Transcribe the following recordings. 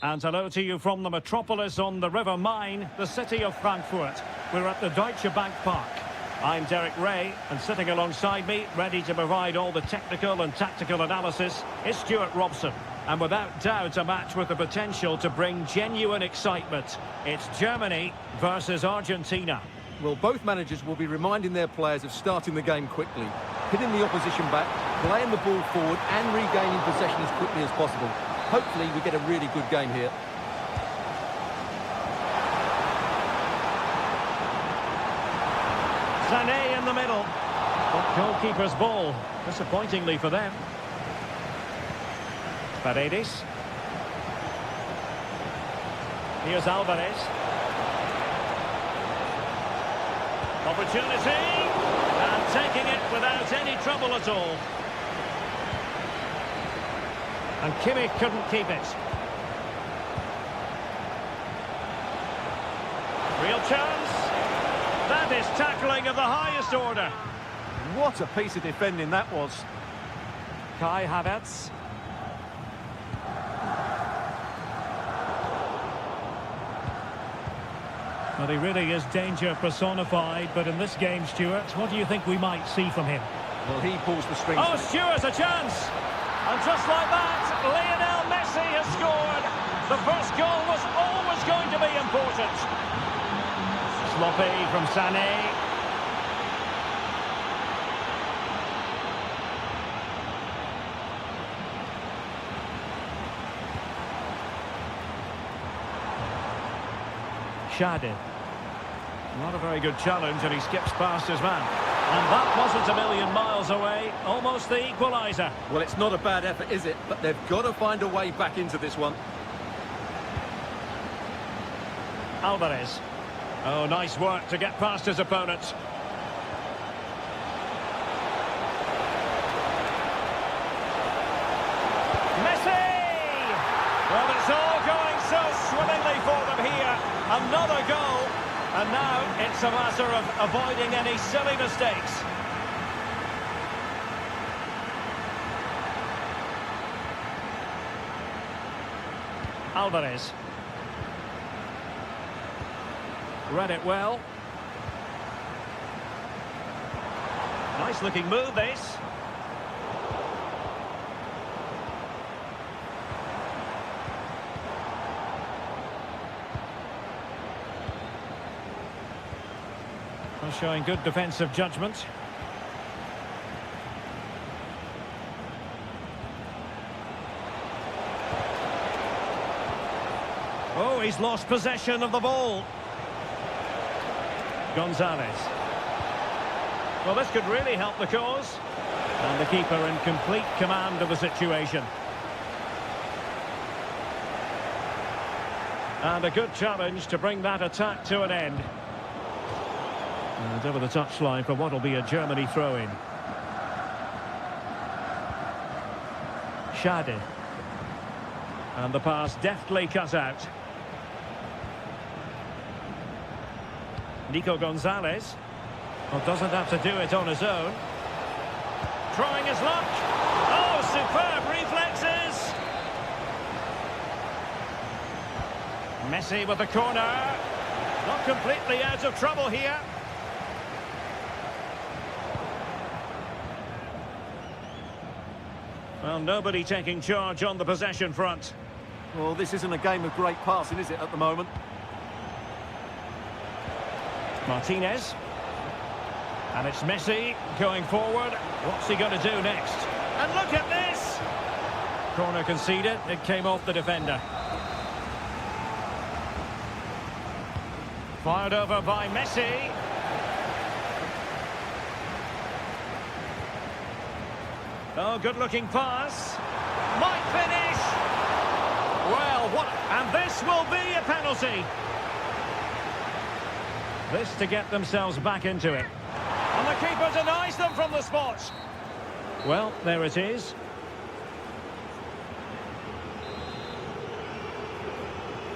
And hello to you from the metropolis on the River Main, the city of Frankfurt. We're at the Deutsche Bank Park. I'm Derek Ray, and sitting alongside me, ready to provide all the technical and tactical analysis, is Stuart Robson. And without doubt, a match with the potential to bring genuine excitement. It's Germany versus Argentina. Well, both managers will be reminding their players of starting the game quickly, hitting the opposition back, playing the ball forward and regaining possession as quickly as possible. Hopefully we get a really good game here. Sané in the middle. Goalkeeper's ball, disappointingly for them. Paredes. Here's Alvarez. Opportunity. And taking it without any trouble at all. And Kimmich couldn't keep it. Real chance. That is tackling of the highest order. What a piece of defending that was. Kai Havertz. Well, he really is danger personified, but in this game, Stuart, what do you think we might see from him? Well, he pulls the strings. Oh, Stuart, a chance! And just like that, Lionel Messi has scored. The first goal was always going to be important. Sloppy from Sané. Shadid. Not a very good challenge, and he skips past his man. And that wasn't a million miles away, almost the equaliser. Well, it's not a bad effort, is it? But they've got to find a way back into this one. Alvarez. Oh, nice work to get past his opponent. Messi! Well, it's all going so swimmingly for them here. Another goal. And now it's a matter of avoiding any silly mistakes. Alvarez. Read it well. Nice looking move, this. Showing good defensive judgment. Oh, he's lost possession of the ball. Gonzalez. Well, this could really help the cause. And the keeper in complete command of the situation. And a good challenge to bring that attack to an end. And over the touchline for what will be a Germany throw-in. Shadid. And the pass deftly cut out. Nico Gonzalez. Well, doesn't have to do it on his own. Trying his luck. Oh, superb reflexes. Messi with the corner. Not completely out of trouble here. Well, nobody taking charge on the possession front. Well, this isn't a game of great passing, is it, at the moment? Martinez. And it's Messi going forward. What's he going to do next? And look at this! Corner conceded. It came off the defender. Fired over by Messi. Oh, good-looking pass. Might finish. Well, what? And this will be a penalty. This to get themselves back into it. And the keeper denies them from the spot. Well, there it is.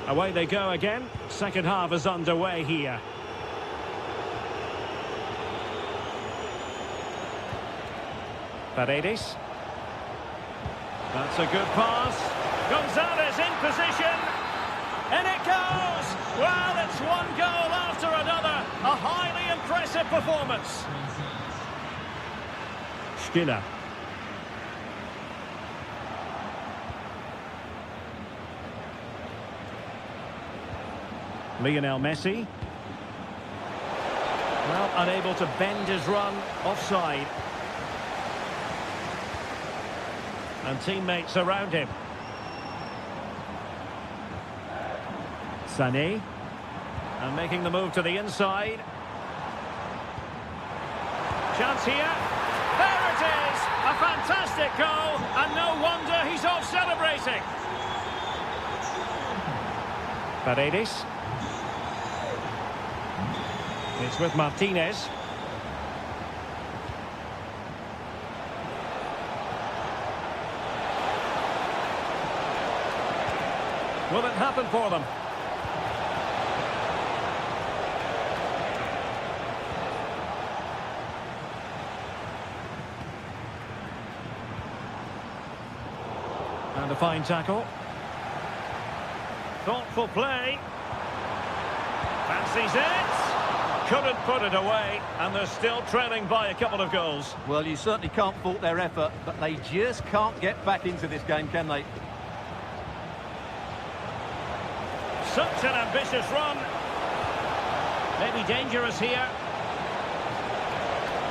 Away they go again. Second half is underway here. Paredes. That's a good pass. Gonzalez in position. In it goes! Well, it's one goal after another. A highly impressive performance. Stiller. Lionel Messi. Well, unable to bend his run, offside. And teammates around him. Sané. And making the move to the inside. Chance here. There it is! A fantastic goal, and no wonder he's off celebrating. Paredes. It's with Martinez. Will it happen for them? And a fine tackle. Thoughtful play. Fancies it. Couldn't put it away, and they're still trailing by a couple of goals. Well, you certainly can't fault their effort, but they just can't get back into this game, can they? Such an ambitious run. Maybe dangerous here.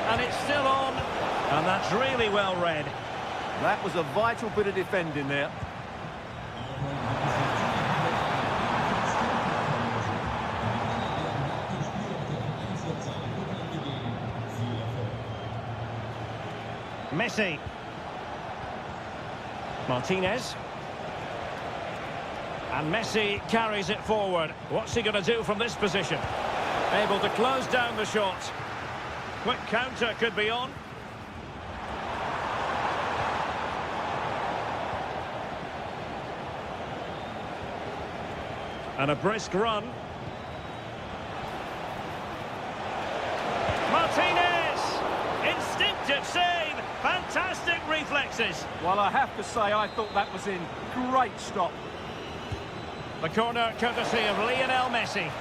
And it's still on. And that's really well read. That was a vital bit of defending there. Messi. Martinez. And Messi carries it forward. What's he going to do from this position? Able to close down the shot. Quick counter could be on. And a brisk run. Martinez! Instinctive save! Fantastic reflexes! Well, I have to say, I thought that was in. Great stop. The corner courtesy of Lionel Messi.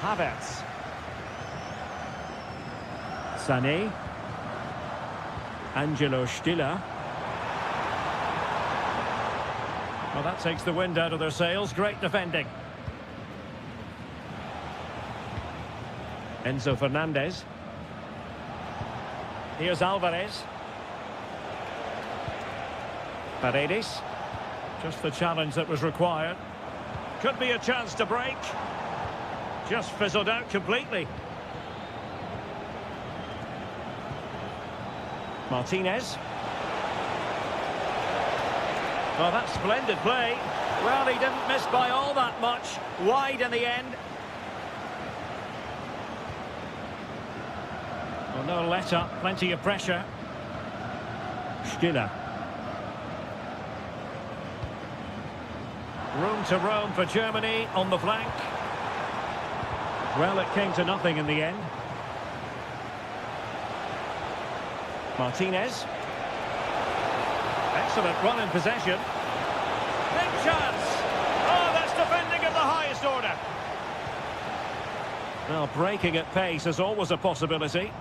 Havertz. Sané. Angelo Stiller. Well, that takes the wind out of their sails. Great defending. Enzo Fernandez. Here's Alvarez. Paredes. Just the challenge that was required. Could be a chance to break. Just fizzled out completely. Martinez. Well, that's splendid play. Well, he didn't miss by all that much. Wide in the end. Well, no let up. Plenty of pressure. Stiller. Room to roam for Germany on the flank. Well, it came to nothing in the end. Martinez. Excellent run in possession. Big chance. Oh, that's defending of the highest order. Well, breaking at pace is always a possibility.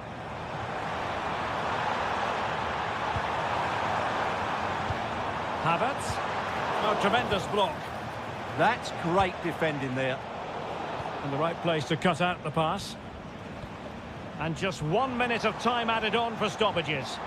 Havertz. Oh, tremendous block. That's great defending there. In the right place to cut out the pass. And just 1 minute of time added on for stoppages.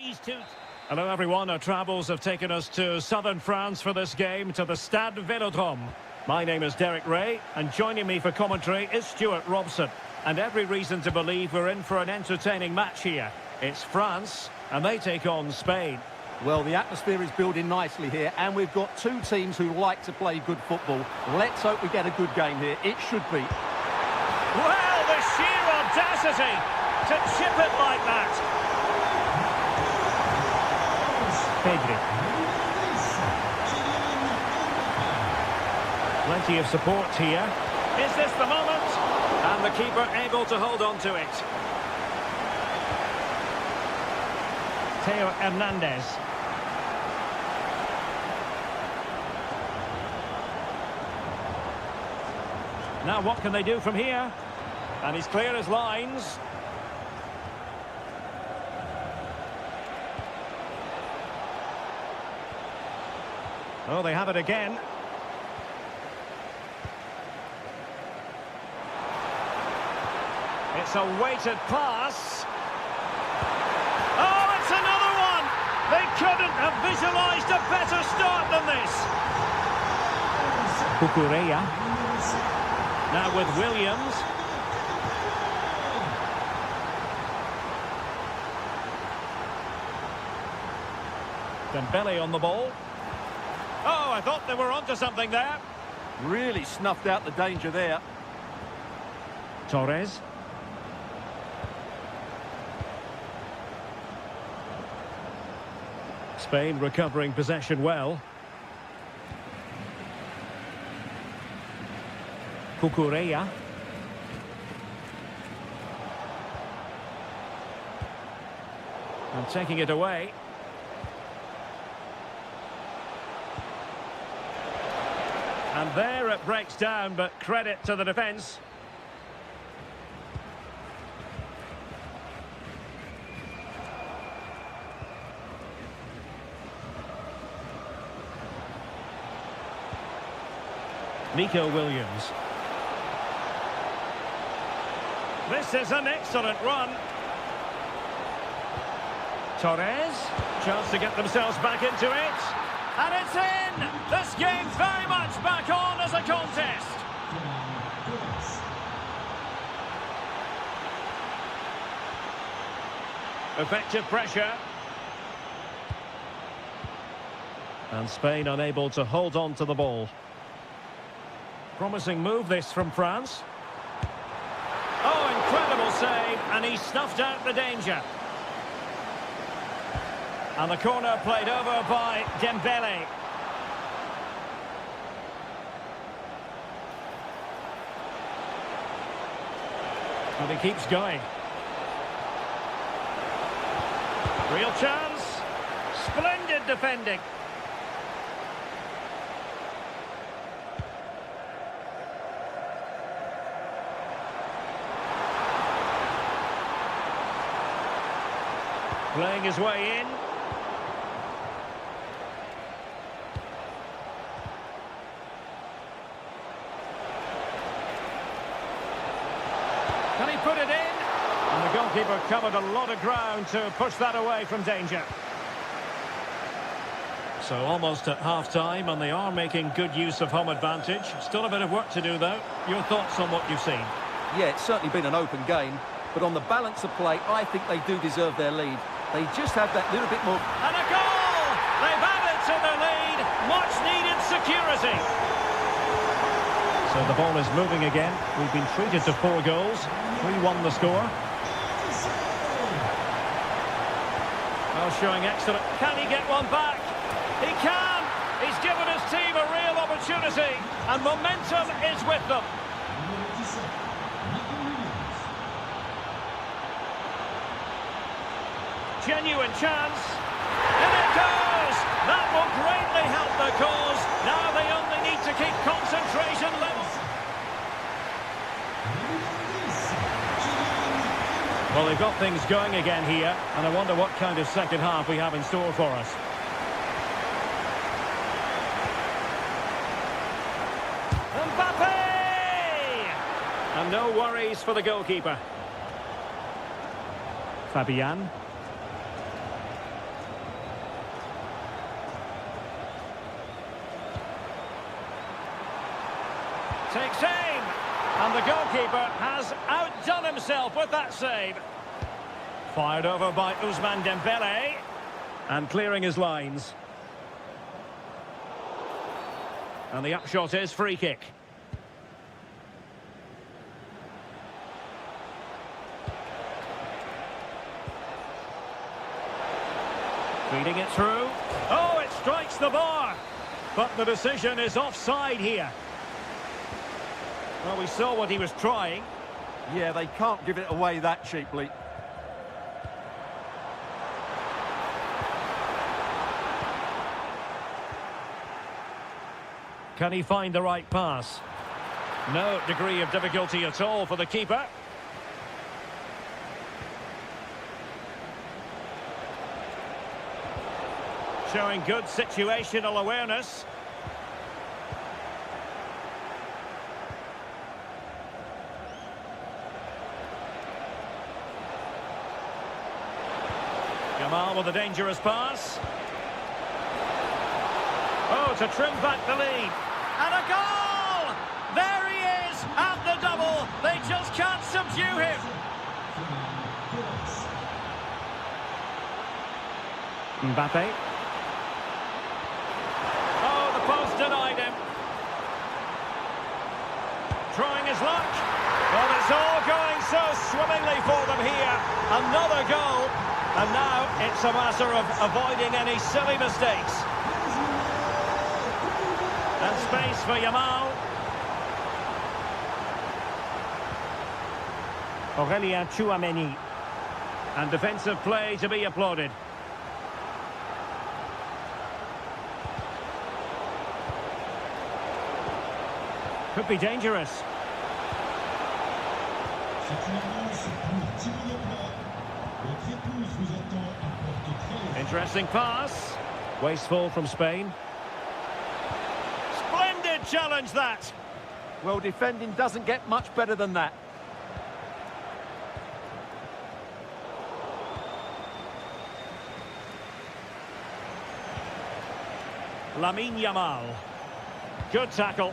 These two. Hello everyone, our travels have taken us to southern France for this game, to the Stade Vélodrome. My name is Derek Ray, and joining me for commentary is Stuart Robson. And every reason to believe we're in for an entertaining match here. It's France, and they take on Spain. Well, the atmosphere is building nicely here, and we've got two teams who like to play good football. Let's hope we get a good game here. It should be. Well, the sheer audacity to chip it like that. Pedri. Plenty of support here. Is this the moment? And the keeper able to hold on to it. Theo Hernandez. Now what can they do from here? And he's clear as lines. Oh, they have it again. It's a weighted pass. Oh, it's another one! They couldn't have visualised a better start than this. Cucurella. Now with Williams. Dembele on the ball. Oh, I thought they were onto something there. Really snuffed out the danger there. Torres. Spain recovering possession well. Cucurella. And taking it away. And there it breaks down, but credit to the defence. Nico Williams. This is an excellent run. Torres. Chance to get themselves back into it. And it's in! This game's very much back on as a contest. Effective pressure. And Spain unable to hold on to the ball. Promising move this from France. Oh, incredible save, and he snuffed out the danger. And the corner played over by Dembele. And he keeps going. Real chance. Splendid defending. Playing his way in. Can he put it in? And the goalkeeper covered a lot of ground to push that away from danger. So almost at half-time, and they are making good use of home advantage. Still a bit of work to do, though. Your thoughts on what you've seen? Yeah, it's certainly been an open game, but on the balance of play, I think they do deserve their lead. They just have that little bit more... And a goal! They've added to their lead. Much-needed security. So the ball is moving again. We've been treated to 4 goals. 3-1 the score. Well, showing excellent... Can he get one back? He can! He's given his team a real opportunity. And momentum is with them. Genuine chance. And it goes! That will greatly help the cause. Now they only need to keep concentration level. Well, they've got things going again here, and I wonder what kind of second half we have in store for us. Mbappe! And no worries for the goalkeeper. Fabian. Takes aim. And the goalkeeper has outdone himself with that save. Fired over by Ousmane Dembele. And clearing his lines. And the upshot is free kick. Feeding it through. Oh, it strikes the bar. But the decision is offside here. Well, we saw what he was trying. Yeah, they can't give it away that cheaply. Can he find the right pass? No degree of difficulty at all for the keeper. Showing good situational awareness. Jamal with a dangerous pass. Oh, to trim back the lead. And a goal! There he is at the double. They just can't subdue him. Mbappe. Oh, the post denied him. Trying his luck. Well, it's all going so swimmingly for them here. Another goal. And now it's a matter of avoiding any silly mistakes. And space for Yamal. Aurélien Tchouameni. And defensive play to be applauded. Could be dangerous. Interesting pass. Wasteful from Spain. Splendid challenge that. Well, defending doesn't get much better than that. Lamine Yamal. Good tackle.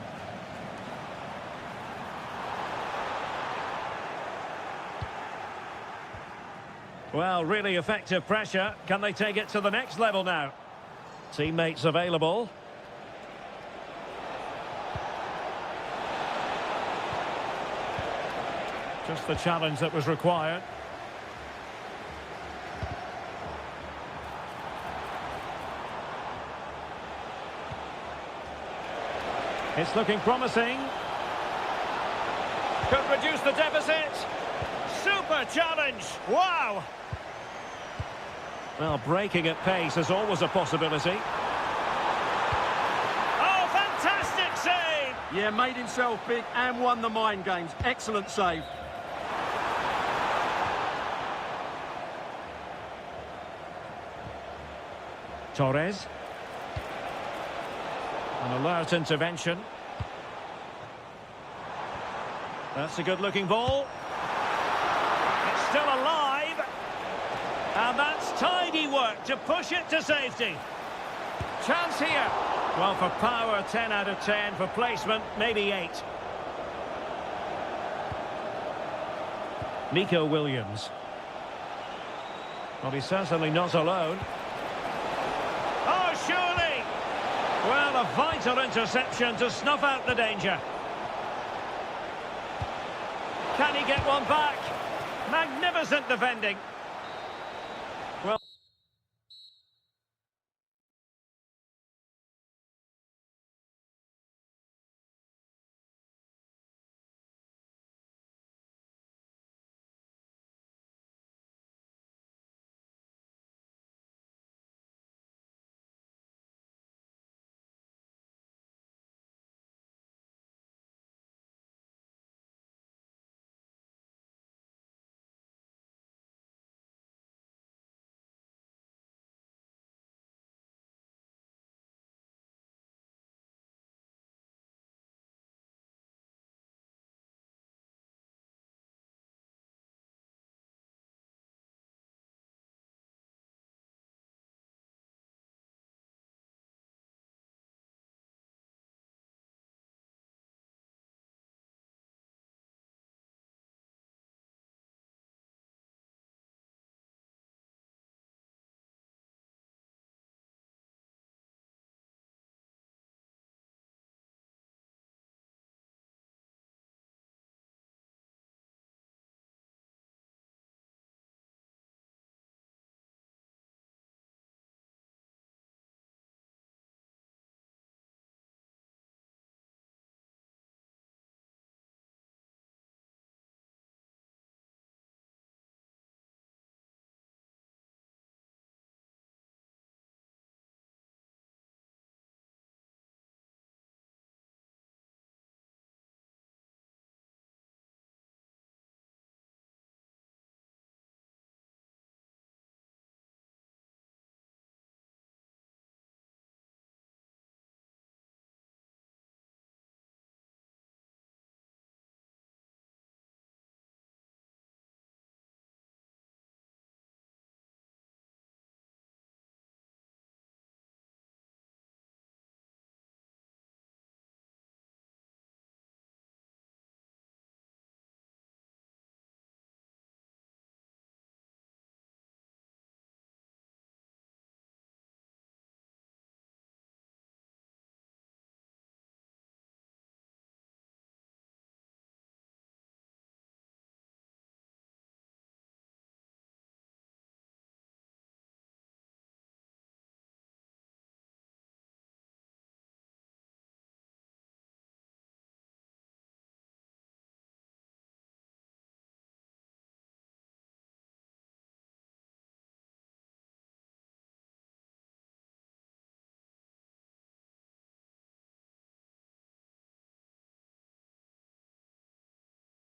Well, really effective pressure. Can they take it to the next level now? Teammates available. Just the challenge that was required. It's looking promising. Could reduce the deficit. Super challenge. Wow. Well, breaking at pace is always a possibility. Oh, fantastic save! Yeah, made himself big and won the mind games. Excellent save. Torres. An alert intervention. That's a good-looking ball. It's still alive. And that's tidy work to push it to safety. Chance here. Well, for power, 10 out of 10. For placement, maybe 8. Nico Williams. Well, he's certainly not alone. Oh, surely! Well, a vital interception to snuff out the danger. Can he get one back? Magnificent defending. Well...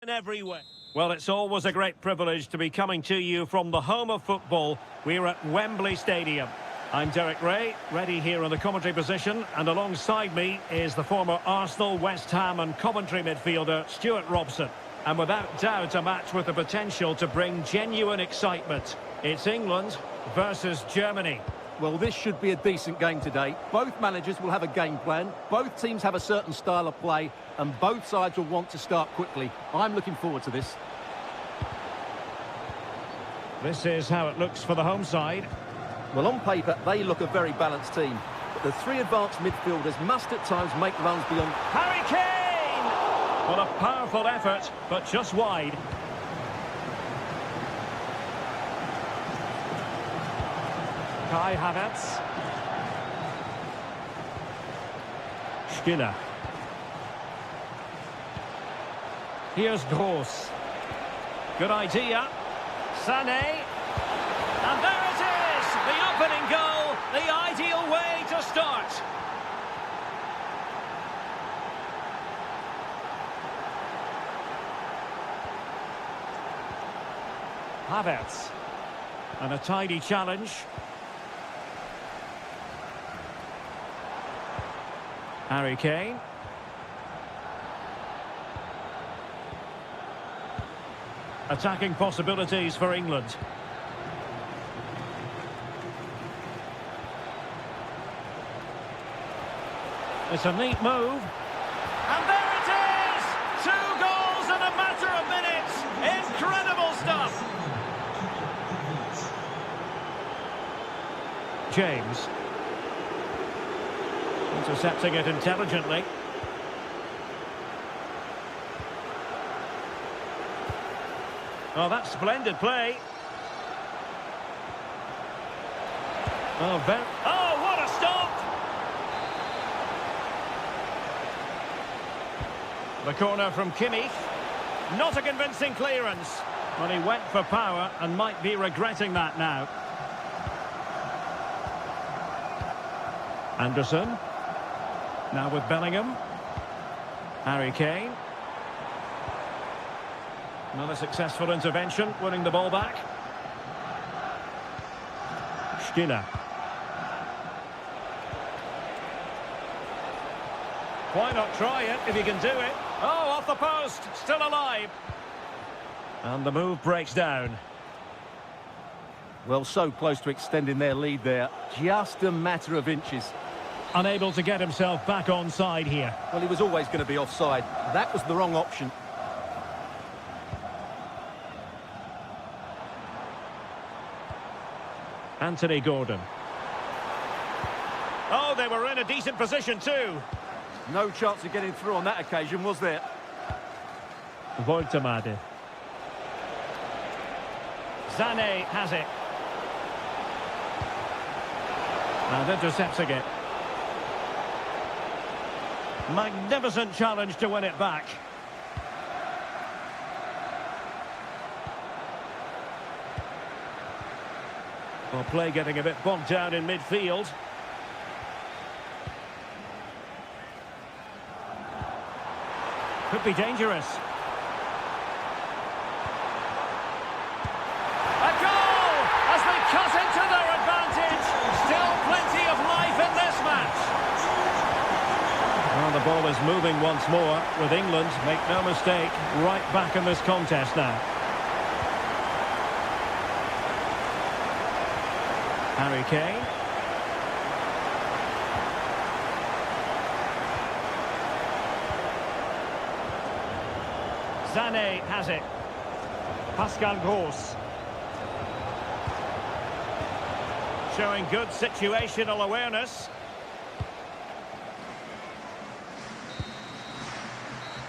in every way. Well, it's always a great privilege to be coming to you from the home of football. We're at Wembley Stadium. I'm Derek Ray, ready here in the commentary position, and alongside me is the former Arsenal, West Ham and Coventry midfielder Stuart Robson. And without doubt, a match with the potential to bring genuine excitement. It's England versus Germany. Well, this should be a decent game today. Both managers will have a game plan. Both teams have a certain style of play, and both sides will want to start quickly. I'm looking forward to this. This is how it looks for the home side. Well, on paper, they look a very balanced team. But the three advanced midfielders must at times make runs beyond... Harry Kane! Well, a powerful effort, but just wide. Kai Havertz. Stiller. Here's Gross. Good idea. Sané. And there it is! The opening goal, the ideal way to start. Havertz. And a tidy challenge. Harry Kane. Attacking possibilities for England. It's a neat move. And there it is! 2 goals in a matter of minutes! Incredible stuff! James. Intercepting it intelligently. Oh, that's splendid play. Oh, what a stop! The corner from Kimmich. Not a convincing clearance. But he went for power and might be regretting that now. Anderson. Now with Bellingham. Harry Kane. Another successful intervention, winning the ball back. Stiller. Why not try it if you can do it? Oh, off the post, still alive. And the move breaks down. Well, so close to extending their lead there. Just a matter of inches. Unable to get himself back onside here. Well, he was always going to be offside. That was the wrong option. Anthony Gordon. Oh, they were in a decent position too. No chance of getting through on that occasion, was there? Voltemade. Sané has it. And intercepting it. Magnificent challenge to win it back. Well, play getting a bit bogged down in midfield. Could be dangerous. A goal as they cut into their advantage. Still plenty of life in this match. Well, the ball is moving once more with England, make no mistake, right back in this contest now. Harry Kane. Sané has it. Pascal Gross. Showing good situational awareness.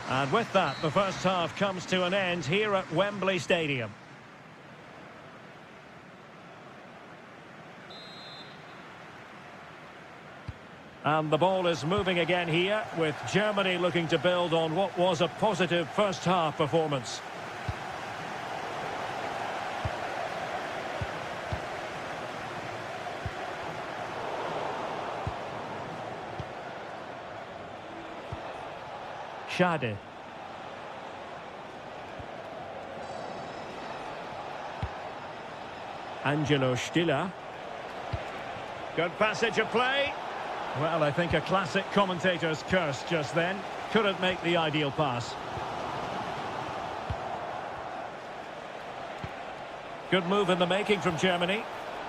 And with that, the first half comes to an end here at Wembley Stadium. And the ball is moving again here, with Germany looking to build on what was a positive first-half performance. Schade. Angelo Stiller. Good passage of play. Well, I think a classic commentator's curse just then. Couldn't make the ideal pass. Good move in the making from Germany,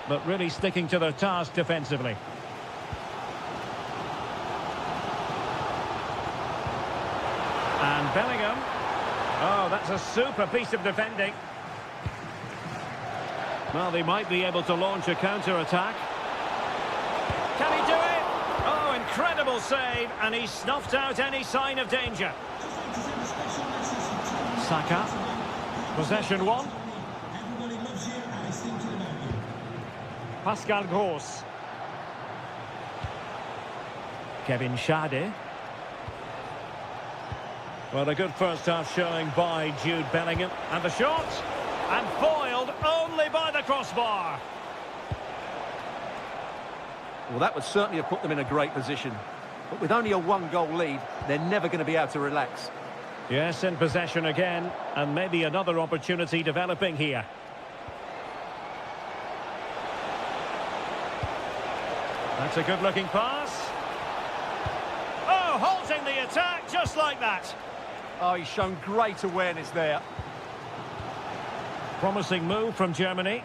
but really sticking to their task defensively. And Bellingham. Oh, that's a super piece of defending. Well, they might be able to launch a counter-attack. Can he do it? Oh, incredible save, and he snuffed out any sign of danger. Saka. Possession one. Pascal Gross. Kevin Schade. Well, a good first half showing by Jude Bellingham. And the shot. And foiled only by the crossbar. Well, that would certainly have put them in a great position. But with only a one-goal lead, they're never going to be able to relax. Yes, in possession again. And maybe another opportunity developing here. That's a good-looking pass. Oh, halting the attack just like that. Oh, he's shown great awareness there. Promising move from Germany.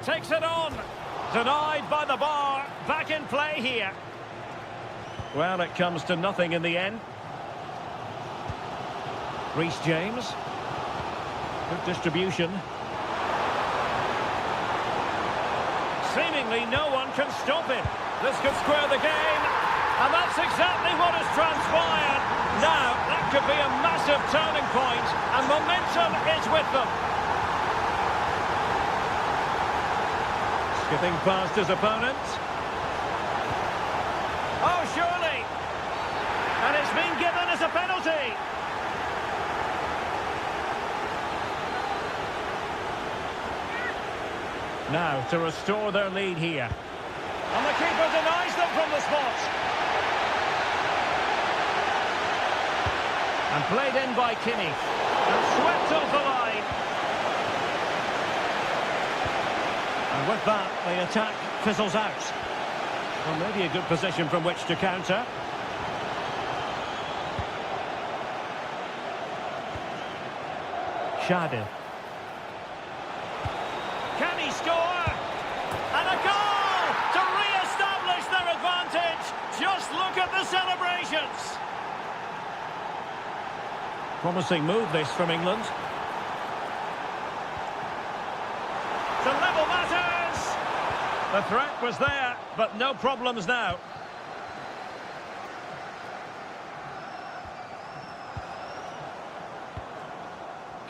Takes it on. Denied by the bar. Back in play here. Well, it comes to nothing in the end. Reece James. Good distribution. Seemingly no one can stop him. This could square the game. And that's exactly what has transpired. Now, that could be a massive turning point. And momentum is with them. Skipping past his opponent. Oh, surely. And it's been given as a penalty. Now, to restore their lead here. And the keeper denies them from the spot. And played in by Kimmich. And swept off the line. And with that, the attack fizzles out. Well, maybe a good position from which to counter. Schade. Can he score? And a goal to re-establish their advantage. Just look at the celebrations. Promising move this from England. To level matters. The threat was there, but no problems now.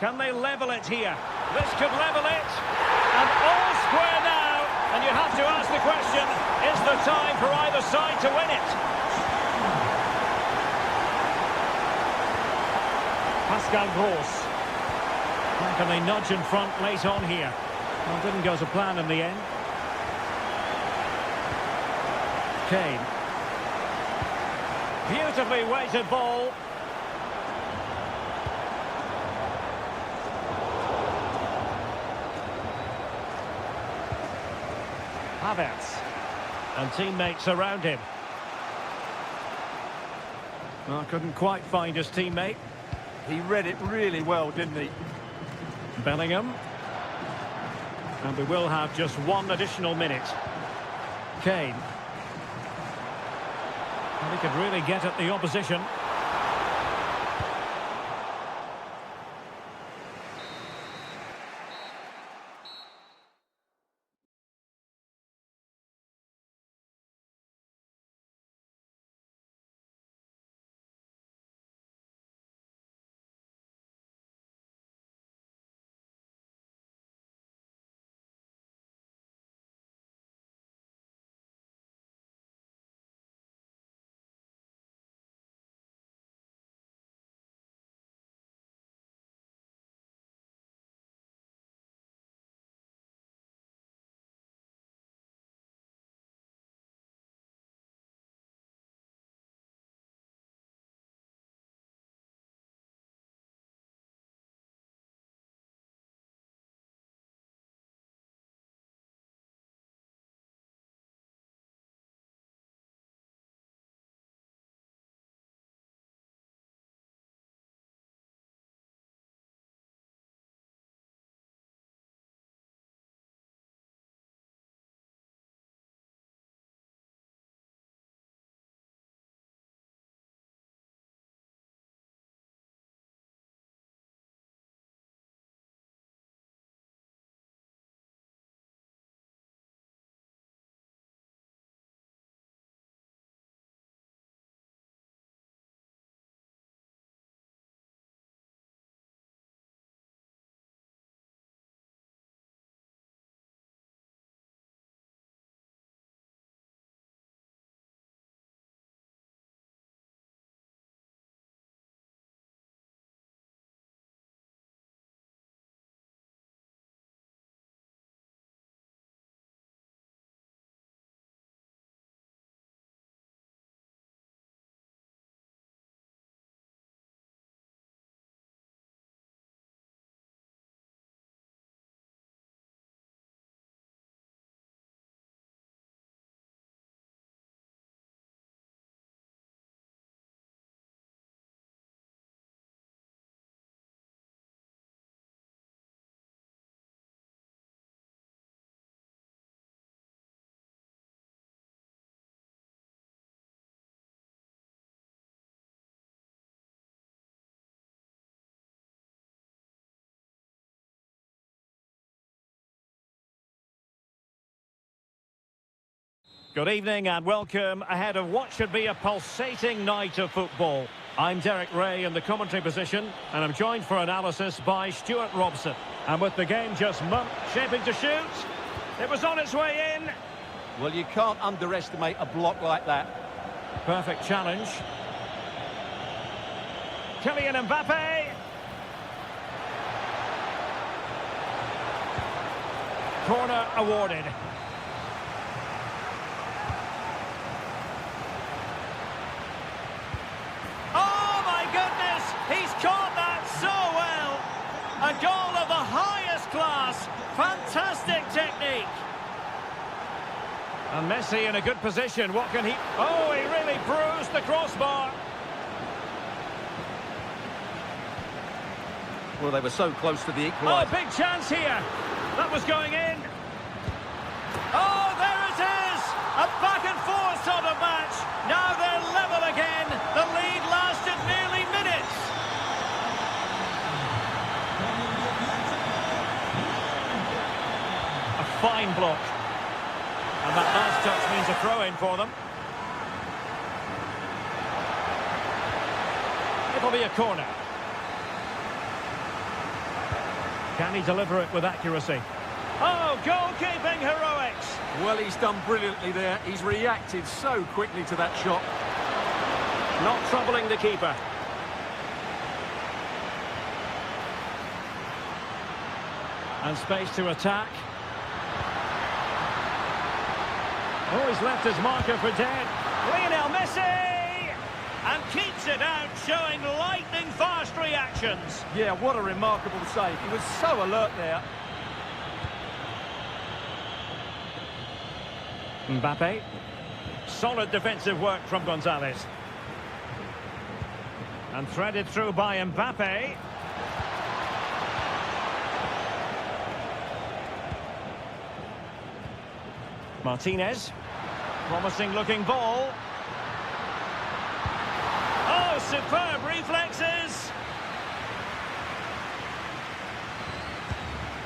Can they level it here? This could level it. And all square now. And you have to ask the question, is there time for either side to win it? Pascal Gross. How can they nudge in front late on here? Well, didn't go to plan in the end. Kane. Beautifully weighted ball. Havertz. And teammates around him. Well, couldn't quite find his teammate. He read it really well, didn't he? Bellingham. And we will have just one additional minute. Kane. And he could really get at the opposition. Good evening and welcome ahead of what should be a pulsating night of football. I'm Derek Ray in the commentary position, and I'm joined for analysis by Stuart Robson. And with the game just shaping to shoot, it was on its way in. Well, you can't underestimate a block like that. Perfect challenge. Kylian Mbappe. Corner awarded. Oh my goodness! He's caught that so well! A goal of the highest class. Fantastic technique. And Messi in a good position. What can he... Oh, he really bruised the crossbar. Well, they were so close to the equaliser. Oh, big chance here. That was going in. Oh, there it is! A back and forth sort of match. Now they're level again. The lead lasted nearly minutes. A fine block. And that last touch means a throw-in for them. It'll be a corner. Can he deliver it with accuracy? Oh, goalkeeping heroics! Well, he's done brilliantly there. He's reacted so quickly to that shot. Not troubling the keeper. And space to attack. Oh, he's left his marker for dead. Lionel Messi! And keeps it out, showing lightning-fast reactions. Yeah, what a remarkable save. He was so alert there. Mbappe. Solid defensive work from Gonzalez. And threaded through by Mbappe. Martinez. Promising looking ball. Oh, superb reflexes.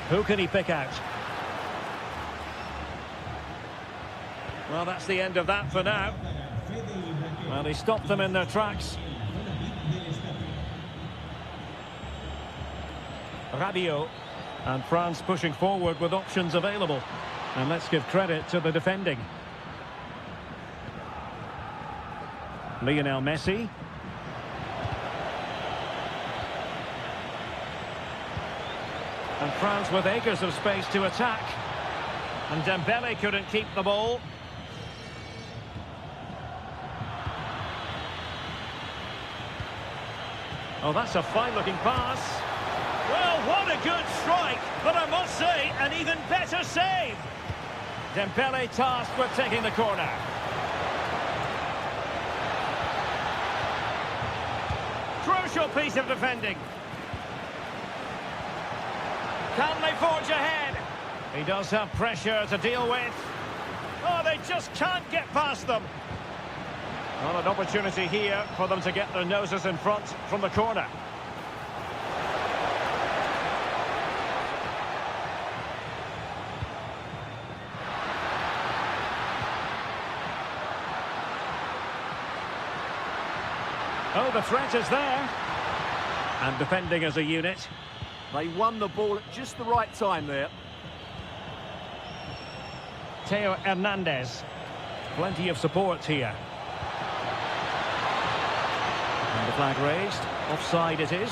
Who can he pick out? Well, that's the end of that for now. Well, he stopped them in their tracks. Rabiot. And France pushing forward with options available. And let's give credit to the defending. Lionel Messi. And France with acres of space to attack. And Dembele couldn't keep the ball. Oh, that's a fine-looking pass. Well, what a good strike, but I must say, an even better save. Dembele tasked with taking the corner. Crucial piece of defending. Can they forge ahead? He does have pressure to deal with. Oh, they just can't get past them. Well, an opportunity here for them to get their noses in front from the corner. Oh, the threat is there. And defending as a unit. They won the ball at just the right time there. Theo Hernandez. Plenty of support here. And the flag raised. Offside it is.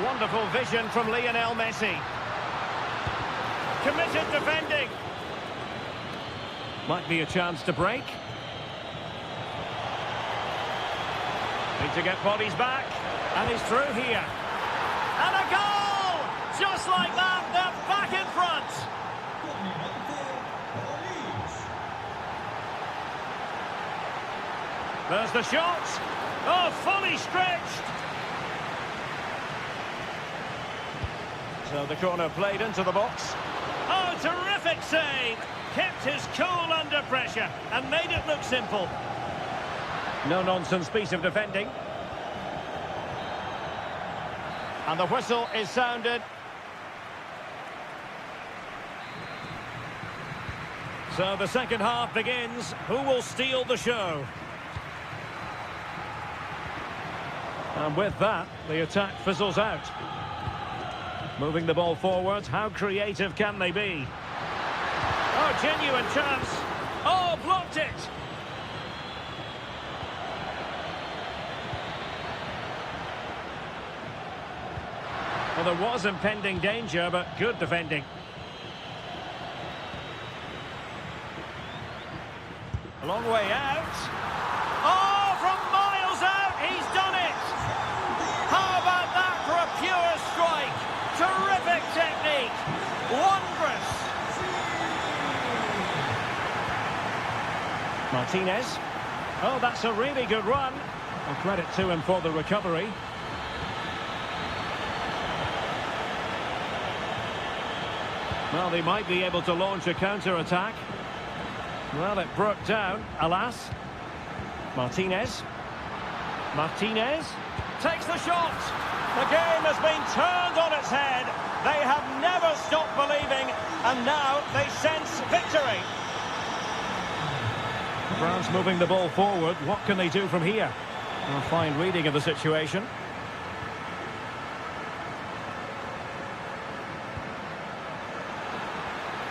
Wonderful vision from Lionel Messi. Committed defending. Might be a chance to break. Need to get bodies back. And he's through here. And a goal! Just like that, they're back in front. There's the shot. Oh, fully stretched. So the corner played into the box. Oh, terrific save. Kept his cool under pressure and made it look simple. No-nonsense piece of defending. And the whistle is sounded, So the second half begins. Who will steal the show? And with that, the attack fizzles out. Moving the ball forward. How creative can they be? Oh, genuine chance. Oh, blocked it. Well, there was impending danger, but good defending. A long way out. Oh, from miles out, he's done it! How about that for a pure strike? Terrific technique. Wondrous. Martinez. Oh, that's a really good run. Well, credit to him for the recovery. Well, they might be able to launch a counter-attack. Well, it broke down, alas. Martinez. Martinez takes the shot. The game has been turned on its head. They have never stopped believing, and now they sense victory. France moving the ball forward. What can they do from here? A fine reading of the situation.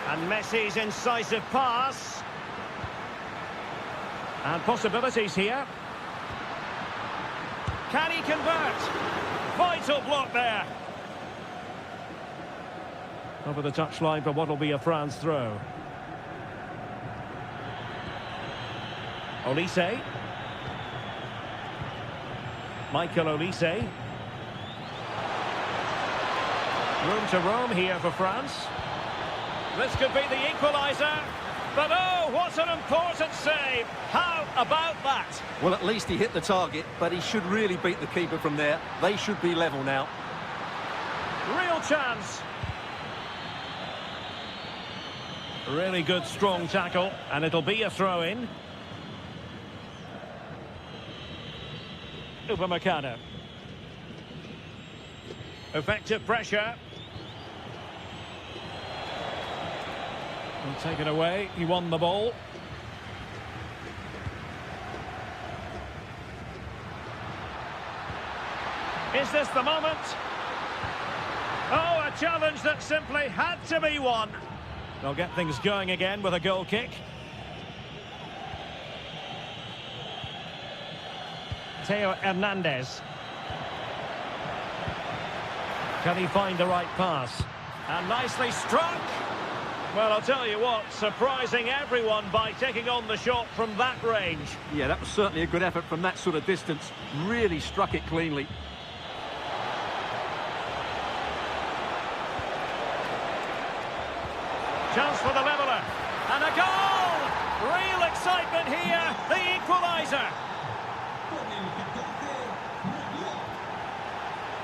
And Messi's incisive pass. And possibilities here. Can he convert? Vital block there. Over the touchline for what will be a France throw. Olise. Michael Olise. Room to roam here for France. This could be the equaliser. But oh, what an important save. How about that? Well, at least he hit the target, but he should really beat the keeper from there. They should be level now. Real chance. Really good, strong tackle, and it'll be a throw-in. Upamecano. Effective pressure. And taken away, he won the ball. Is this the moment? Oh, a challenge that simply had to be won. They'll get things going again with a goal kick. Theo Hernandez. Can he find the right pass? And nicely struck. Well, I'll tell you what, surprising everyone by taking on the shot from that range. Yeah, that was certainly a good effort from that sort of distance. Really struck it cleanly. Chance for the leveller. And a goal! Real excitement here, the equaliser.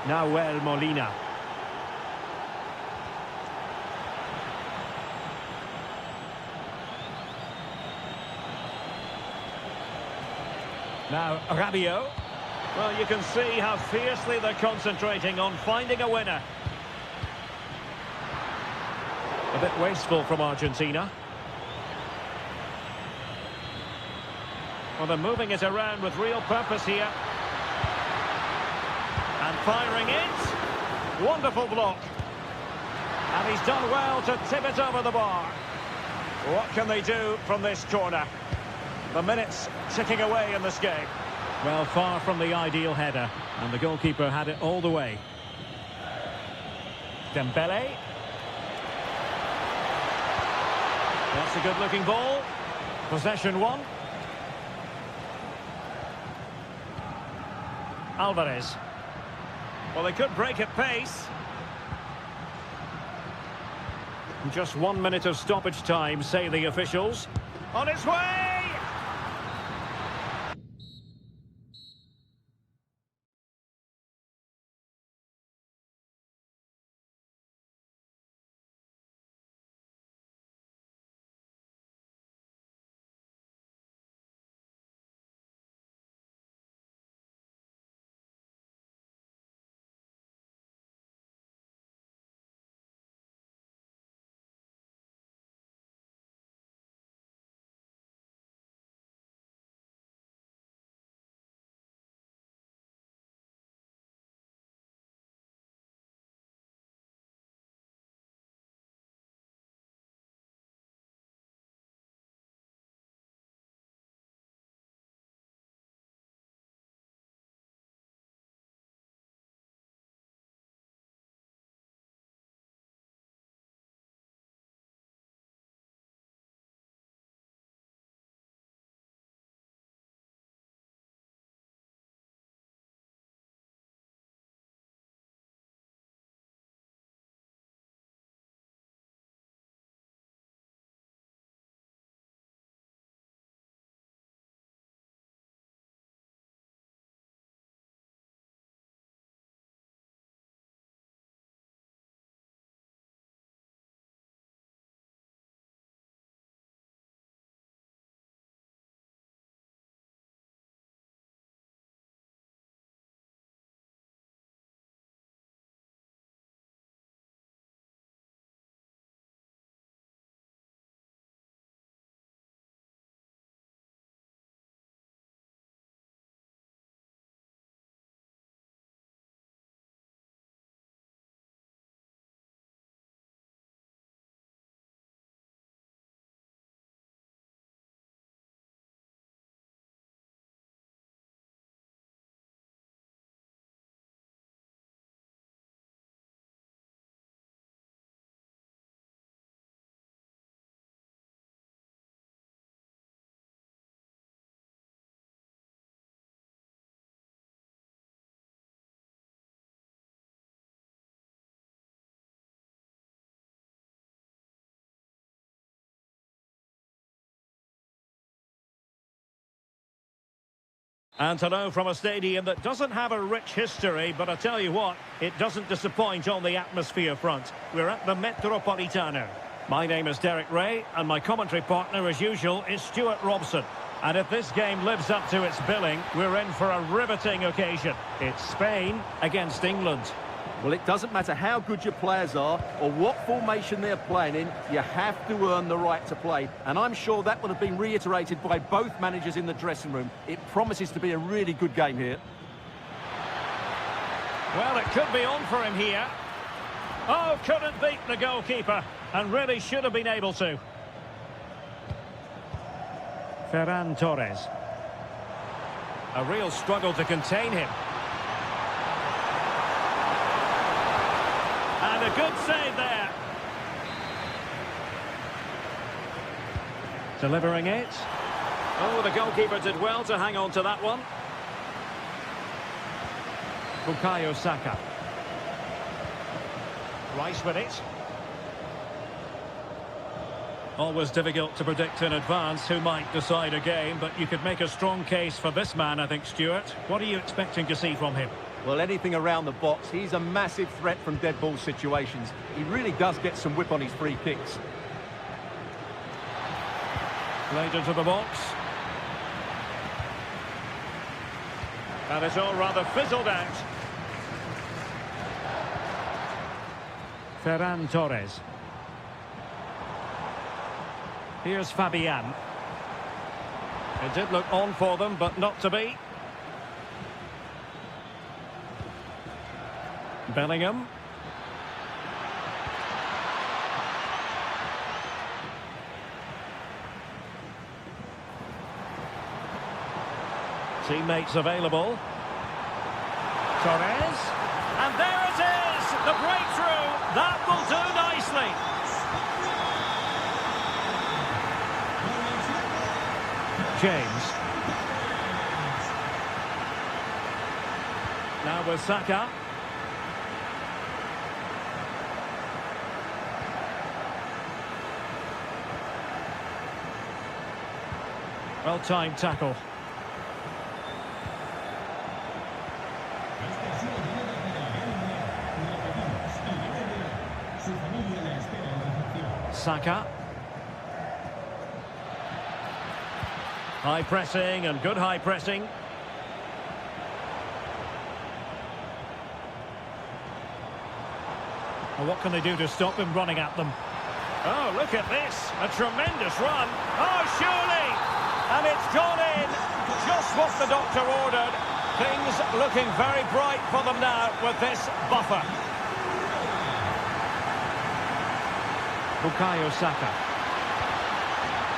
Nahuel Molina. Now, Rabiot. Well, you can see how fiercely they're concentrating on finding a winner. A bit wasteful from Argentina. Well, they're moving it around with real purpose here. And firing it. Wonderful block. And he's done well to tip it over the bar. What can they do from this corner? The minutes ticking away in this game. Well, far from the ideal header. And the goalkeeper had it all the way. Dembele. That's a good-looking ball. Possession one. Alvarez. Well, they could break at pace. Just 1 minute of stoppage time, say the officials. On its way! And hello from a stadium that doesn't have a rich history, but I tell you what, it doesn't disappoint on the atmosphere front. We're at the Metropolitano. My name is Derek Ray, and my commentary partner, as usual, is Stuart Robson. And if this game lives up to its billing, we're in for a riveting occasion. It's Spain against England. Well, it doesn't matter how good your players are or what formation they're playing in, you have to earn the right to play. And I'm sure that would have been reiterated by both managers in the dressing room. It promises to be a really good game here. Well, it could be on for him here. Oh, couldn't beat the goalkeeper, and really should have been able to. Ferran Torres. A real struggle to contain him. And a good save there. Delivering it. Oh, the goalkeeper did well to hang on to that one. Bukayo Saka. Rice with it. Always difficult to predict in advance who might decide a game, but you could make a strong case for this man, I think, Stuart. What are you expecting to see from him? Well, anything around the box. He's a massive threat from dead ball situations. He really does get some whip on his free kicks. Played into the box. And it's all rather fizzled out. Ferran Torres. Here's Fabian. It did look on for them, but not to be. Bellingham. Teammates available. Torres. And there it is! The breakthrough! That will do nicely! James. Now with Saka. Well-timed tackle. Saka. High pressing and good high pressing. Well, what can they do to stop him running at them? Oh, look at this. A tremendous run. Oh, surely! And it's gone in. Just what the doctor ordered. Things looking very bright for them now with this buffer. Bukayo Saka.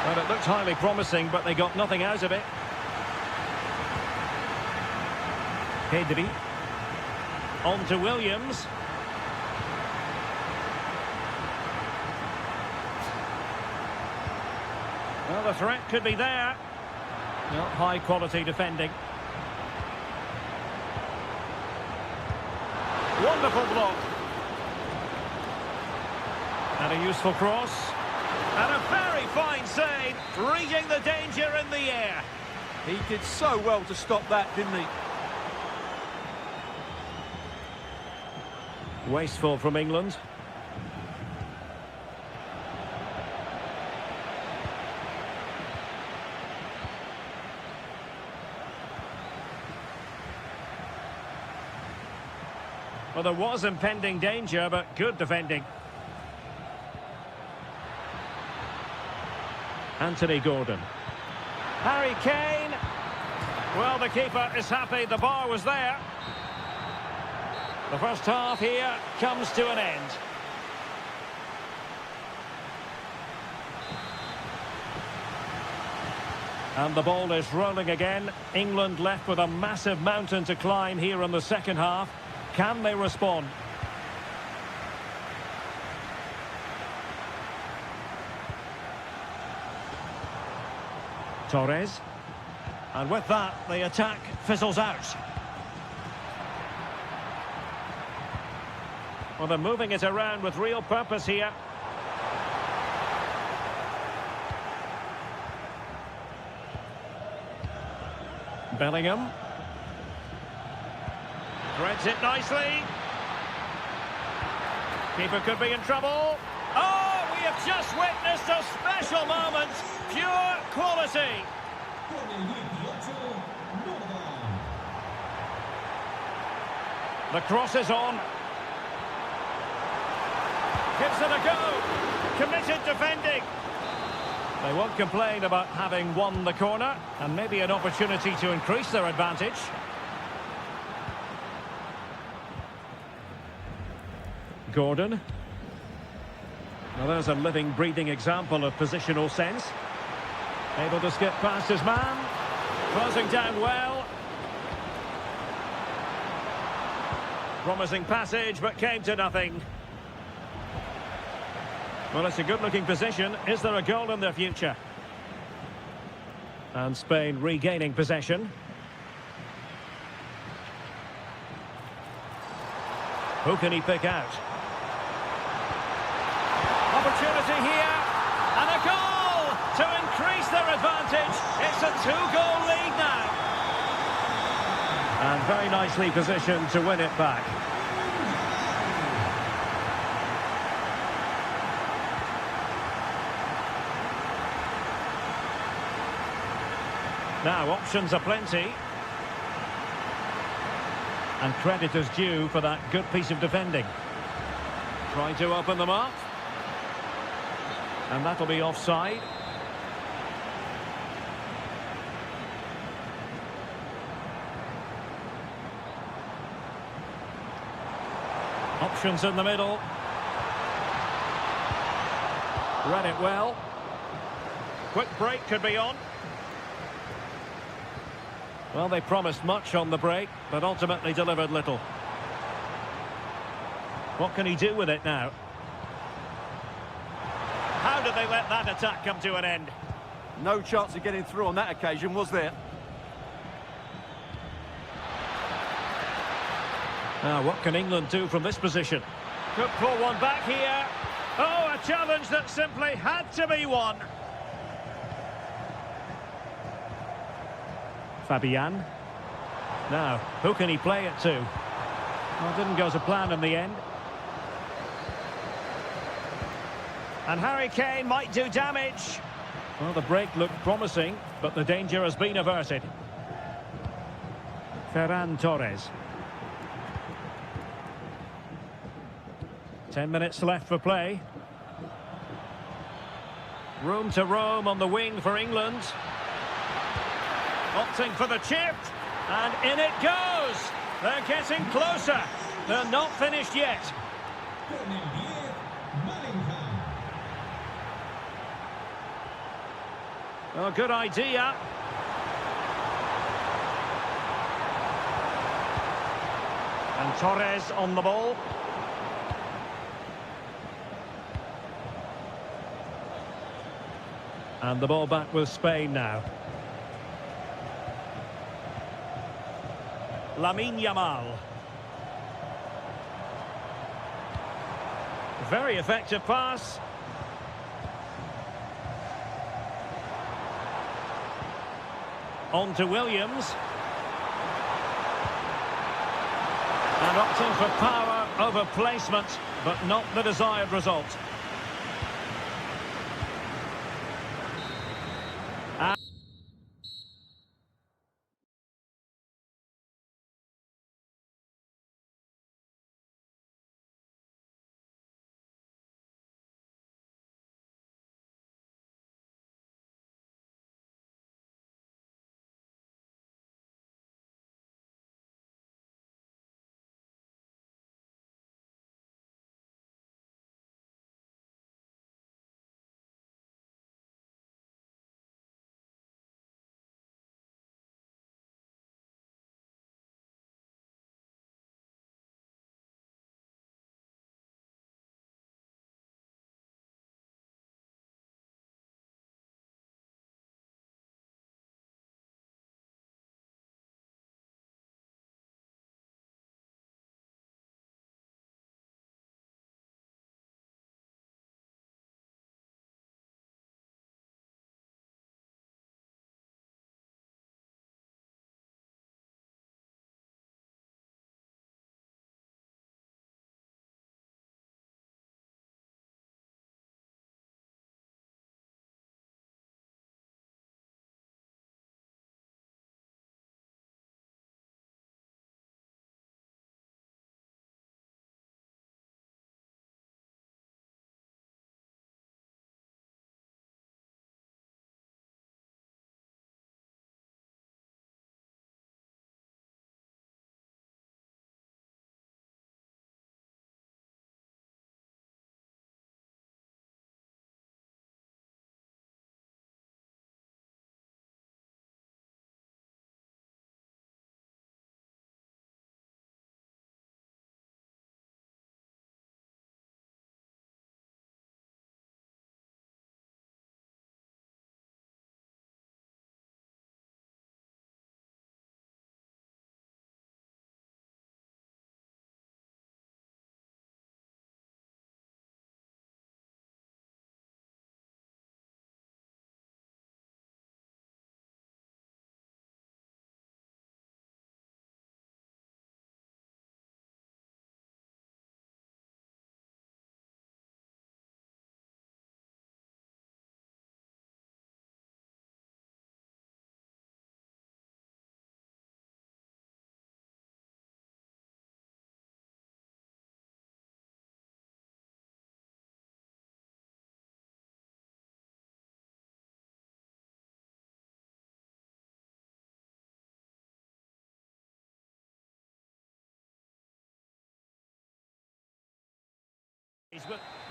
Well, it looked highly promising, but they got nothing out of it. Pedri. On to Williams. Well, the threat could be there. Well, high-quality defending. Wonderful block. And a useful cross. And a very fine save, reading the danger in the air. He did so well to stop that, didn't he? Wasteful from England. Well, there was impending danger, but good defending. Anthony Gordon. Harry Kane. Well, the keeper is happy the bar was there. The first half here comes to an end. And the ball is rolling again. England left with a massive mountain to climb here in the second half. Can they respond? Torres. And with that, the attack fizzles out. Well, they're moving it around with real purpose here. Bellingham. Threads it nicely. Keeper could be in trouble. Oh, we have just witnessed a special moment. Pure quality. The cross is on. Gives it a go. Committed defending. They won't complain about having won the corner, and maybe an opportunity to increase their advantage. Gordon. Well, there's a living, breathing example of positional sense. Able to skip past his man. Closing down well. Promising passage, but came to nothing. Well, it's a good-looking position. Is there a goal in their future? And Spain regaining possession. Who can he pick out? Opportunity here. And a goal to increase their advantage. It's a two-goal lead now. And very nicely positioned to win it back. Now, options are plenty. And credit is due for that good piece of defending. Trying to open them up. And that'll be offside. Options in the middle. Read it well. Quick break could be on. Well, they promised much on the break, but ultimately delivered little. What can he do with it now? How did they let that attack come to an end? No chance of getting through on that occasion, was there? Now, what can England do from this position? Could pull one back here. Oh, a challenge that simply had to be won. Fabian. Now, who can he play it to? Well, didn't go to plan in the end. And Harry Kane might do damage. Well, the break looked promising, but the danger has been averted. Ferran Torres. 10 minutes left for play. Room to roam on the wing for England. Opting for the chip, and in it goes. They're getting closer. They're not finished yet. Oh, good idea. And Torres on the ball. And the ball back with Spain now. Lamine Yamal. Very effective pass. On to Williams. And opting for power over placement, but not the desired result.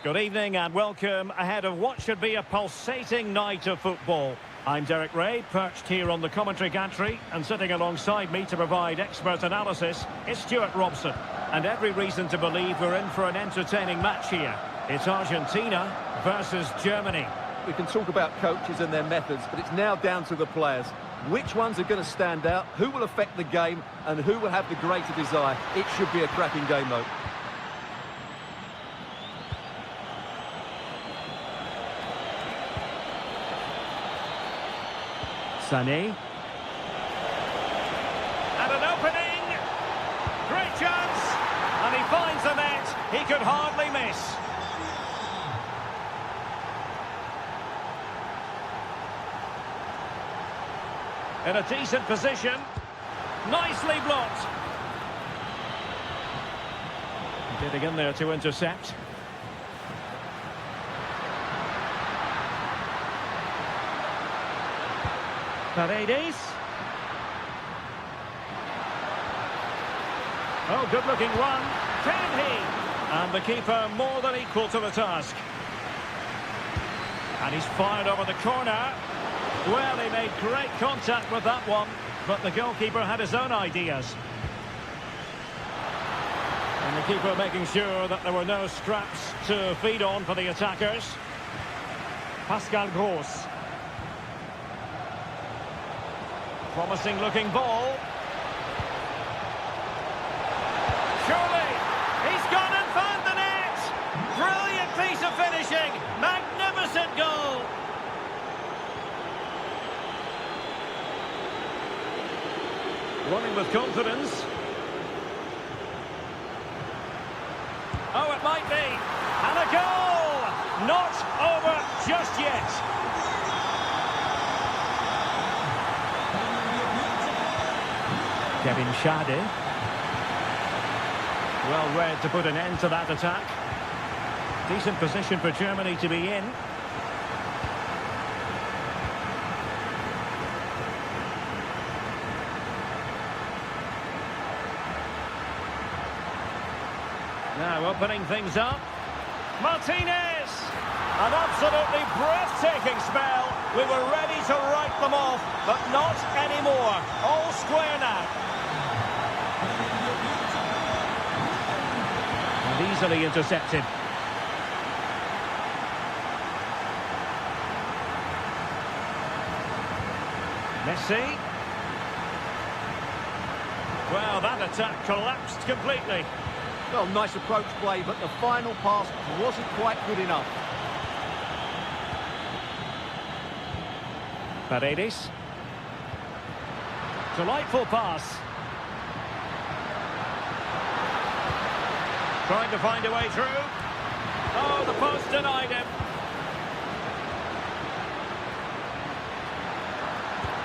Good evening and welcome ahead of what should be a pulsating night of football. I'm Derek Ray, perched here on the commentary gantry, and sitting alongside me to provide expert analysis is Stuart Robson. And every reason to believe we're in for an entertaining match here. It's Argentina versus Germany. We can talk about coaches and their methods, but it's now down to the players. Which ones are going to stand out, who will affect the game, and who will have the greater desire. It should be a cracking game, though. Sané. And an opening. Great chance. And he finds the net. He could hardly miss. In a decent position. Nicely blocked. Getting in there to intercept. Paredes. Oh, good-looking run. Can he? And the keeper more than equal to the task. And he's fired over the corner. Well, he made great contact with that one, but the goalkeeper had his own ideas. And the keeper making sure that there were no scraps to feed on for the attackers. Pascal Gross. Promising looking ball. Surely, he's gone and found the net. Brilliant piece of finishing. Magnificent goal. Running with confidence. Oh, it might be. And a goal. Not over just yet. Kevin Schade. Well read to put an end to that attack. Decent position for Germany to be in. Now opening things up. Martinez! An absolutely breathtaking spell. We were ready to write them off, but not anymore. All square now. And easily intercepted. Messi. Well, that attack collapsed completely. Well, nice approach play, but the final pass wasn't quite good enough. Paredes. Delightful pass. Trying to find a way through. Oh, the post denied him.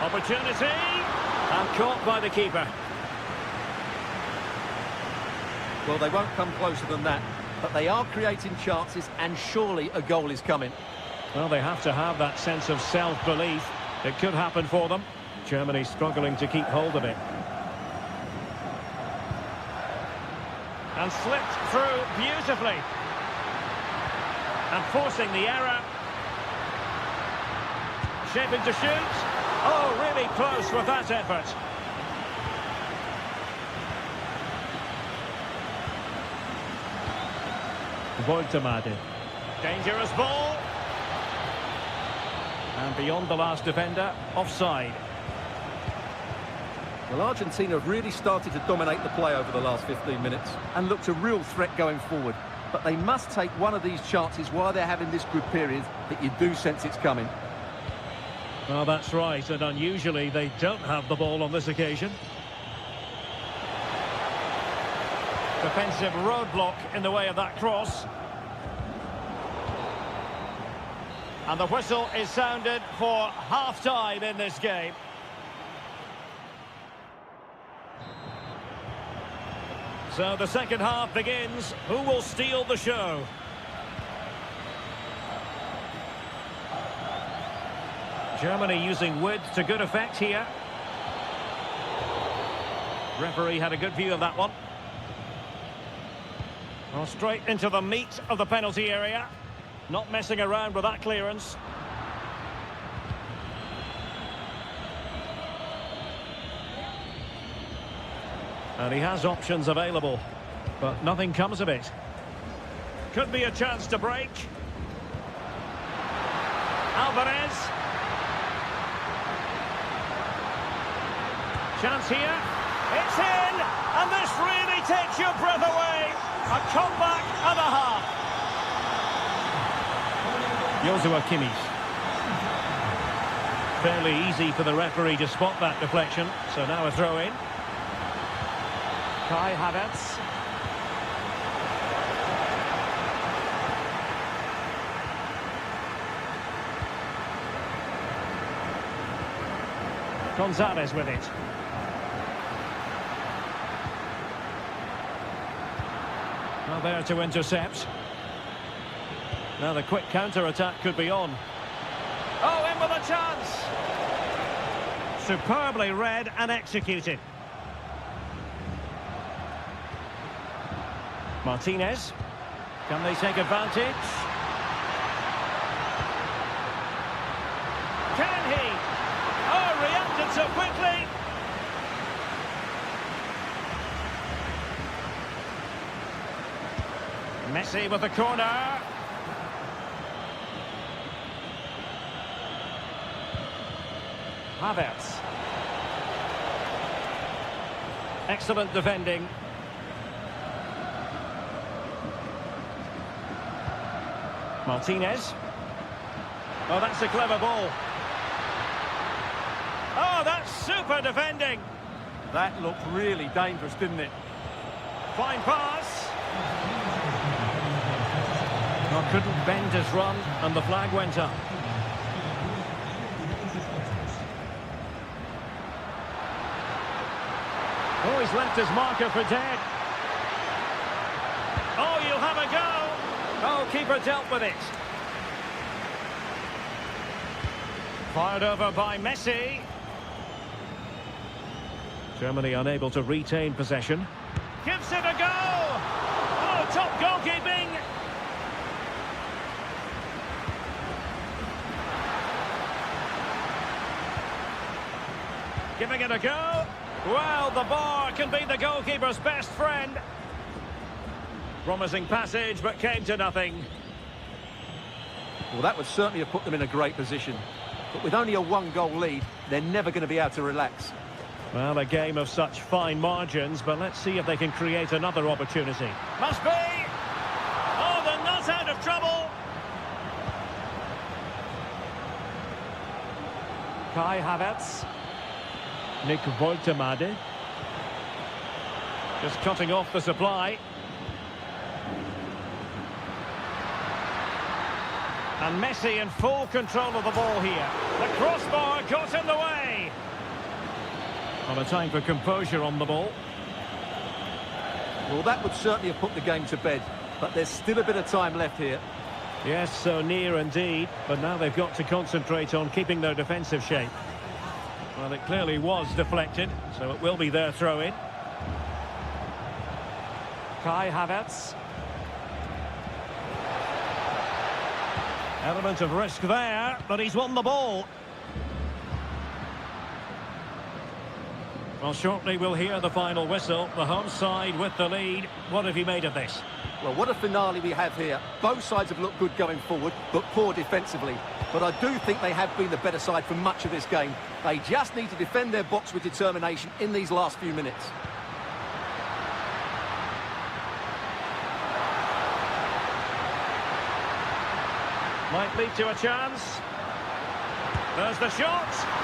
Opportunity. And caught by the keeper. Well, they won't come closer than that, but they are creating chances, and surely a goal is coming. Well, they have to have that sense of self-belief. It could happen for them. Germany struggling to keep hold of it. And slipped through beautifully. And forcing the error. Shaping to shoot. Oh, really close with that effort. Voltemade. Dangerous ball. And beyond the last defender, offside. Well, Argentina have really started to dominate the play over the last 15 minutes and looked a real threat going forward. But they must take one of these chances while they're having this good period that you do sense it's coming. Well, that's right, and unusually they don't have the ball on this occasion. Defensive roadblock in the way of that cross. And the whistle is sounded for half-time in this game. So the second half begins. Who will steal the show? Germany using width to good effect here. Referee had a good view of that one. Well, straight into the meat of the penalty area. Not messing around with that clearance. And he has options available, but nothing comes of it. Could be a chance to break. Alvarez. Chance here. It's in! And this really takes your breath away. A comeback and a half. Joshua Kimmich. Fairly easy for the referee to spot that deflection. So now a throw in. Kai Havertz. Gonzalez with it. Now there to intercept. Now the quick counter-attack could be on. Oh, in with a chance! Superbly read and executed. Martinez. Can they take advantage? Can he? Oh, reacted so quickly. Messi with the corner. Havertz. Excellent defending. Martinez. Oh, that's a clever ball. Oh, that's super defending. That looked really dangerous, didn't it? Fine pass. Oh, couldn't bend his run, and the flag went up. Oh, he's left his marker for dead. Oh, you'll have a go. Oh, keeper dealt with it. Fired over by Messi. Germany unable to retain possession. Gives it a go. Oh, top goalkeeping. Giving it a go. Well, the bar can be the goalkeeper's best friend. Promising passage, but came to nothing. Well, that would certainly have put them in a great position. But with only a one-goal lead, they're never going to be able to relax. Well, a game of such fine margins, but let's see if they can create another opportunity. Must be! Oh, they're not out of trouble! Kai Havertz. Nick Woltemade. Just cutting off the supply. And Messi in full control of the ball here. The crossbar got in the way. On a time for composure on the ball. Well, that would certainly have put the game to bed, but there's still a bit of time left here. Yes, so near indeed, but now they've got to concentrate on keeping their defensive shape. Well, it clearly was deflected, so it will be their throw-in. Kai Havertz. Element of risk there, but he's won the ball. Well, shortly we'll hear the final whistle. The home side with the lead. What have you made of this? Well, what a finale we have here. Both sides have looked good going forward, but poor defensively. But I do think they have been the better side for much of this game. They just need to defend their box with determination in these last few minutes. Might lead to a chance. There's the shot.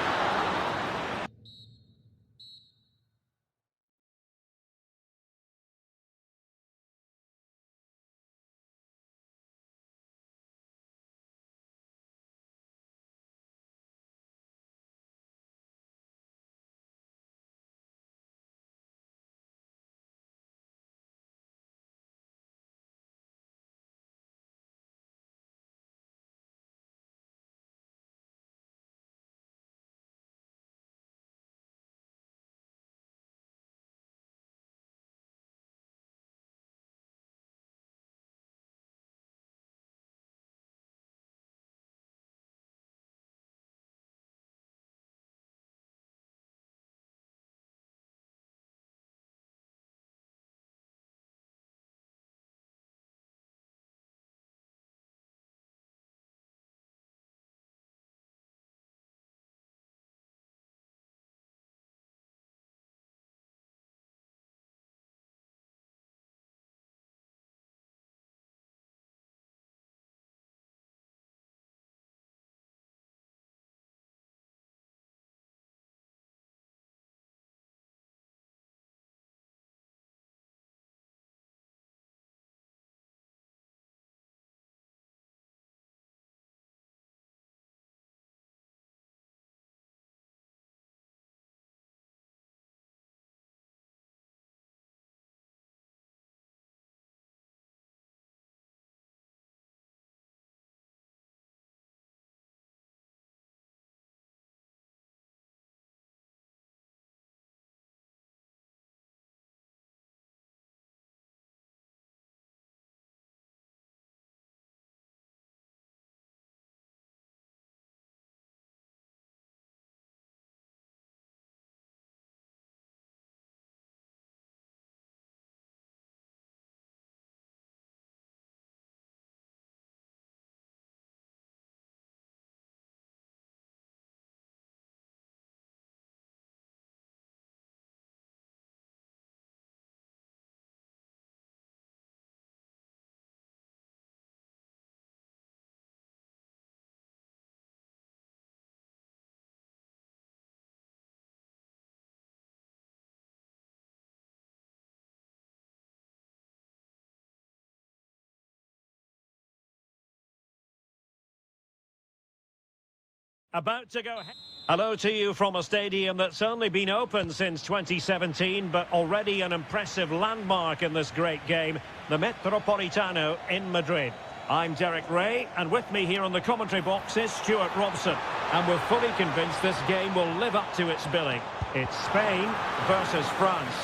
About to go. Hello to you from a stadium that's only been open since 2017, but already an impressive landmark in this great game, the Metropolitano in Madrid. I'm Derek Ray, and with me here on the commentary box is Stuart Robson. And we're fully convinced this game will live up to its billing. It's Spain versus France.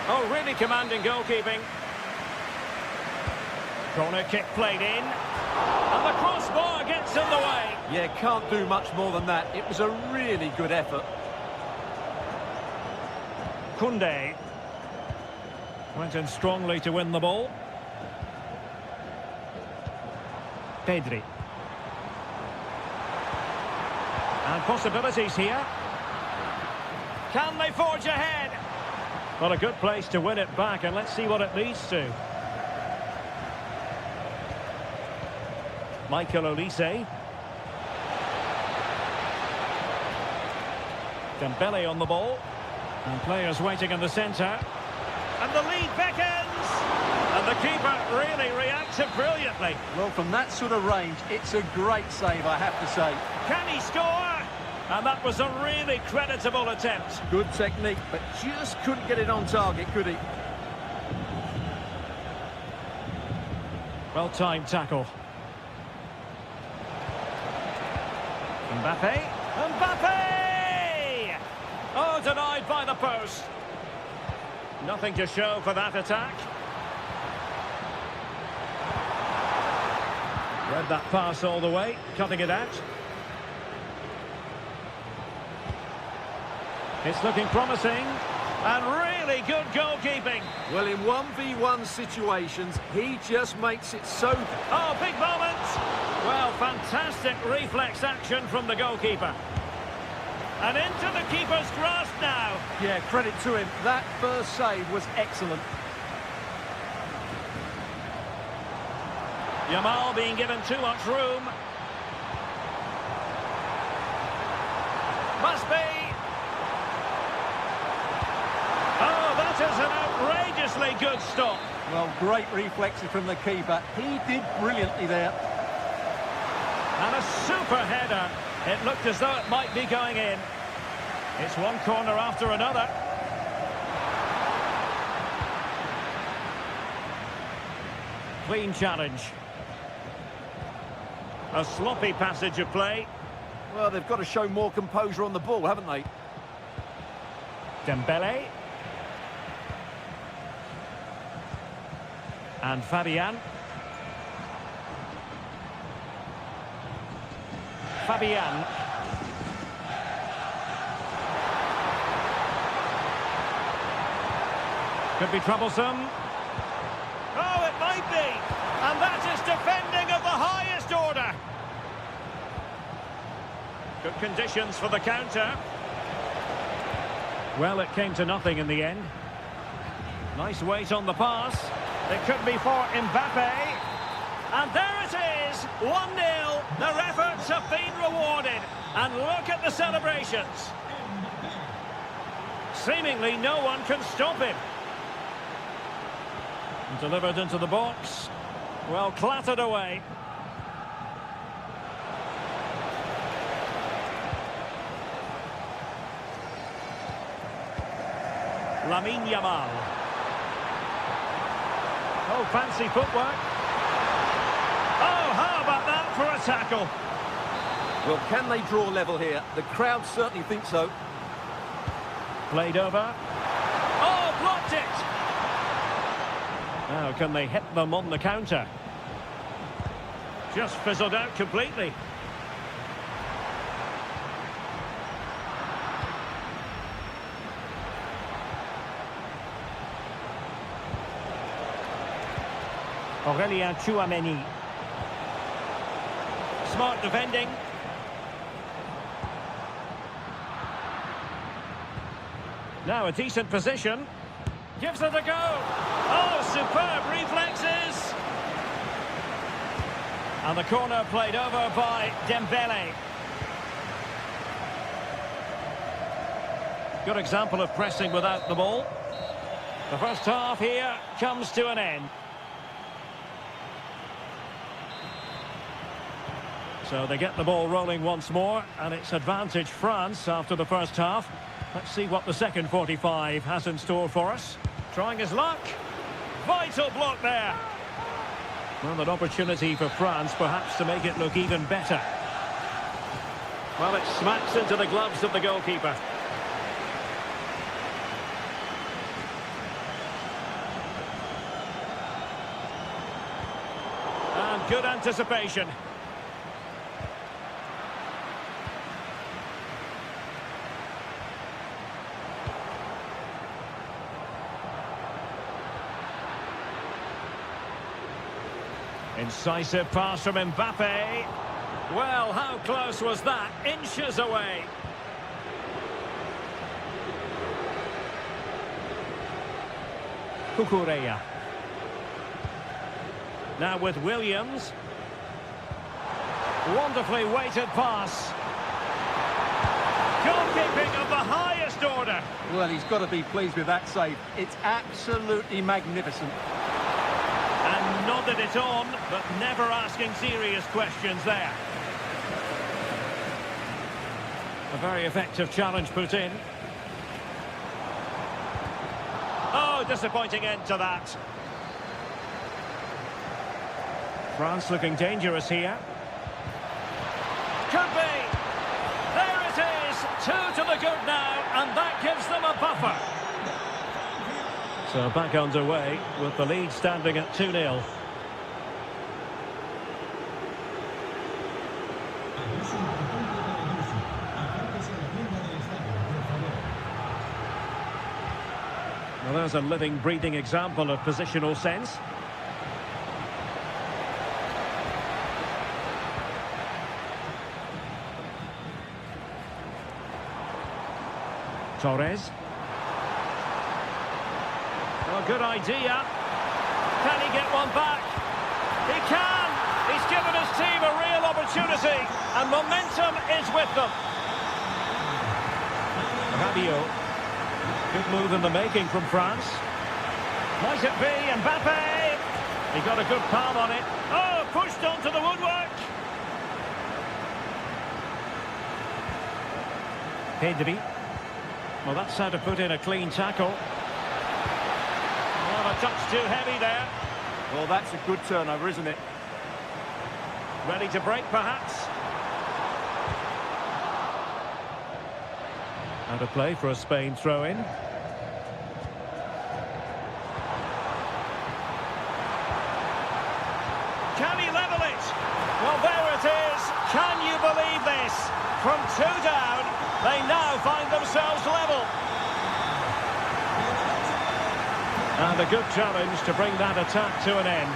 Oh, really commanding goalkeeping. Corner kick played in. And the crossbar gets in the way. Yeah, can't do much more than that. It was a really good effort. Koundé went in strongly to win the ball. Pedri. And possibilities here. Can they forge ahead? Well, a good place to win it back, and let's see what it leads to. Michael Olise. Dembele on the ball. And players waiting in the centre. And the lead beckons! And the keeper really reacted brilliantly. Well, from that sort of range, it's a great save, I have to say. Can he score? And that was a really creditable attempt. Good technique, but just couldn't get it on target, could he? Well-timed tackle. Mbappe. Mbappe! Oh, denied by the post. Nothing to show for that attack. Read that pass all the way, cutting it out. It's looking promising. And really good goalkeeping. Well, in 1v1 situations, he just makes it so... Oh, big moment! Well, fantastic reflex action from the goalkeeper. And into the keeper's grasp now. Yeah, credit to him. That first save was excellent. Yamal being given too much room. Must be. Oh, that is an outrageously good stop. Well, great reflexes from the keeper. He did brilliantly there. And a super header. It looked as though it might be going in. It's one corner after another. Clean challenge. A sloppy passage of play. Well, they've got to show more composure on the ball, haven't they? Dembele. And Fabian. Fabian. Could be troublesome. Oh, it might be. And that is defending of the highest order. Good conditions for the counter. Well, it came to nothing in the end. Nice weight on the pass. It could be for Mbappe. And there it is, 1-0. Their efforts have been rewarded. And look at the celebrations. Seemingly no one can stop him. Delivered into the box. Well, clattered away. Lamine Yamal. Oh, fancy footwork. Oh, how about that for a tackle? Well, can they draw level here? The crowd certainly think so. Played over. Oh, blocked it! Now, can they hit them on the counter? Just fizzled out completely. Aurélien Tchouameni. Smart defending. Now a decent position. Gives it a go. Oh, superb reflexes. And the corner played over by Dembele. Good example of pressing without the ball. The first half here comes to an end. So they get the ball rolling once more, and it's advantage France after the first half. Let's see what the second 45 has in store for us. Trying his luck. Vital block there. Well, an opportunity for France perhaps to make it look even better. Well, it smacks into the gloves of the goalkeeper. And good anticipation. Incisive pass from Mbappe. Well, how close was that? Inches away. Cucurella. Now with Williams. Wonderfully weighted pass. Goalkeeping of the highest order. Well, he's got to be pleased with that save. It's absolutely magnificent. And nodded it on, but never asking serious questions there. A very effective challenge put in. Oh, disappointing end to that. France looking dangerous here. Could be. There it is. 2 to the good now, and that gives them a buffer. So back underway with the lead standing at 2-0. Well, there's a living, breathing example of positional sense. Torres. Oh, good idea. Can he get one back? He can! He's given his team a real opportunity, and momentum is with them. Rabiot. Good move in the making from France. Might it be Mbappe? He got a good palm on it. Oh, pushed onto the woodwork. Pedri. Well, that's how to put in a clean tackle. Well, a touch too heavy there. Well, that's a good turnover, isn't it? Ready to break, perhaps. Out of play for a Spain throw-in. Can he level it? Well, there it is. Can you believe this? From 2 down, they now find themselves level. And a good challenge to bring that attack to an end.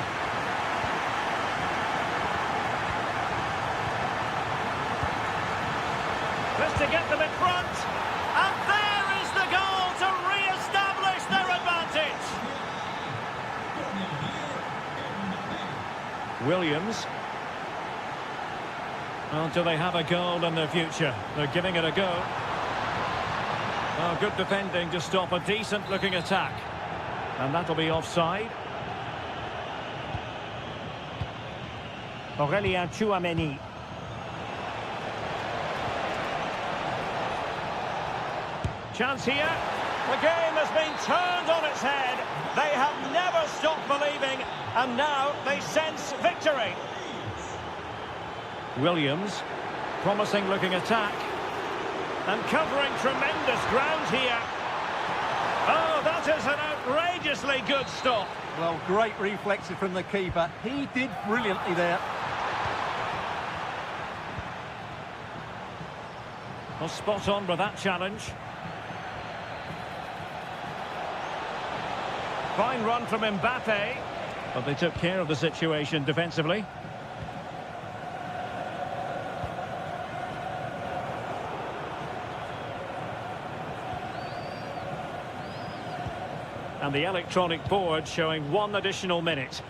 Just to get them in front. And there is the goal to re-establish their advantage. Williams. Well, do they have a goal in their future? They're giving it a go. Oh, good defending to stop a decent-looking attack. And that'll be offside. Aurélien Tchouameni. Chance here. The game has been turned on its head. They have never stopped believing, and now they sense victory. Williams, promising looking attack. And covering tremendous ground here. Oh, that is an outrageously good stop. Well, great reflexes from the keeper. He did brilliantly there. Well, spot on with that challenge. Fine run from Mbappe, but they took care of the situation defensively. And the electronic board showing 1 additional minute.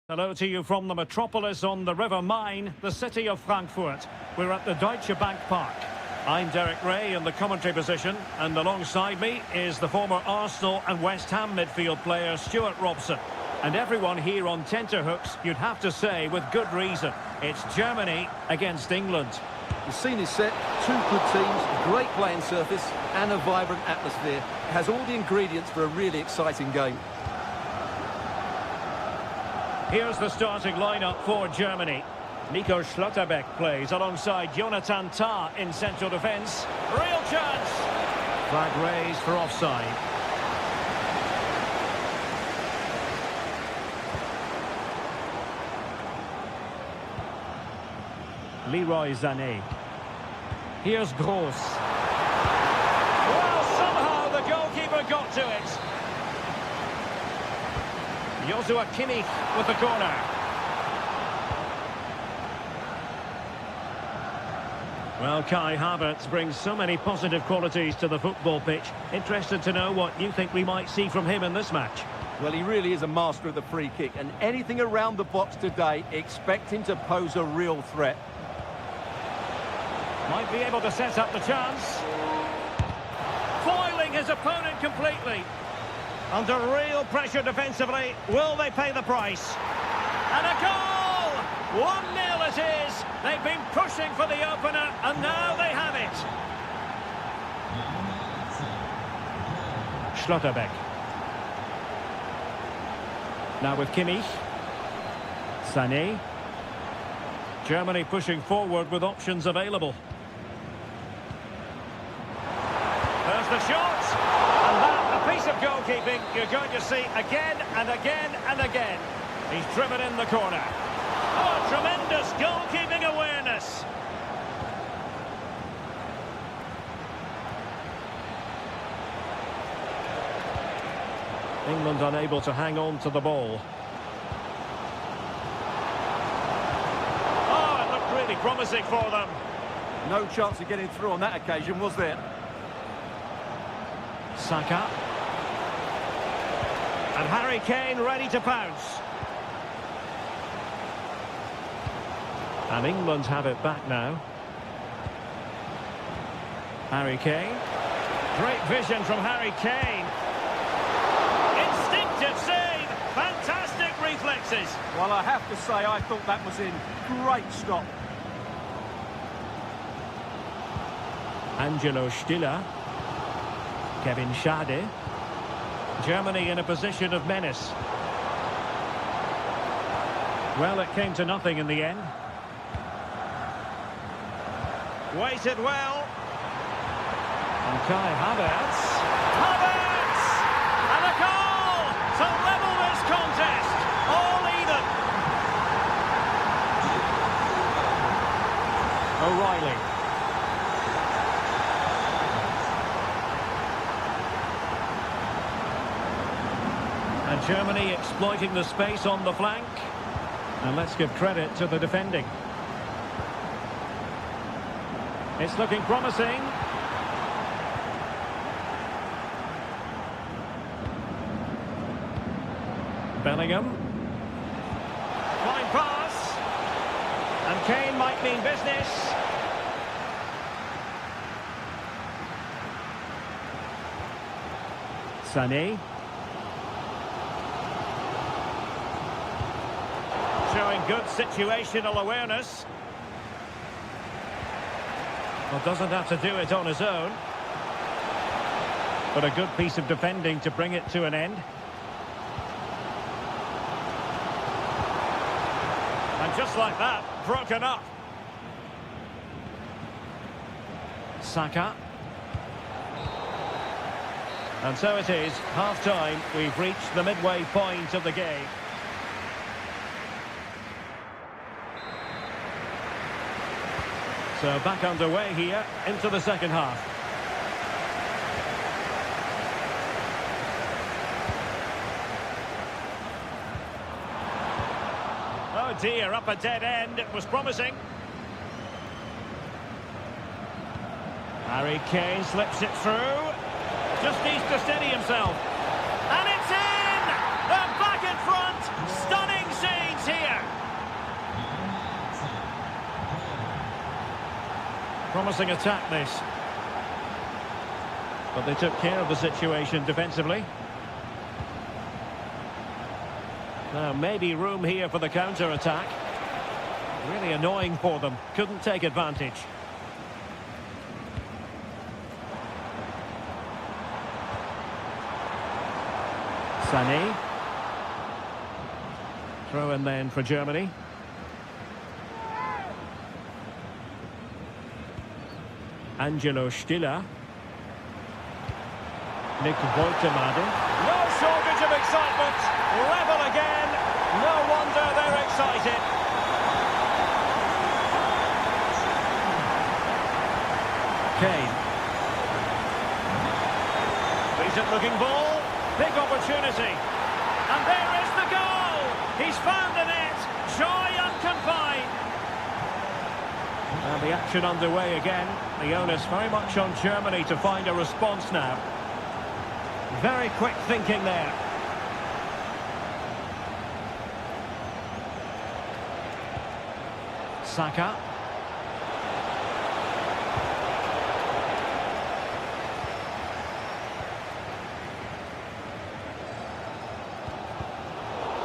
Hello to you from the metropolis on the River Main, the city of Frankfurt. We're at the Deutsche Bank Park. I'm Derek Ray in the commentary position, and alongside me is the former Arsenal and West Ham midfield player Stuart Robson. And everyone here on tenterhooks, you'd have to say with good reason. It's Germany against England. The scene is set, two good teams, great playing surface and a vibrant atmosphere. It has all the ingredients for a really exciting game. Here's the starting lineup for Germany. Nico Schlotterbeck plays alongside Jonathan Tah in central defence. Real chance! Flag raised for offside. Leroy Sané. Here's Gross. Well, somehow the goalkeeper got to it. Joshua Kimmich with the corner. Well, Kai Havertz brings so many positive qualities to the football pitch. Interested to know what you think we might see from him in this match. Well, he really is a master of the free kick, and anything around the box today, expect him to pose a real threat. Might be able to set up the chance. Foiling his opponent completely. Under real pressure defensively, will they pay the price? And a goal! 1-0 it is. They've been pushing for the opener, and now they have it. Schlotterbeck. Now with Kimmich. Sané. Germany pushing forward with options available. There's the shot. And that, a piece of goalkeeping you're going to see again and again and again. He's driven in the corner. Oh, tremendous goalkeeping awareness. England unable to hang on to the ball. Oh, it looked really promising for them. No chance of getting through on that occasion, was there? Saka. And Harry Kane ready to pounce. And England have it back now. Harry Kane. Great vision from Harry Kane. Instinctive save. Fantastic reflexes. Well, I have to say, I thought that was in. Great stop. Angelo Stiller. Kevin Schade. Germany in a position of menace. Well, it came to nothing in the end. Waited well. And Kai Havertz. Havertz! And a goal to level this contest. All even. O'Reilly. And Germany exploiting the space on the flank. And let's give credit to the defending. It's looking promising. Bellingham. Fine pass. And Kane might mean business. Sané. Showing good situational awareness. Well, doesn't have to do it on his own. But a good piece of defending to bring it to an end. And just like that, broken up. Saka. And so it is, half-time. We've reached the midway point of the game. So back underway here into the second half. Oh dear, up a dead end. It was promising. Harry Kane slips it through. Just needs to steady himself. And it's in! They're back in front. Stunning scenes Promising attack, this. But they took care of the situation defensively. Now, maybe room here for the counter-attack. Really annoying for them. Couldn't take advantage. Sané. Throw in then for Germany. Angelo Stiller. Nick Woltemade. No shortage of excitement. Level again. No wonder they're excited. Kane. Decent looking ball. Big opportunity. And there is the goal. He's found the net. Joy unconfined. And the action underway again. The onus very much on Germany to find a response now. Very quick thinking there. Saka.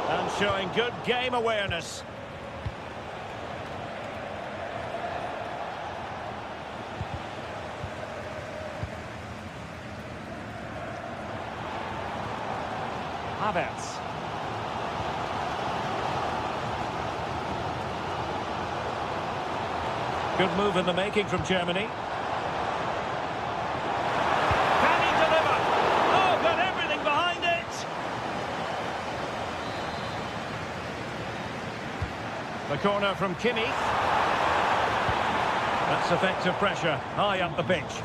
And showing good game awareness. Havertz. Good move in the making from Germany. Can he deliver? Oh, got everything behind it. The corner from Kimmich. That's effective pressure, high up the pitch.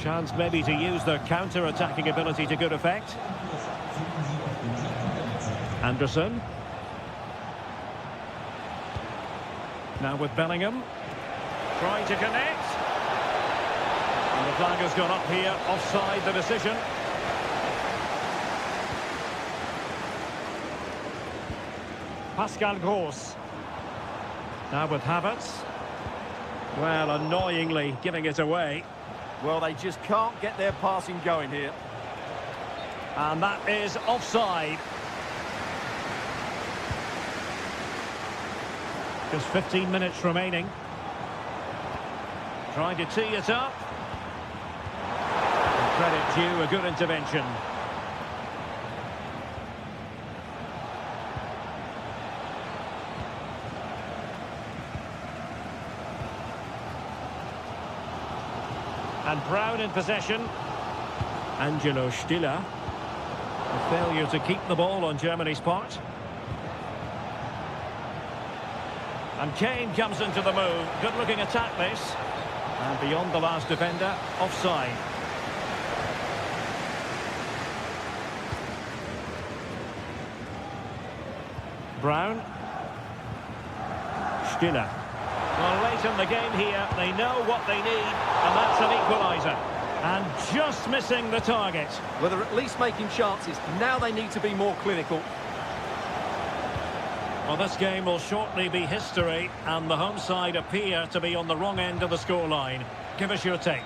Chance maybe to use their counter-attacking ability to good effect. Anderson. Now with Bellingham. Trying to connect. And the flag has gone up here, offside the decision. Pascal Gross. Now with Havertz. Well, annoyingly giving it away. Well, they just can't get their passing going here. And that is offside. Just 15 minutes remaining. Trying to tee it up. And credit due, a good intervention. And Brown in possession. Angelo Stiller. A failure to keep the ball on Germany's part. And Kane comes into the move. Good looking attack this. And beyond the last defender, offside. Brown. Stiller. Well, late in the game here, they know what they need, and that's an equaliser. And just missing the target. Well, they're at least making chances. Now they need to be more clinical. Well, this game will shortly be history, and the home side appear to be on the wrong end of the scoreline. Give us your take.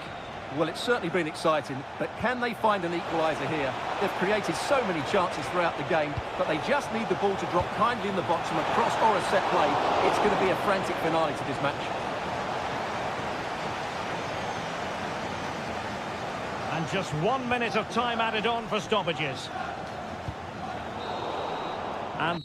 Well, it's certainly been exciting, but can they find an equaliser here? They've created so many chances throughout the game, but they just need the ball to drop kindly in the box from a cross or a set play. It's going to be a frantic finale to this match. And just 1 minute of time added on for stoppages. And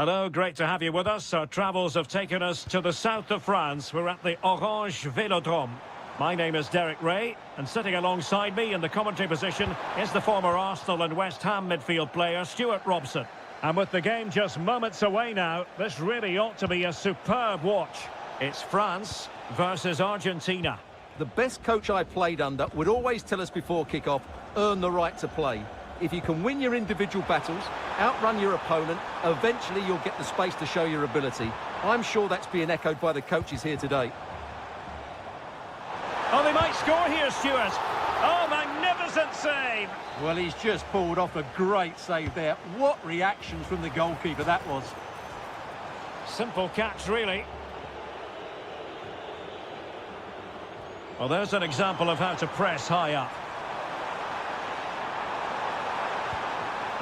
Hello, great to have you with us. Our travels have taken us to the south of France. We're at the Orange Velodrome. My name is Derek Ray, and sitting alongside me in the commentary position is the former Arsenal and West Ham midfield player, Stuart Robson. And with the game just moments away now, this really ought to be a superb watch. It's France versus Argentina. The best coach I played under would always tell us before kick-off, earn the right to play. If you can win your individual battles, outrun your opponent, eventually you'll get the space to show your ability. I'm sure that's being echoed by the coaches here today. Oh, they might score here, Stuart. Oh, magnificent save. Well, he's just pulled off a great save there. What reaction from the goalkeeper that was. Simple catch, really. Well, there's an example of how to press high up.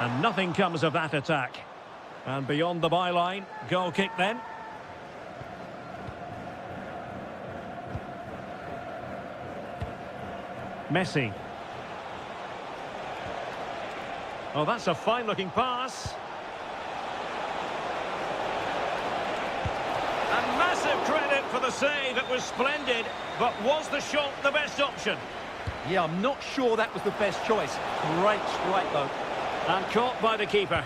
And nothing comes of that attack. And beyond the byline, goal kick then. Messi. Oh, that's a fine-looking pass. And massive credit for the save. It was splendid. But was the shot the best option? Yeah, I'm not sure that was the best choice. Great strike, though. And caught by the keeper.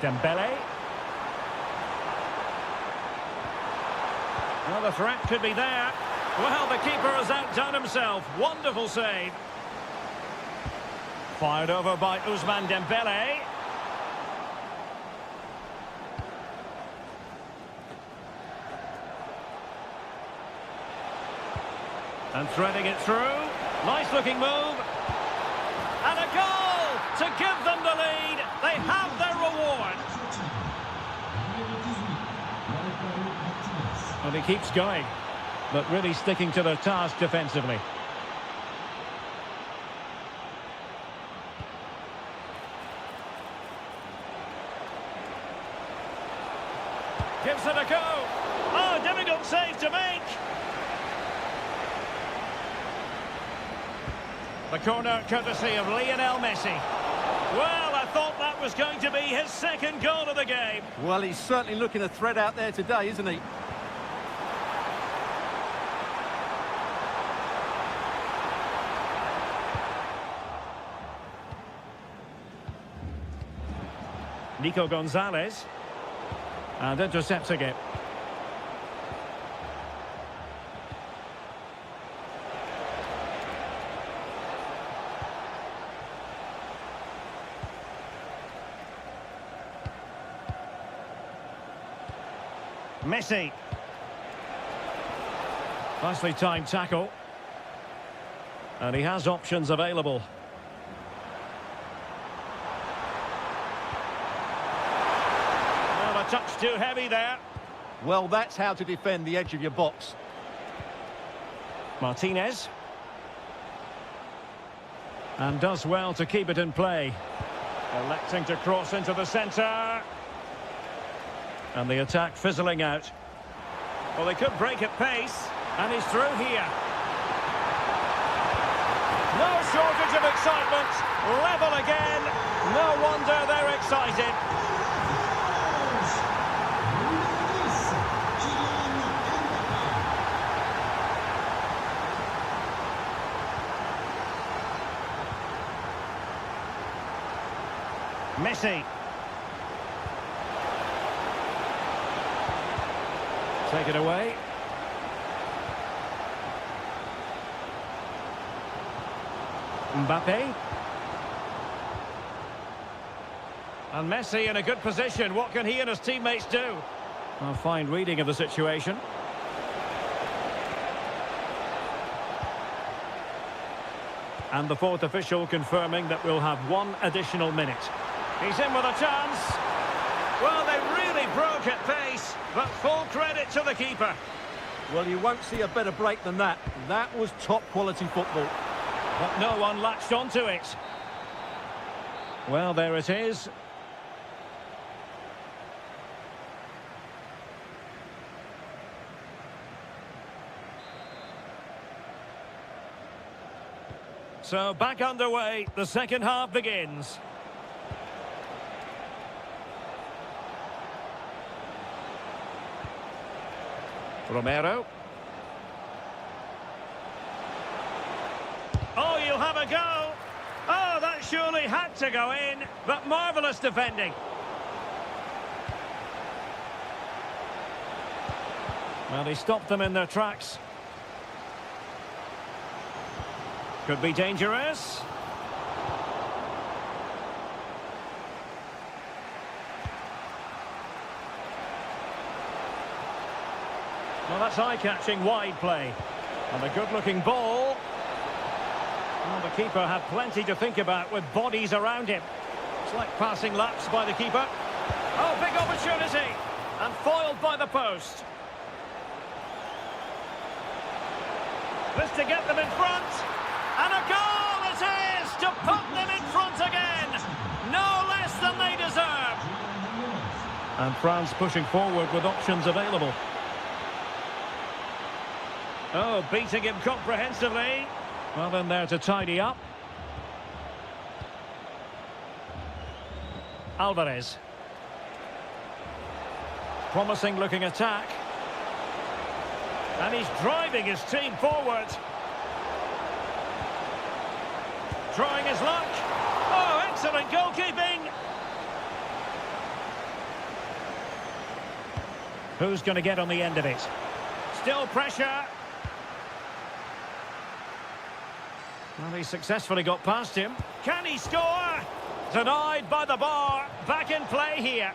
Dembele. Well, the threat could be there. Well, the keeper has outdone himself. Wonderful save. Fired over by Ousmane Dembele. And threading it through. Nice looking move. And a goal to give them the lead. They have their reward. And he keeps going, but really sticking to their task defensively. Gives it a go. Oh, difficult save to make. The corner courtesy of Lionel Messi. Well, I thought that was going to be his second goal of the game. Well, he's certainly looking a threat out there today, isn't he? Nico Gonzalez. And intercepting it. Messi. Nicely timed tackle. And he has options available. Well, a touch too heavy there. Well, that's how to defend the edge of your box. Martinez. And does well to keep it in play. Electing to cross into the centre. And the attack fizzling out. Well, they could break at pace. And he's through here. No shortage of excitement. Level again. No wonder they're excited. Messi. Take it away. Mbappe. And Messi in a good position. What can he and his teammates do? A fine reading of the situation. And the fourth official confirming that we'll have one additional minute. He's in with a chance. Well, they really broke at pace, but full credit to the keeper. Well, you won't see a better break than that. That was top-quality football. But no one latched onto it. Well, there it is. So back underway, the second half begins. Romero. Oh, you'll have a go. Oh, that surely had to go in, but marvellous defending. Well, he stopped them in their tracks. Could be dangerous. Well, that's eye-catching wide play. And a good-looking ball. Well, the keeper had plenty to think about with bodies around him. It's like passing laps by the keeper. Oh, big opportunity! And foiled by the post. This to get them in front. And a goal it is to put them in front again. No less than they deserve. And France pushing forward with options available. Oh, beating him comprehensively. Well, in there to tidy up. Alvarez. Promising looking attack. And he's driving his team forward. Trying his luck. Oh, excellent goalkeeping. Who's going to get on the end of it? Still pressure. Well, he successfully got past him. Can he score? Denied by the bar. Back in play here.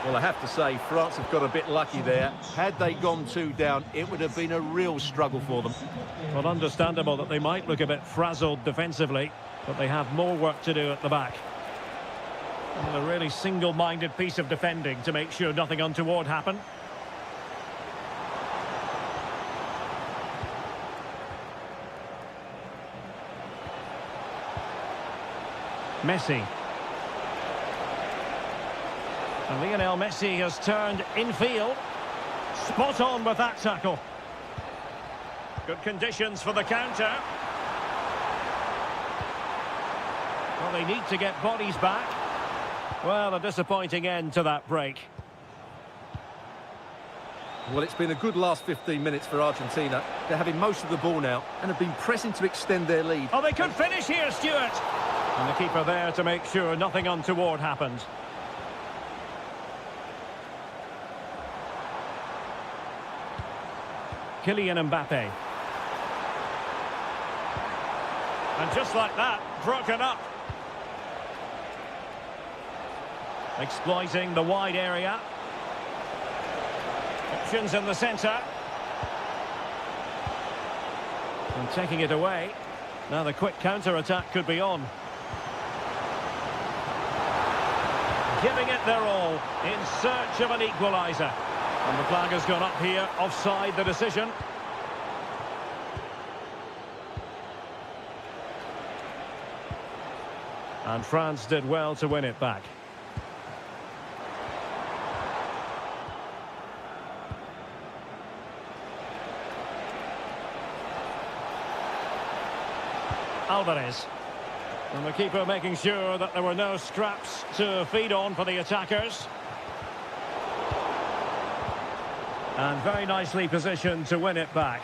Well, I have to say, France have got a bit lucky there. Had they gone 2 down, it would have been a real struggle for them. Well, understandable that they might look a bit frazzled defensively, but they have more work to do at the back. And a really single-minded piece of defending to make sure nothing untoward happened. Messi. And Lionel Messi has turned infield. Spot on with that tackle. Good conditions for the counter. Well, they need to get bodies back. Well, a disappointing end to that break. Well, it's been a good last 15 minutes for Argentina. They're having most of the ball now and have been pressing to extend their lead. Oh, they could finish here, Stuart. And the keeper there to make sure nothing untoward happened. Kylian Mbappe. And just like that, broken up. Exploiting the wide area. Options in the centre. And taking it away. Now the quick counter-attack could be on. Giving it their all in search of an equaliser. And the flag has gone up here, offside the decision. And France did well to win it back. Alvarez. And the keeper making sure that there were no scraps to feed on for the attackers. And very nicely positioned to win it back.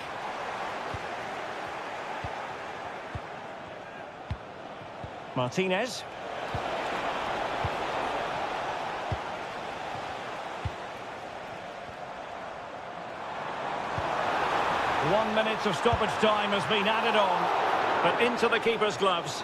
Martinez. One minute of stoppage time has been added on, but into the keeper's gloves.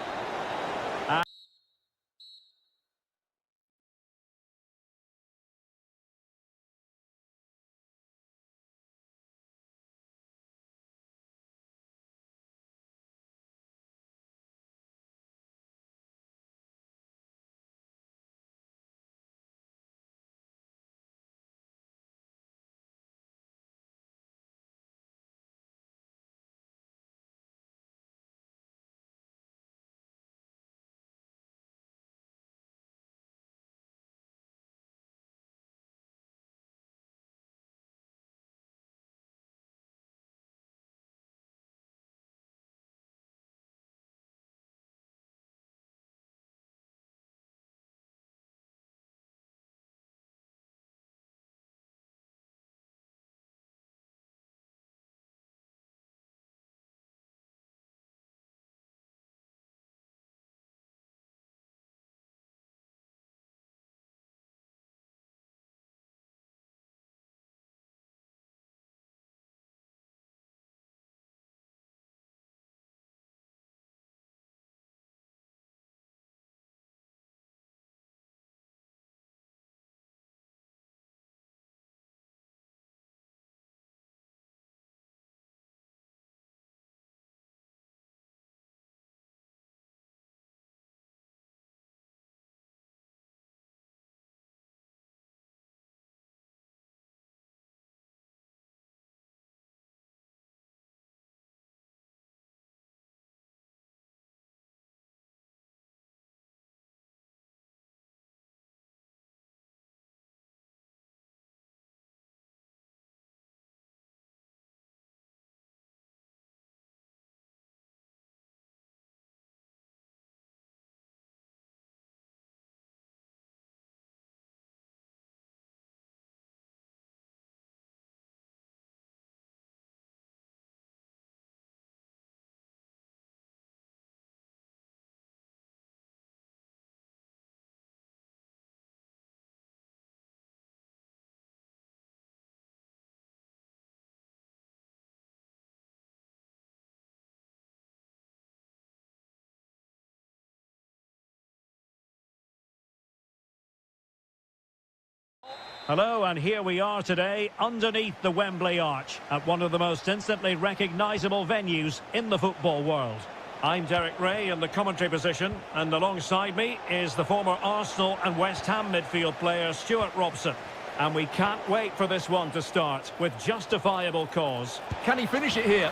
Hello, and here we are today underneath the Wembley Arch at one of the most instantly recognisable venues in the football world. I'm Derek Ray in the commentary position, and alongside me is the former Arsenal and West Ham midfield player Stuart Robson. And we can't wait for this one to start with justifiable cause. Can he finish it here?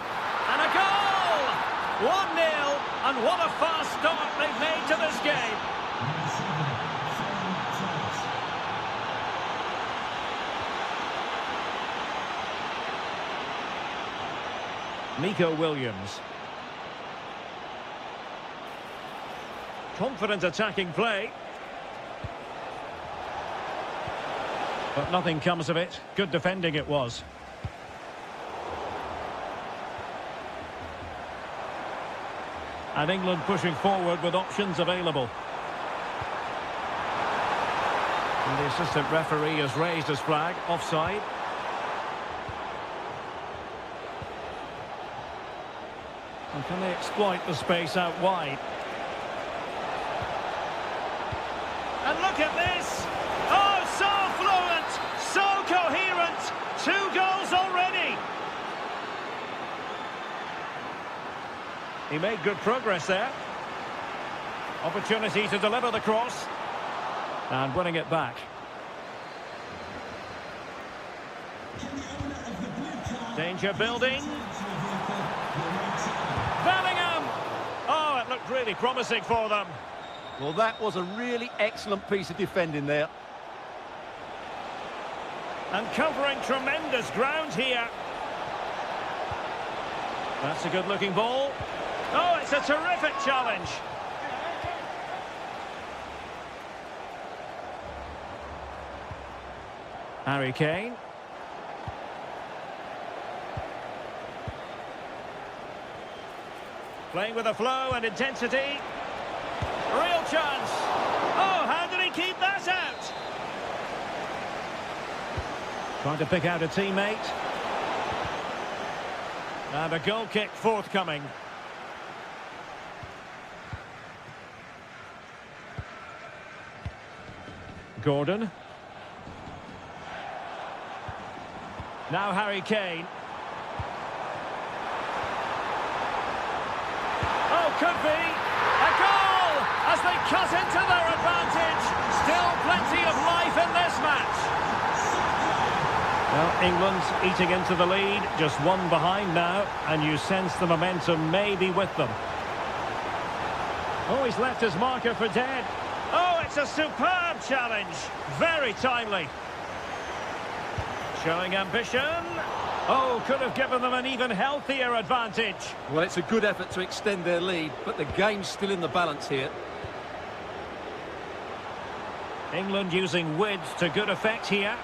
And a goal! 1-0, and what a fast start they've made to this game. Nico Williams. Confident attacking play. But nothing comes of it. Good defending it was. And England pushing forward with options available. And the assistant referee has raised his flag. Offside. And can they exploit the space out wide? And look at this! Oh, so fluent! So coherent! 2 goals already! He made good progress there. Opportunity to deliver the cross. And winning it back. Danger building. Bellingham! Oh, it looked really promising for them. Well, that was a really excellent piece of defending there. And covering tremendous ground here. That's a good-looking ball. Oh, it's a terrific challenge. Harry Kane. Playing with a flow and intensity. Real chance. Oh, how did he keep that out? Trying to pick out a teammate. And a goal kick forthcoming. Gordon. Now Harry Kane. Oh, could be. A goal as they cut into their advantage. Still plenty of life in this match. Well, England's eating into the lead. Just one behind now. And you sense the momentum may be with them. Oh, he's left his marker for dead. Oh, it's a superb challenge. Very timely. Showing ambition. Oh, could have given them an even healthier advantage. Well, it's a good effort to extend their lead, but the game's still in the balance here. England using width to good effect here.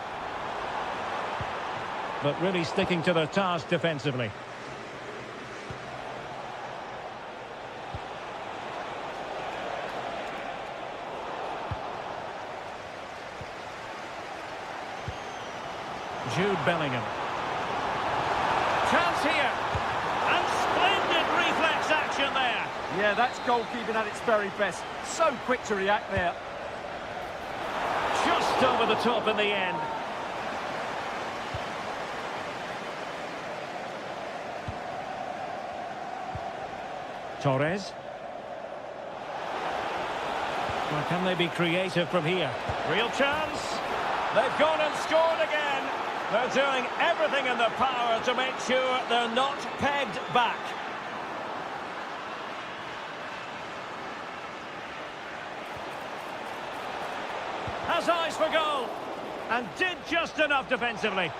But really sticking to their task defensively. Jude Bellingham. Chance here. And splendid reflex action there. Yeah, that's goalkeeping at its very best. So quick to react there. Just over the top in the end. Torres. Well, can they be creative from here? Real chance. They've gone and scored again. They're doing everything in their power to make sure they're not pegged back. Has eyes for goal. And did just enough defensively.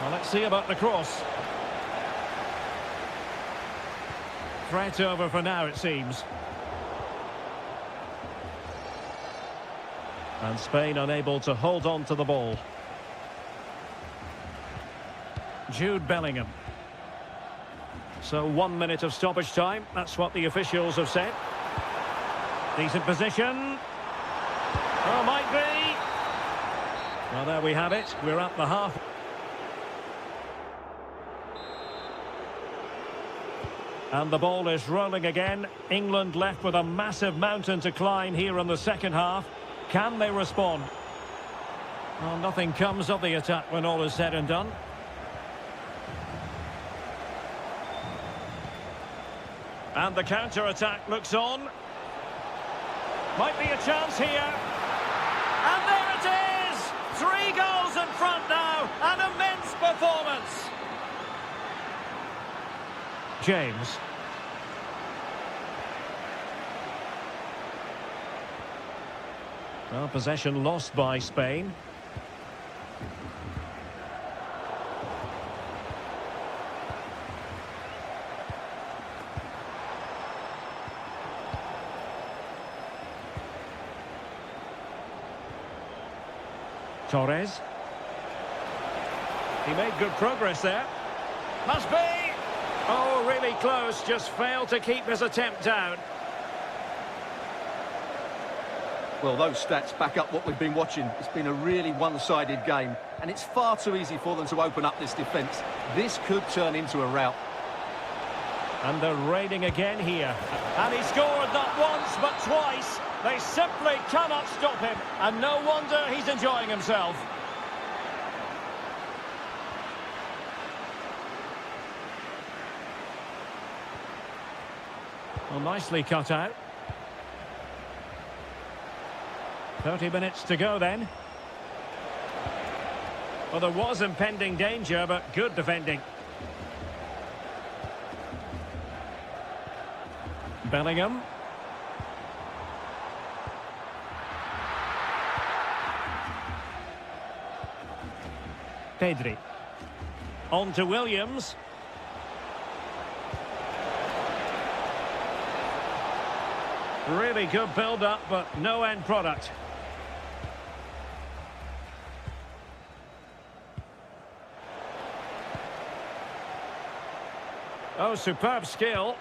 Well, let's see about the cross. Threat over for now, it seems. And Spain unable to hold on to the ball. Jude Bellingham. So 1 minute of stoppage time. That's what the officials have said. Decent position. Oh, might be. Well, there we have it. We're at the half. And the ball is rolling again. England left with a massive mountain to climb here in the second half. Can they respond? Well, nothing comes of the attack when all is said and done. And the counter-attack looks on. Might be a chance here. And there it is! 3 goals in front now. An immense performance. James. Well, possession lost by Spain. Torres. He made good progress there. Must be! Oh, really close. Just failed to keep his attempt down. Well, those stats back up what we've been watching. It's been a really one-sided game, and it's far too easy for them to open up this defence. This could turn into a rout. And they're raiding again here. And he scored not once, but twice. They simply cannot stop him. And no wonder he's enjoying himself. Well, nicely cut out. 30 minutes to go then. Well, there was impending danger, but good defending. Bellingham. Pedri. On to Williams. Really good build-up, but no end product. Oh, superb skill.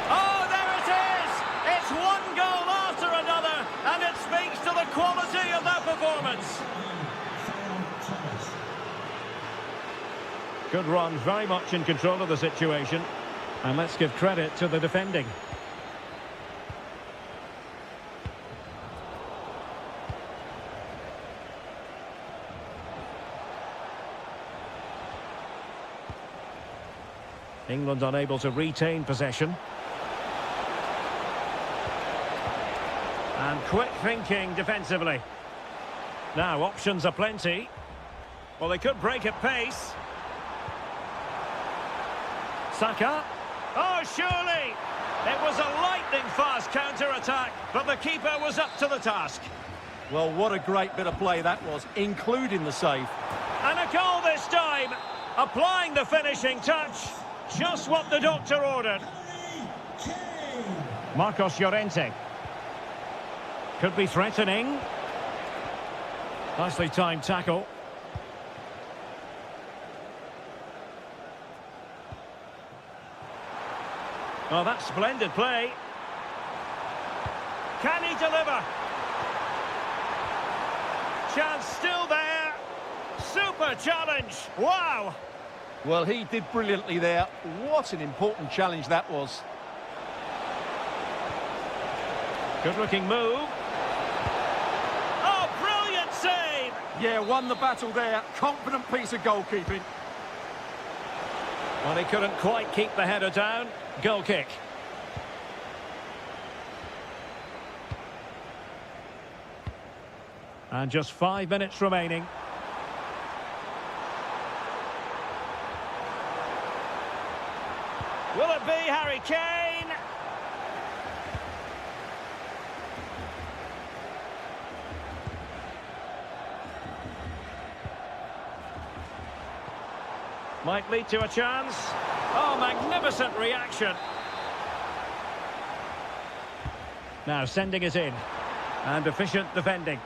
Oh, there it is! It's one goal after another, and it speaks to the quality of their performance. Good run, very much in control of the situation. And let's give credit to the defending. England unable to retain possession. And quick thinking defensively. Now, options are plenty. Well, they could break at pace. Saka. Oh, surely! It was a lightning-fast counter-attack, but the keeper was up to the task. Well, what a great bit of play that was, including the save. And a goal this time, applying the finishing touch. Just what the doctor ordered. Marcos Llorente. Could be threatening. Nicely timed tackle. Oh, that's splendid play. Can he deliver? Chance still there. Super challenge. Wow. Well, he did brilliantly there. What an important challenge that was. Good looking move. Oh, brilliant save. Yeah, won the battle there. Confident piece of goalkeeping. Well, he couldn't quite keep the header down. Goal kick. And just 5 minutes remaining. Will it be Harry Kane? Might lead to a chance. Oh, magnificent reaction. Now sending it in. And efficient defending.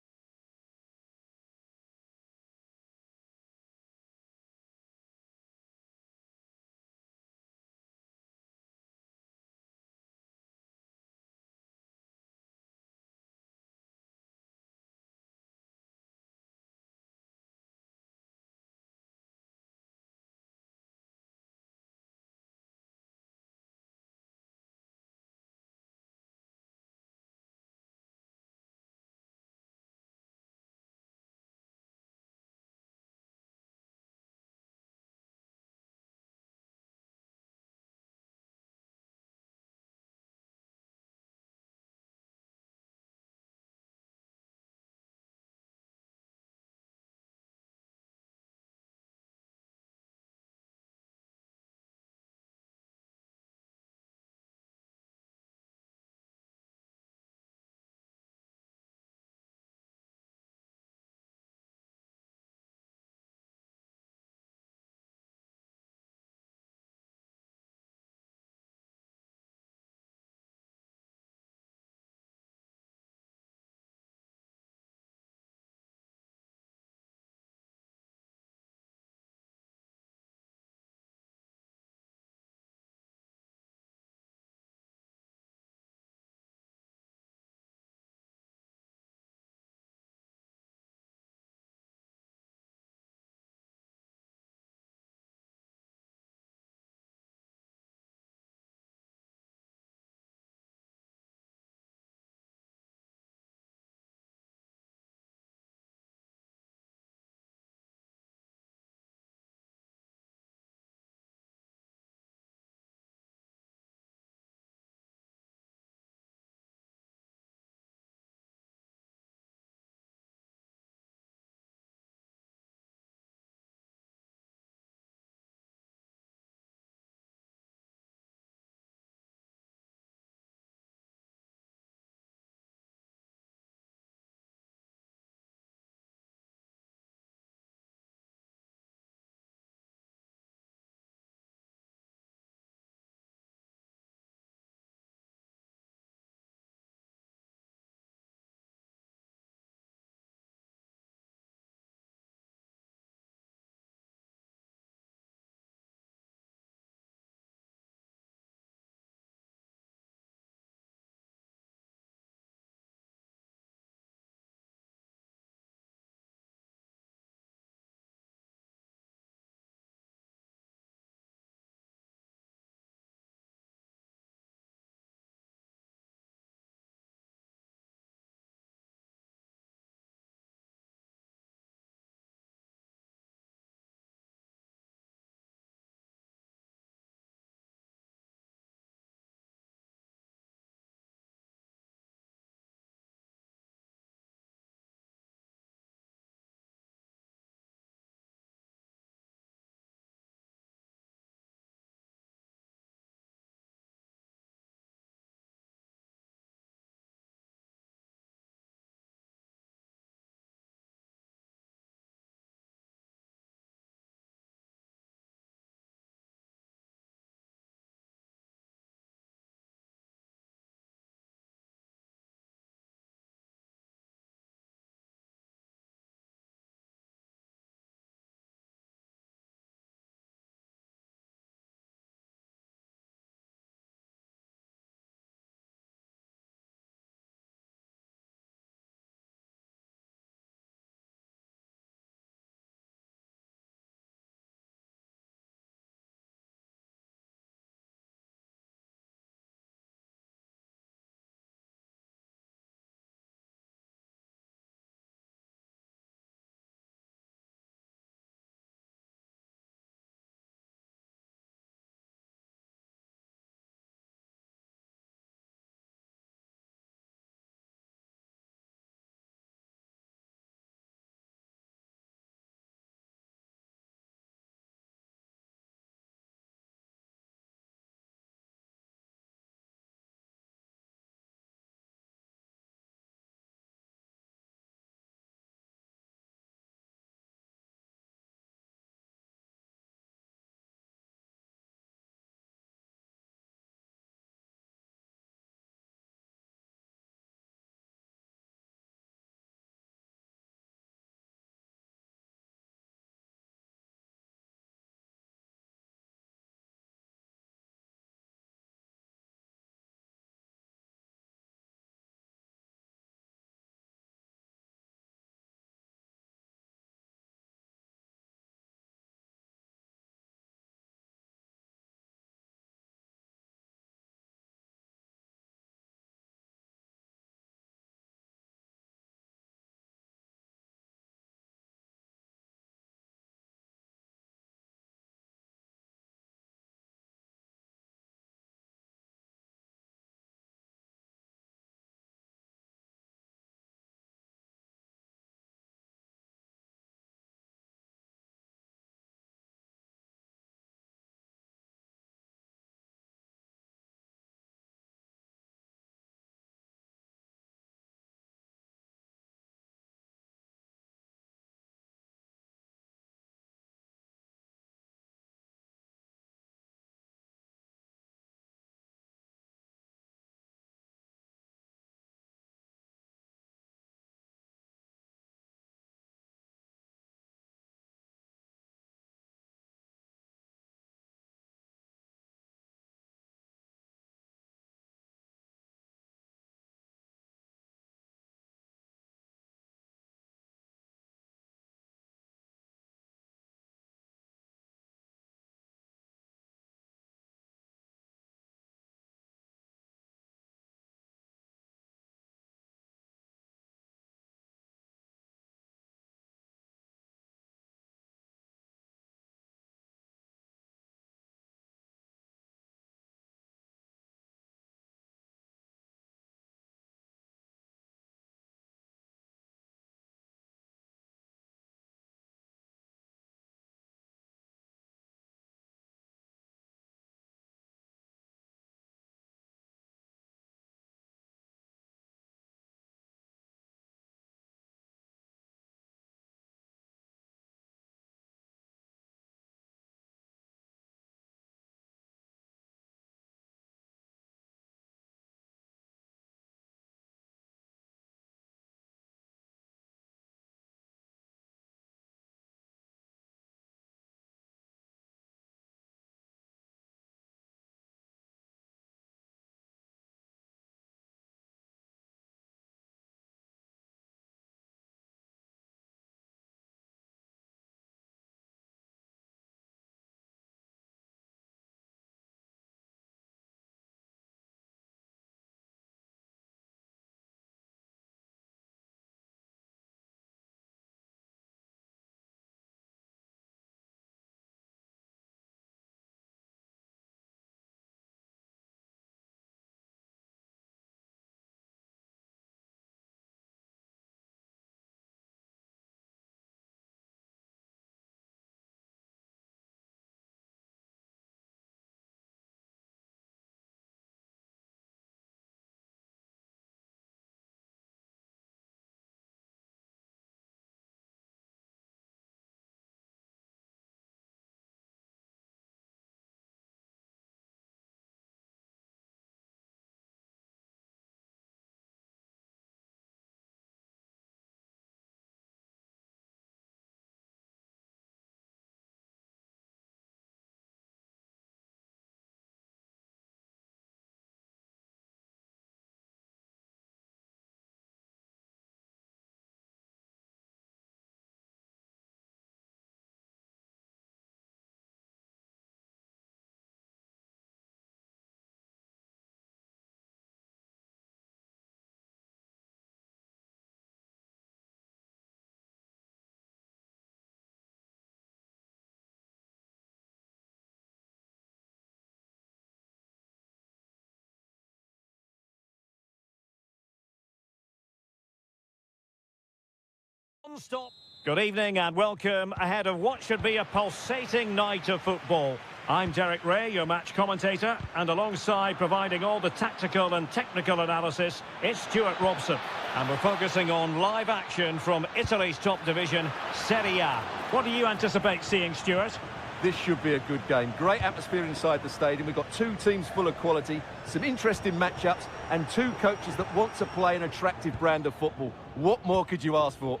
Stop. Good evening and welcome ahead of what should be a pulsating night of football. I'm Derek Ray, your match commentator, and alongside providing all the tactical and technical analysis, it's Stuart Robson. And we're focusing on live action from Italy's top division, Serie A. What do you anticipate seeing, Stuart? This should be a good game. Great atmosphere inside the stadium. We've got two teams full of quality, some interesting matchups, and two coaches that want to play an attractive brand of football. What more could you ask for?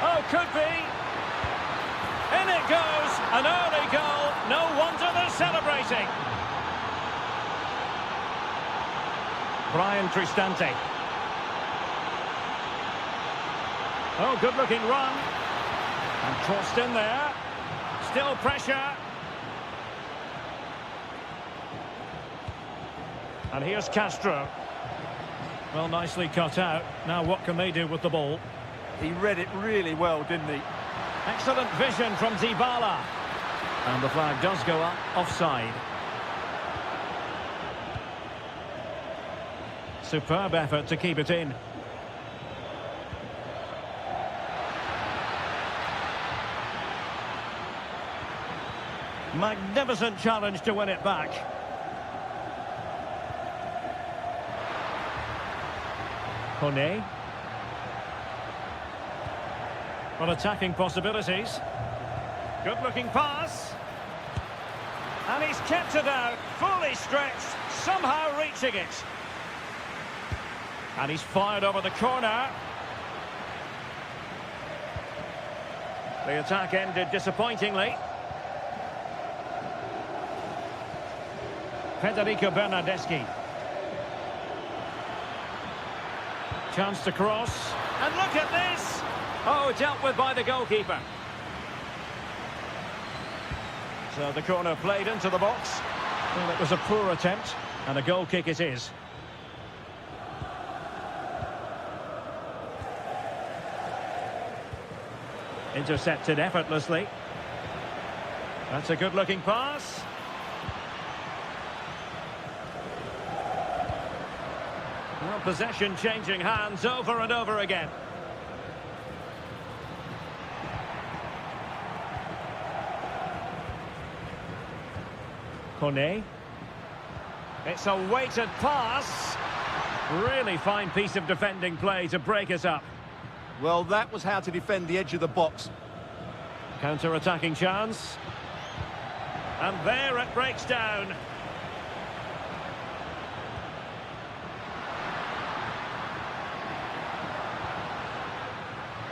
Oh, could be. In it goes. An early goal. No wonder they're celebrating. Brian Cristante. Oh, good-looking run. And crossed in there. Still pressure. And here's Castro. Well, nicely cut out. Now what can they do with the ball? He read it really well, didn't he? Excellent vision from Dybala. And the flag does go up, offside. Superb effort to keep it in. Magnificent challenge to win it back. Kone. Well, attacking possibilities. Good-looking pass. And he's kept it out, fully stretched, somehow reaching it. And he's fired over the corner. The attack ended disappointingly. Federico Bernardeschi. Chance to cross. And look at this! Oh, dealt with by the goalkeeper. So the corner played into the box. Well, it was a poor attempt, and a goal kick it is. Intercepted effortlessly. That's a good-looking pass. Well, possession changing hands over and over again. Kone. It's a weighted pass. Really fine piece of defending play to break us up. Well, that was how to defend the edge of the box. Counter-attacking chance. And there it breaks down.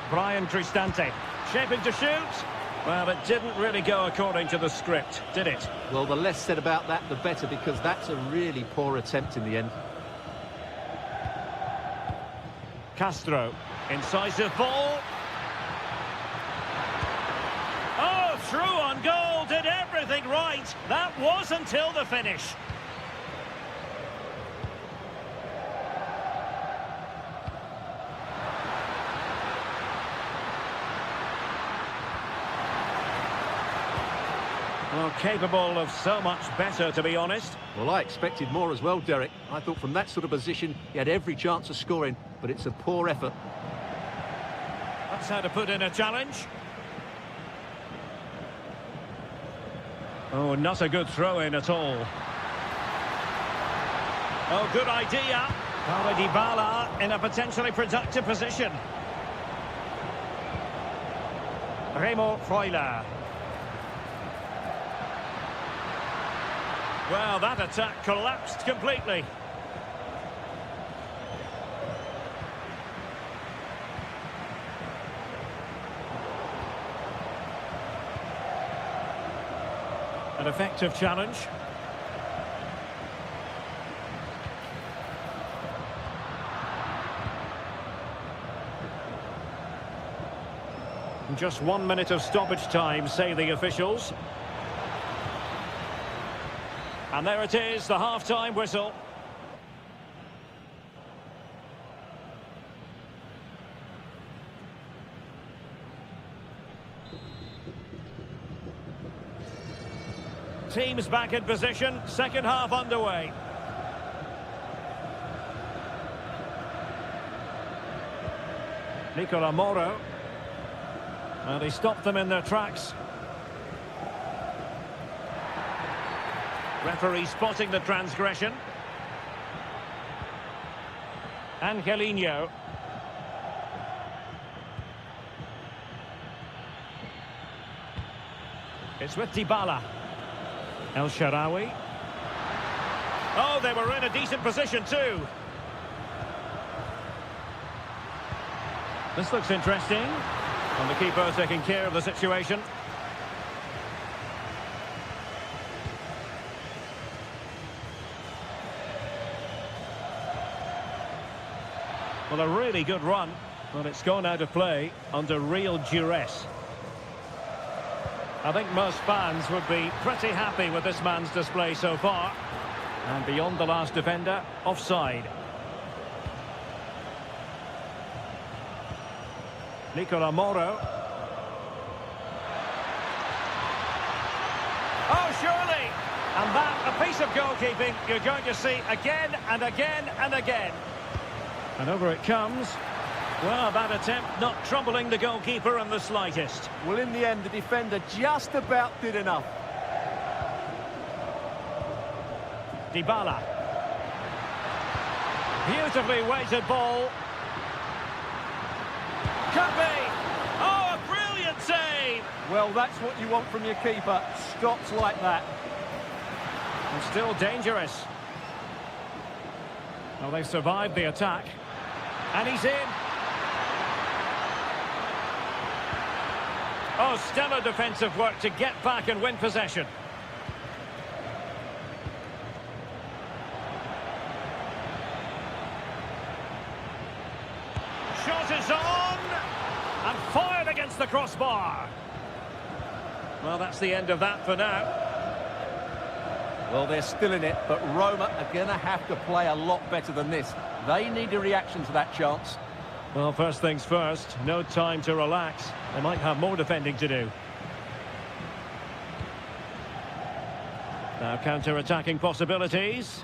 Brian Cristante. Shaping to shoot. Well, it didn't really go according to the script, did it? Well, the less said about that, the better, because that's a really poor attempt in the end. Castro. Incisive ball. Oh, through on goal. Did everything right. That was until the finish. Well, capable of so much better, to be honest. Well, I expected more as well, Derek. I thought from that sort of position, he had every chance of scoring, but it's a poor effort. That's how to put in a challenge. Oh, not a good throw-in at all. Oh, good idea. Paulo Dybala in a potentially productive position. Remo Freuler. Well, that attack collapsed completely. An effective challenge. Just 1 minute of stoppage time, say the officials. And there it is, the half-time whistle. Teams back in position, second half underway. Nicola Moro. And he stopped them in their tracks. Referee spotting the transgression. Angelino. It's with Dybala. El Shaarawy. Oh, they were in a decent position too. This looks interesting. And the keeper taking care of the situation. Well, a really good run, but it's gone out of play under real duress. I think most fans would be pretty happy with this man's display so far. And beyond the last defender, offside. Nicola Moro. Oh, surely! And that, a piece of goalkeeping you're going to see again and again and again. And over it comes. Well, that attempt not troubling the goalkeeper in the slightest. Well, in the end, the defender just about did enough. Dybala. Beautifully weighted ball. Could be. Oh, a brilliant save. Well, that's what you want from your keeper. Stops like that. And still dangerous. Well, they've survived the attack. And he's in. Oh, stellar defensive work to get back and win possession. Shot is on! And fired against the crossbar. Well, that's the end of that for now. Well, they're still in it, but Roma are going to have to play a lot better than this. They need a reaction to that chance. Well, first things first, no time to relax. They might have more defending to do. Now counter-attacking possibilities.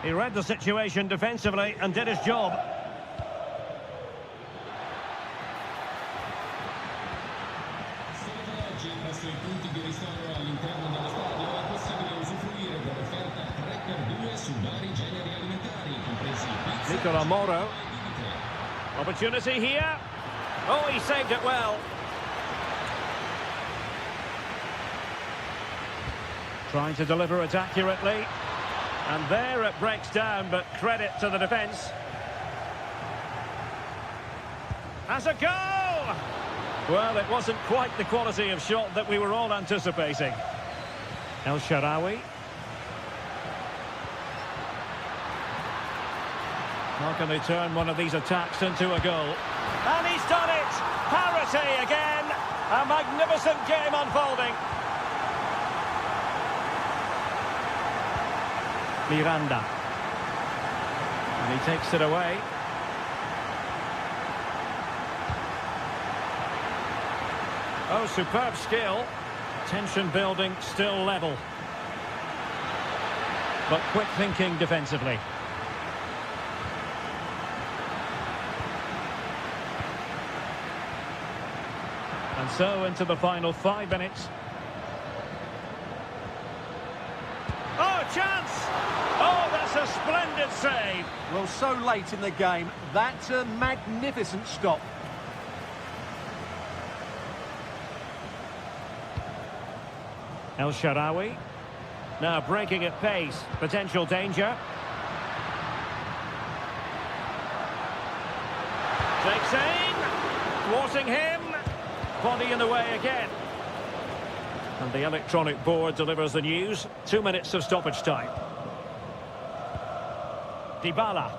He read the situation defensively and did his job. Nicola Moro. Opportunity here. Oh, he saved it well. Trying to deliver it accurately. And there it breaks down, but credit to the defence. Has a go! Well, it wasn't quite the quality of shot that we were all anticipating. El Shaarawy. How can they turn one of these attacks into a goal? And he's done it! Parity again! A magnificent game unfolding. Miranda. And he takes it away. Oh, superb skill. Tension building, still level. But quick thinking defensively. And so into the final 5 minutes. Oh, chance! Oh, that's a splendid save. Well, so late in the game, that's a magnificent stop. El Shaarawy. Now breaking at pace. Potential danger. Takes aim. Thwarting him. Body in the way again. And the electronic board delivers the news. 2 minutes of stoppage time. Dybala.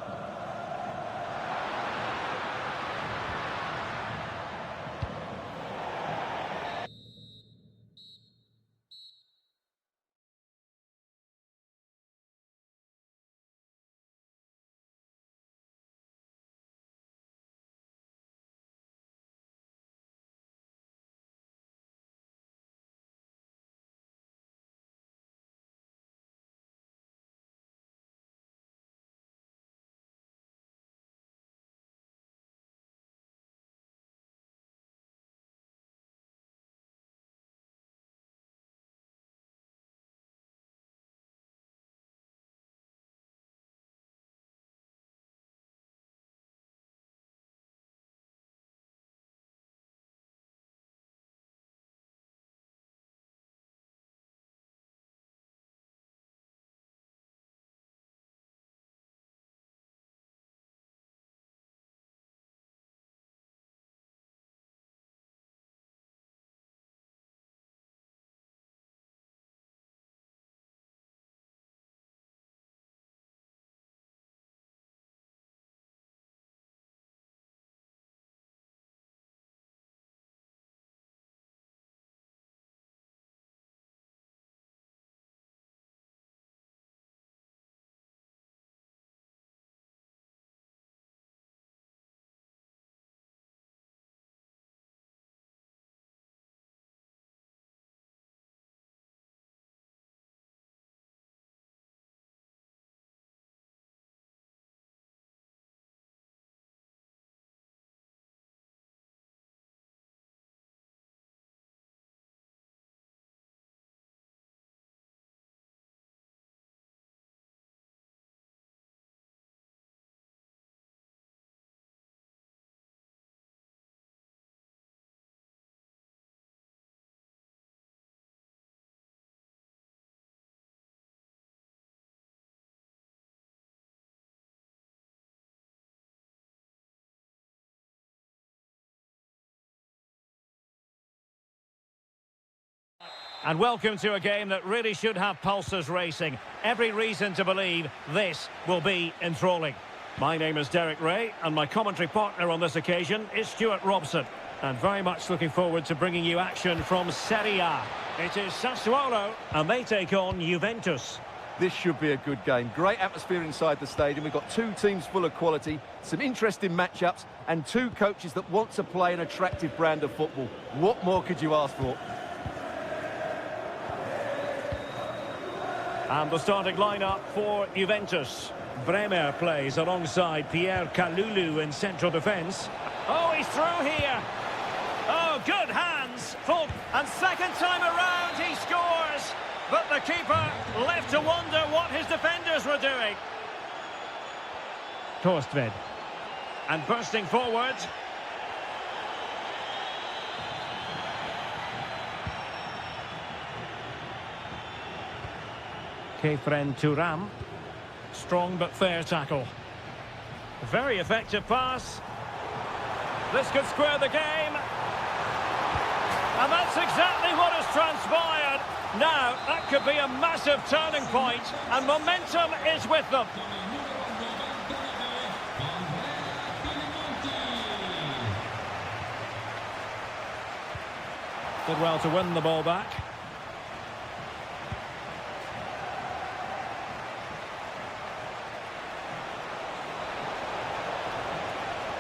And welcome to a game that really should have pulses racing. Every reason to believe this will be enthralling. My name is Derek Ray, and my commentary partner on this occasion is Stuart Robson. And very much looking forward to bringing you action from Serie A. It is Sassuolo, and they take on Juventus. This should be a good game. Great atmosphere inside the stadium. We've got two teams full of quality, some interesting matchups, and two coaches that want to play an attractive brand of football. What more could you ask for? And the starting lineup for Juventus. Bremer plays alongside Pierre Kalulu in central defence. Oh, he's through here. Oh, good hands. Full. And second time around, he scores. But the keeper left to wonder what his defenders were doing. Torstved. And bursting forward. Kefren Thuram. Strong but fair tackle. Very effective pass. This could square the game. And that's exactly what has transpired. Now, that could be a massive turning point, and momentum is with them. Did well to win the ball back.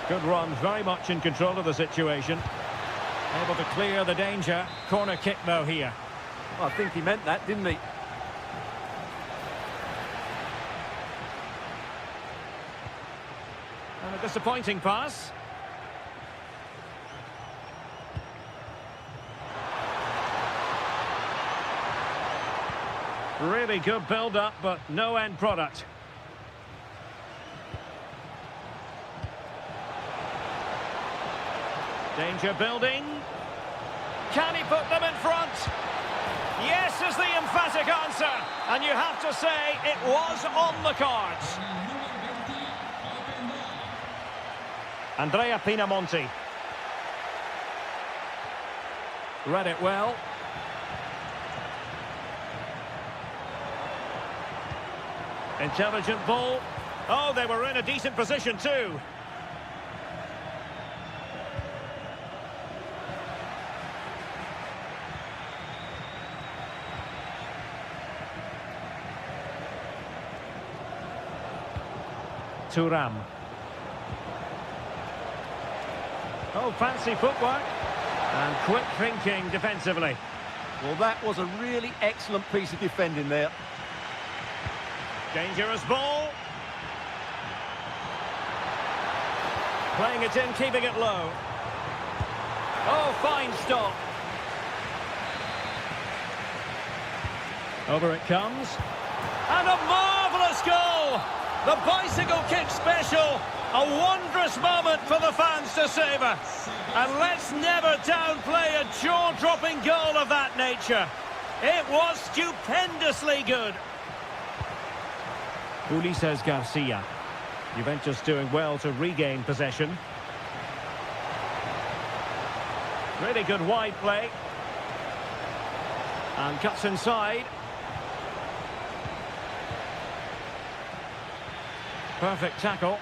Good run, very much in control of the situation. Able to clear the danger. Corner kick, though, here. Well, I think he meant that, didn't he? And a disappointing pass. Really good build-up, but no end product. Danger building. Can he put them in front? Yes is the emphatic answer. And you have to say it was on the cards. Andrea Pinamonti. Read it well. Intelligent ball. Oh, they were in a decent position too. Thuram. Oh, fancy footwork. And quick thinking defensively. Well, that was a really excellent piece of defending there. Dangerous ball. Playing it in, keeping it low. Oh, fine stop. Over it comes. And a marvellous goal! The bicycle kick special, a wondrous moment for the fans to savour. And let's never downplay a jaw-dropping goal of that nature. It was stupendously good. Ulises Garcia. Juventus doing well to regain possession. Really good wide play. And cuts inside. Perfect tackle.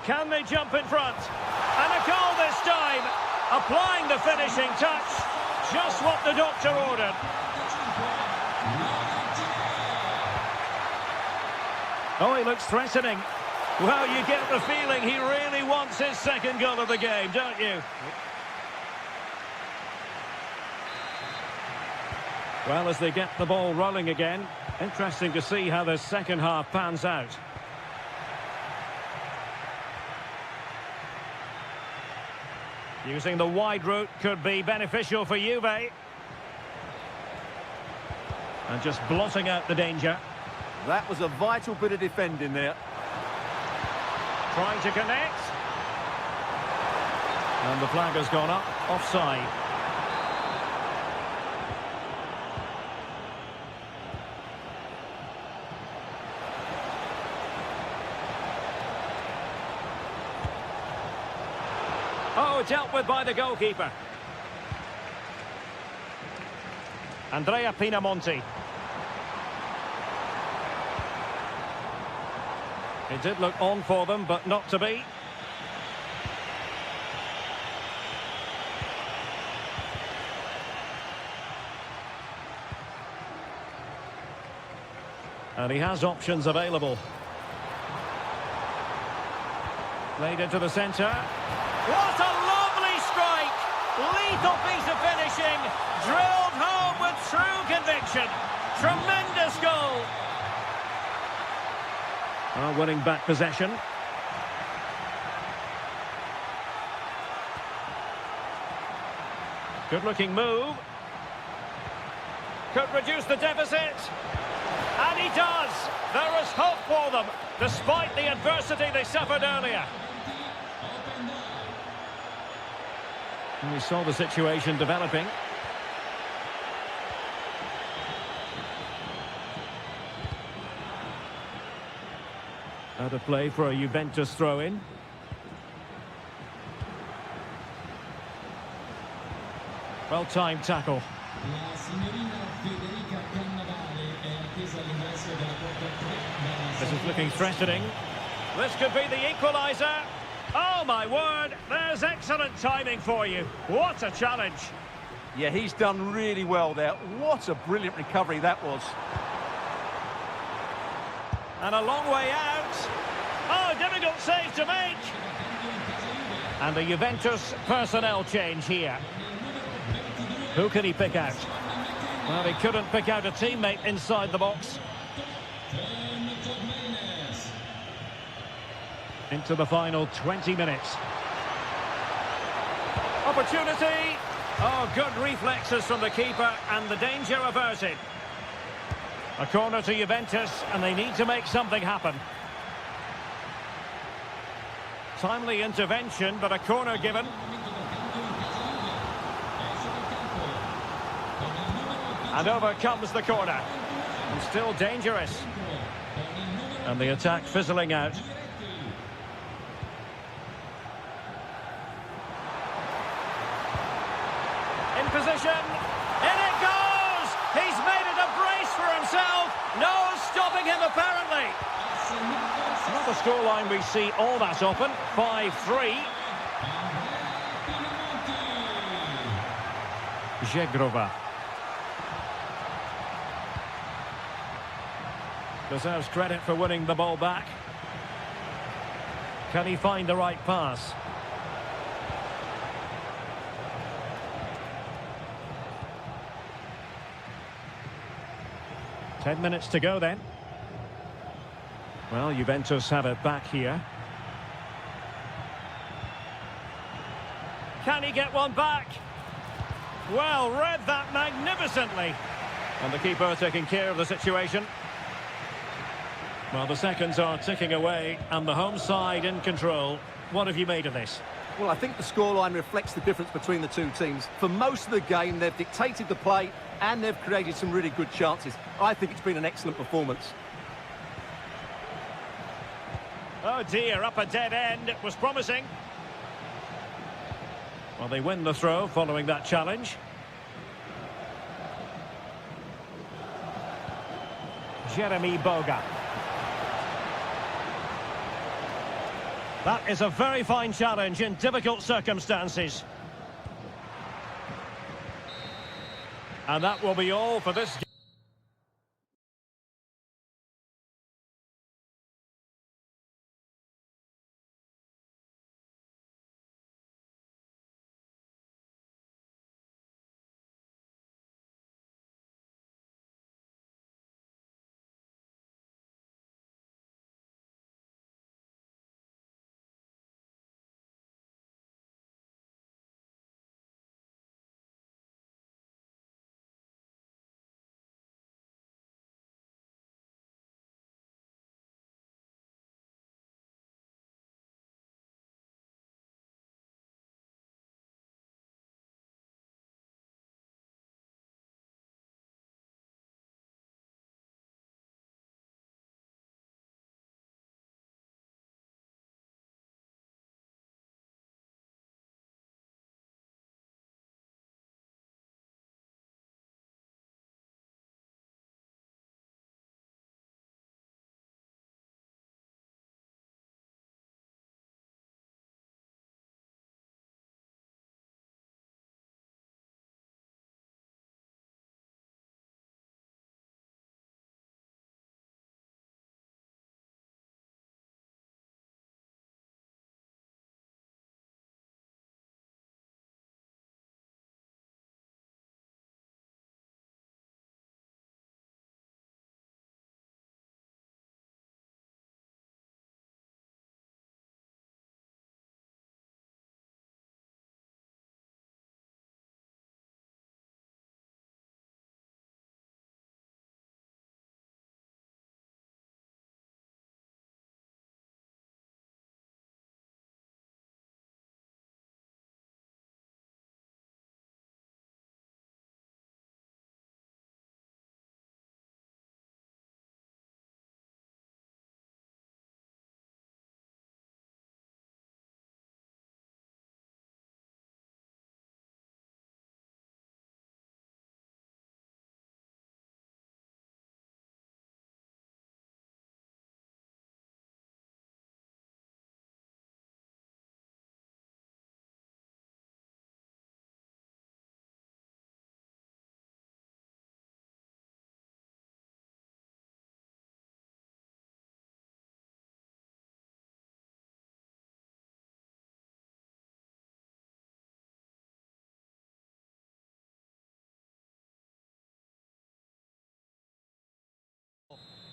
Can they jump in front? And a goal this time! Applying the finishing touch. Just what the doctor ordered. Oh, he looks threatening. Well, you get the feeling he really wants his second goal of the game, don't you? Well, as they get the ball rolling again, interesting to see how the second half pans out. Using the wide route could be beneficial for Juve. And just blotting out the danger. That was a vital bit of defending there. Trying to connect. And the flag has gone up, offside. Oh, dealt with by the goalkeeper. Andrea Pinamonti. It did look on for them, but not to be. And he has options available. Played into the centre. What a lovely strike! Lethal piece of finishing. Drilled home with true conviction. Tremendous goal. Winning back possession. Good-looking move. Could reduce the deficit. And he does. There is hope for them, despite the adversity they suffered earlier. And we saw the situation developing. Out of play for a Juventus throw-in. Well-timed tackle. This is looking threatening. This could be the equaliser. Oh, my word. There's excellent timing for you. What a challenge. Yeah, he's done really well there. What a brilliant recovery that was. And a long way out. Oh, difficult save to make. And a Juventus personnel change here. Who can he pick out? Well, he couldn't pick out a teammate inside the box. Into the final 20 minutes. Opportunity. Oh, good reflexes from the keeper and the danger averted. A corner to Juventus and they need to make something happen. Timely intervention, but a corner given. And over comes the corner. And still dangerous. And the attack fizzling out. In position. In it goes! He's made it a brace for himself. No stopping him apparently. Not the scoreline we see all that often. 5-3. Żegrova. Deserves credit for winning the ball back. Can he find the right pass? Ten minutes to go then. Well, Juventus have it back here. Can he get one back? Well, read that magnificently. And the keeper taking care of the situation. Well, the seconds are ticking away and the home side in control. What have you made of this? Well, I think the scoreline reflects the difference between the two teams. For most of the game, they've dictated the play and they've created some really good chances. I think it's been an excellent performance. Oh dear, up a dead end. It was promising. Well, they win the throw following that challenge. Jeremy Boga. That is a very fine challenge in difficult circumstances. And that will be all for this game.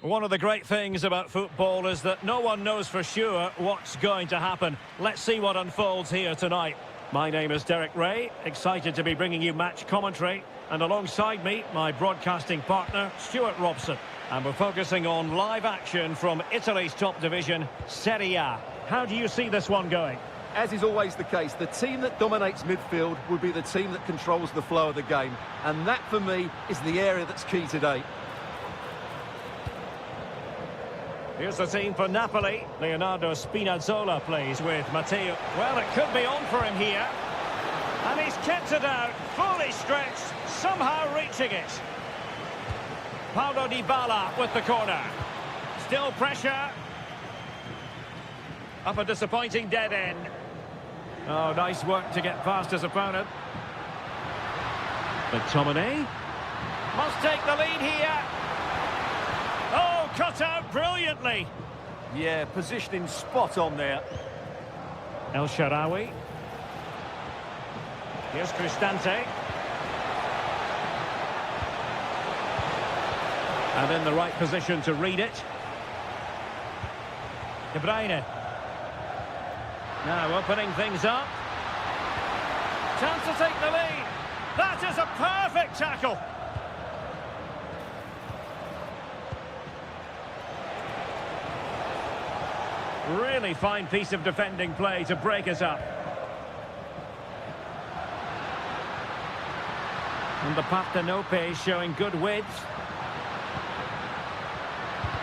One of the great things about football is that no one knows for sure what's going to happen. Let's see what unfolds here tonight. My name is Derek Ray, excited to be bringing you match commentary. And alongside me, my broadcasting partner, Stuart Robson. And we're focusing on live action from Italy's top division, Serie A. How do you see this one going? As is always the case, the team that dominates midfield will be the team that controls the flow of the game. And that, for me, is the area that's key today. Here's the team for Napoli. Leonardo Spinazzola plays with Matteo. Well, it could be on for him here. And he's kept it out, fully stretched, somehow reaching it. Paulo Dybala with the corner. Still pressure. Up a disappointing dead end. Oh, nice work to get past his opponent. McTominay must take the lead here. Oh, cut out brilliantly. Yeah, positioning spot on there. El Shaarawy. Here's Cristante. And in the right position to read it. De Bruyne. Now opening things up. Chance to take the lead. That is a perfect tackle. Really fine piece of defending play to break us up. And the Partenope showing good width.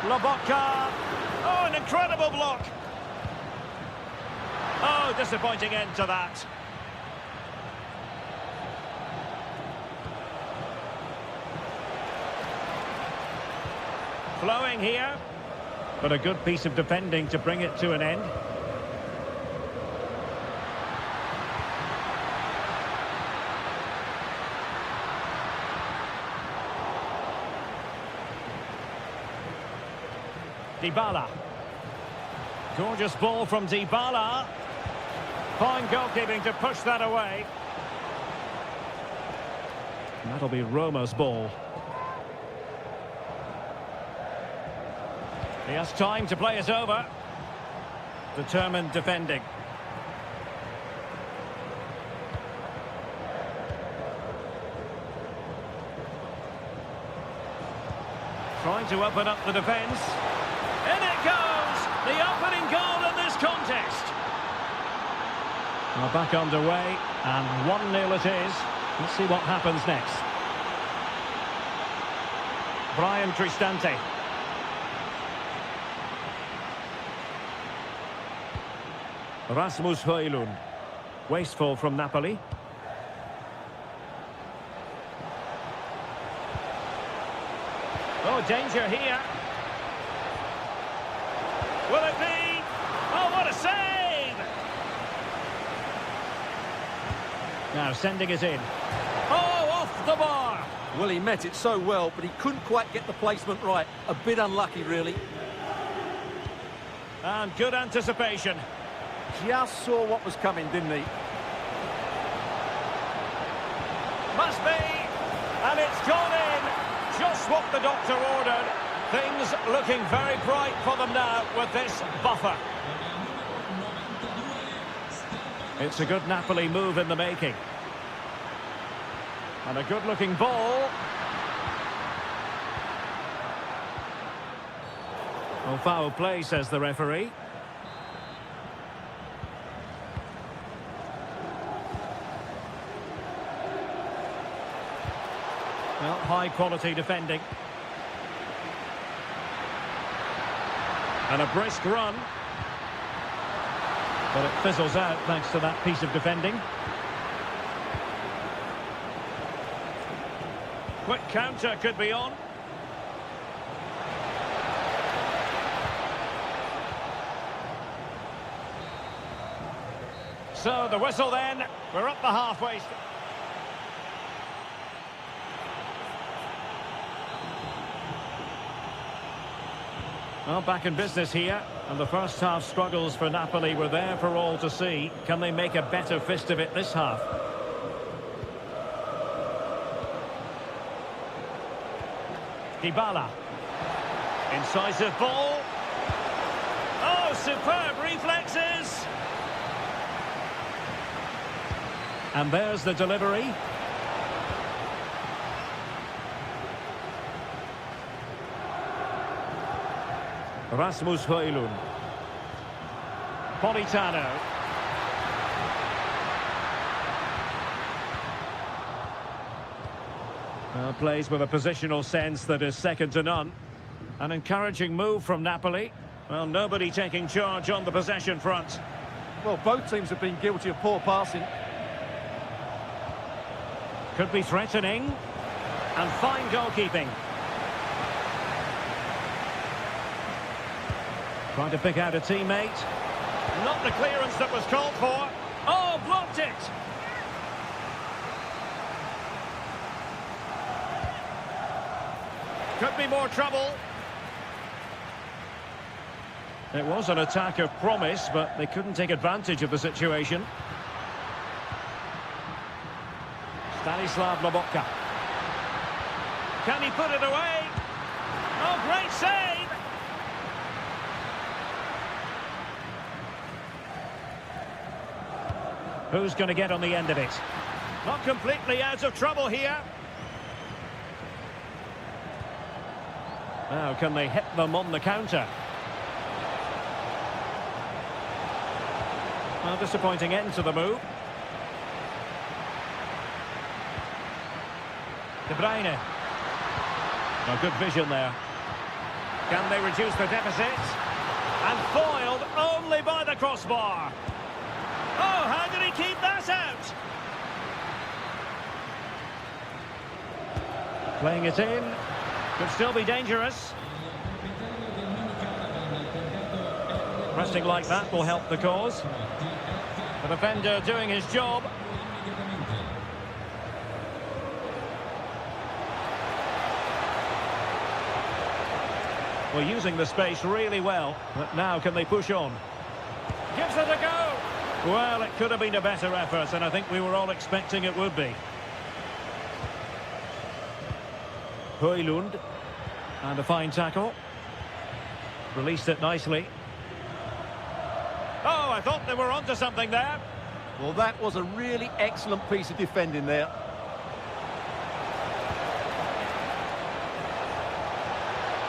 Lobotka. Oh, an incredible block. Oh, disappointing end to that. Flowing here. But a good piece of defending to bring it to an end. Dybala. Gorgeous ball from Dybala. Fine goalkeeping to push that away. And that'll be Roma's ball. He has time to play it over. Determined defending. Trying to open up the defence. In it goes! The opening goal in this contest. Well, back underway, and 1-0 it is. Let's see what happens next. Brian Cristante. Rasmus Højlund. Wasteful from Napoli. Oh, danger here. Will it be? Oh, what a save! Now sending it in. Oh, off the bar! Well, he met it so well, but he couldn't quite get the placement right. A bit unlucky, really. And good anticipation. Just saw what was coming, didn't he? Must be! And it's gone in! Just what the doctor ordered. Things looking very bright for them now with this buffer. It's a good Napoli move in the making. And a good-looking ball. Well, foul play, says the referee. Well, high-quality defending. And a brisk run. But it fizzles out thanks to that piece of defending. Quick counter could be on. So the whistle then. We're up the halfway. Well, back in business here, and the first half struggles for Napoli were there for all to see. Can they make a better fist of it this half? Dybala. Incisive ball. Oh, superb reflexes. And there's the delivery. Rasmus Højlund. Politano. Plays with a positional sense that is second to none. An encouraging move from Napoli. Well, nobody taking charge on the possession front. Well, both teams have been guilty of poor passing. Could be threatening. And fine goalkeeping. Trying to pick out a teammate. Not the clearance that was called for. Oh, blocked it! Could be more trouble. It was an attack of promise, but they couldn't take advantage of the situation. Stanislav Lobotka. Can he put it away? Oh, great save! Who's going to get on the end of it? Not completely out of trouble here. Now, can they hit them on the counter? Well, disappointing end to the move. De Bruyne. Well, good vision there. Can they reduce the deficit? And foiled only by the crossbar. Oh, how did he keep that out? Playing it in. Could still be dangerous. Pressing like that will help the cause. The defender doing his job. Well, using the space really well. But now can they push on? Gives it a go. Well, it could have been a better effort, and I think we were all expecting it would be. Højlund. And a fine tackle. Released it nicely. Oh, I thought they were onto something there. Well, that was a really excellent piece of defending there.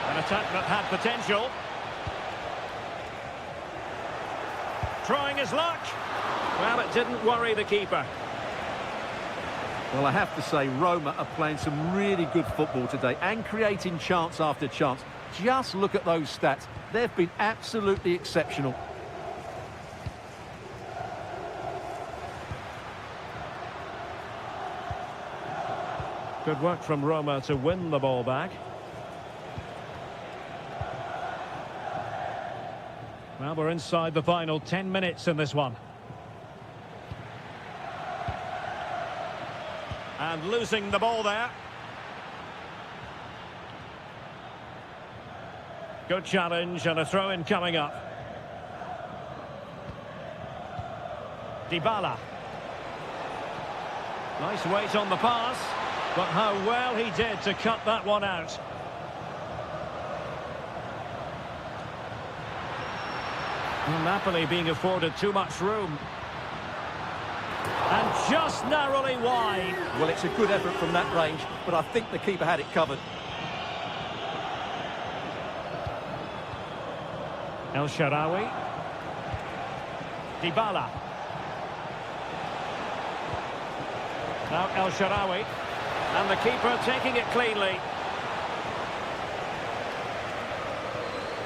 An attack that had potential. Trying his luck. Well, it didn't worry the keeper. Well, I have to say, Roma are playing some really good football today and creating chance after chance. Just look at those stats. They've been absolutely exceptional. Good work from Roma to win the ball back. Well, we're inside the final 10 minutes in this one. And losing the ball there. Good challenge and a throw-in coming up. Dybala. Nice weight on the pass, but how well he did to cut that one out. Well, Napoli being afforded too much room. And just narrowly wide. Well, it's a good effort from that range, but I think the keeper had it covered. El Shaarawy. Dybala. Now El Shaarawy. And the keeper taking it cleanly.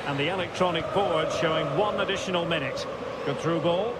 And the electronic board showing 1 additional minute. Good through ball.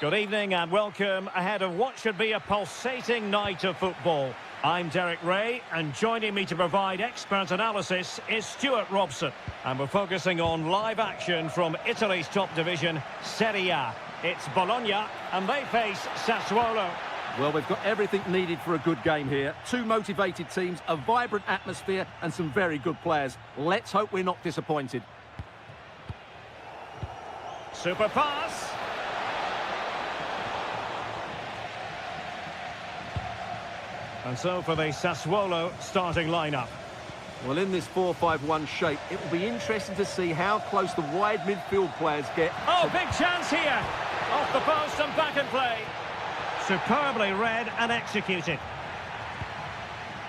Good evening and welcome ahead of what should be a pulsating night of football. I'm Derek Ray, and joining me to provide expert analysis is Stuart Robson. And we're focusing on live action from Italy's top division, Serie A. It's Bologna, and they face Sassuolo. Well, we've got everything needed for a good game here. Two motivated teams, a vibrant atmosphere, and some very good players. Let's hope we're not disappointed. Super pass. And so for the Sassuolo starting lineup. Well, in this 4-5-1 shape, it will be interesting to see how close the wide midfield players get. Oh, big chance here. Off the post and back in play. Superbly read and executed.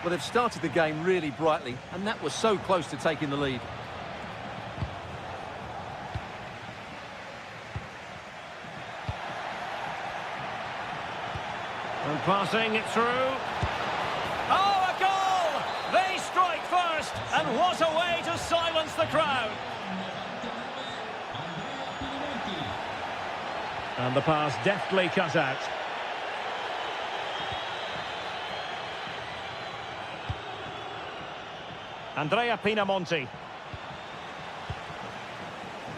Well, they've started the game really brightly, and that was so close to taking the lead. And passing it through. Oh, a goal! They strike first, and what a way to silence the crowd. And the pass deftly cut out. Andrea Pinamonti.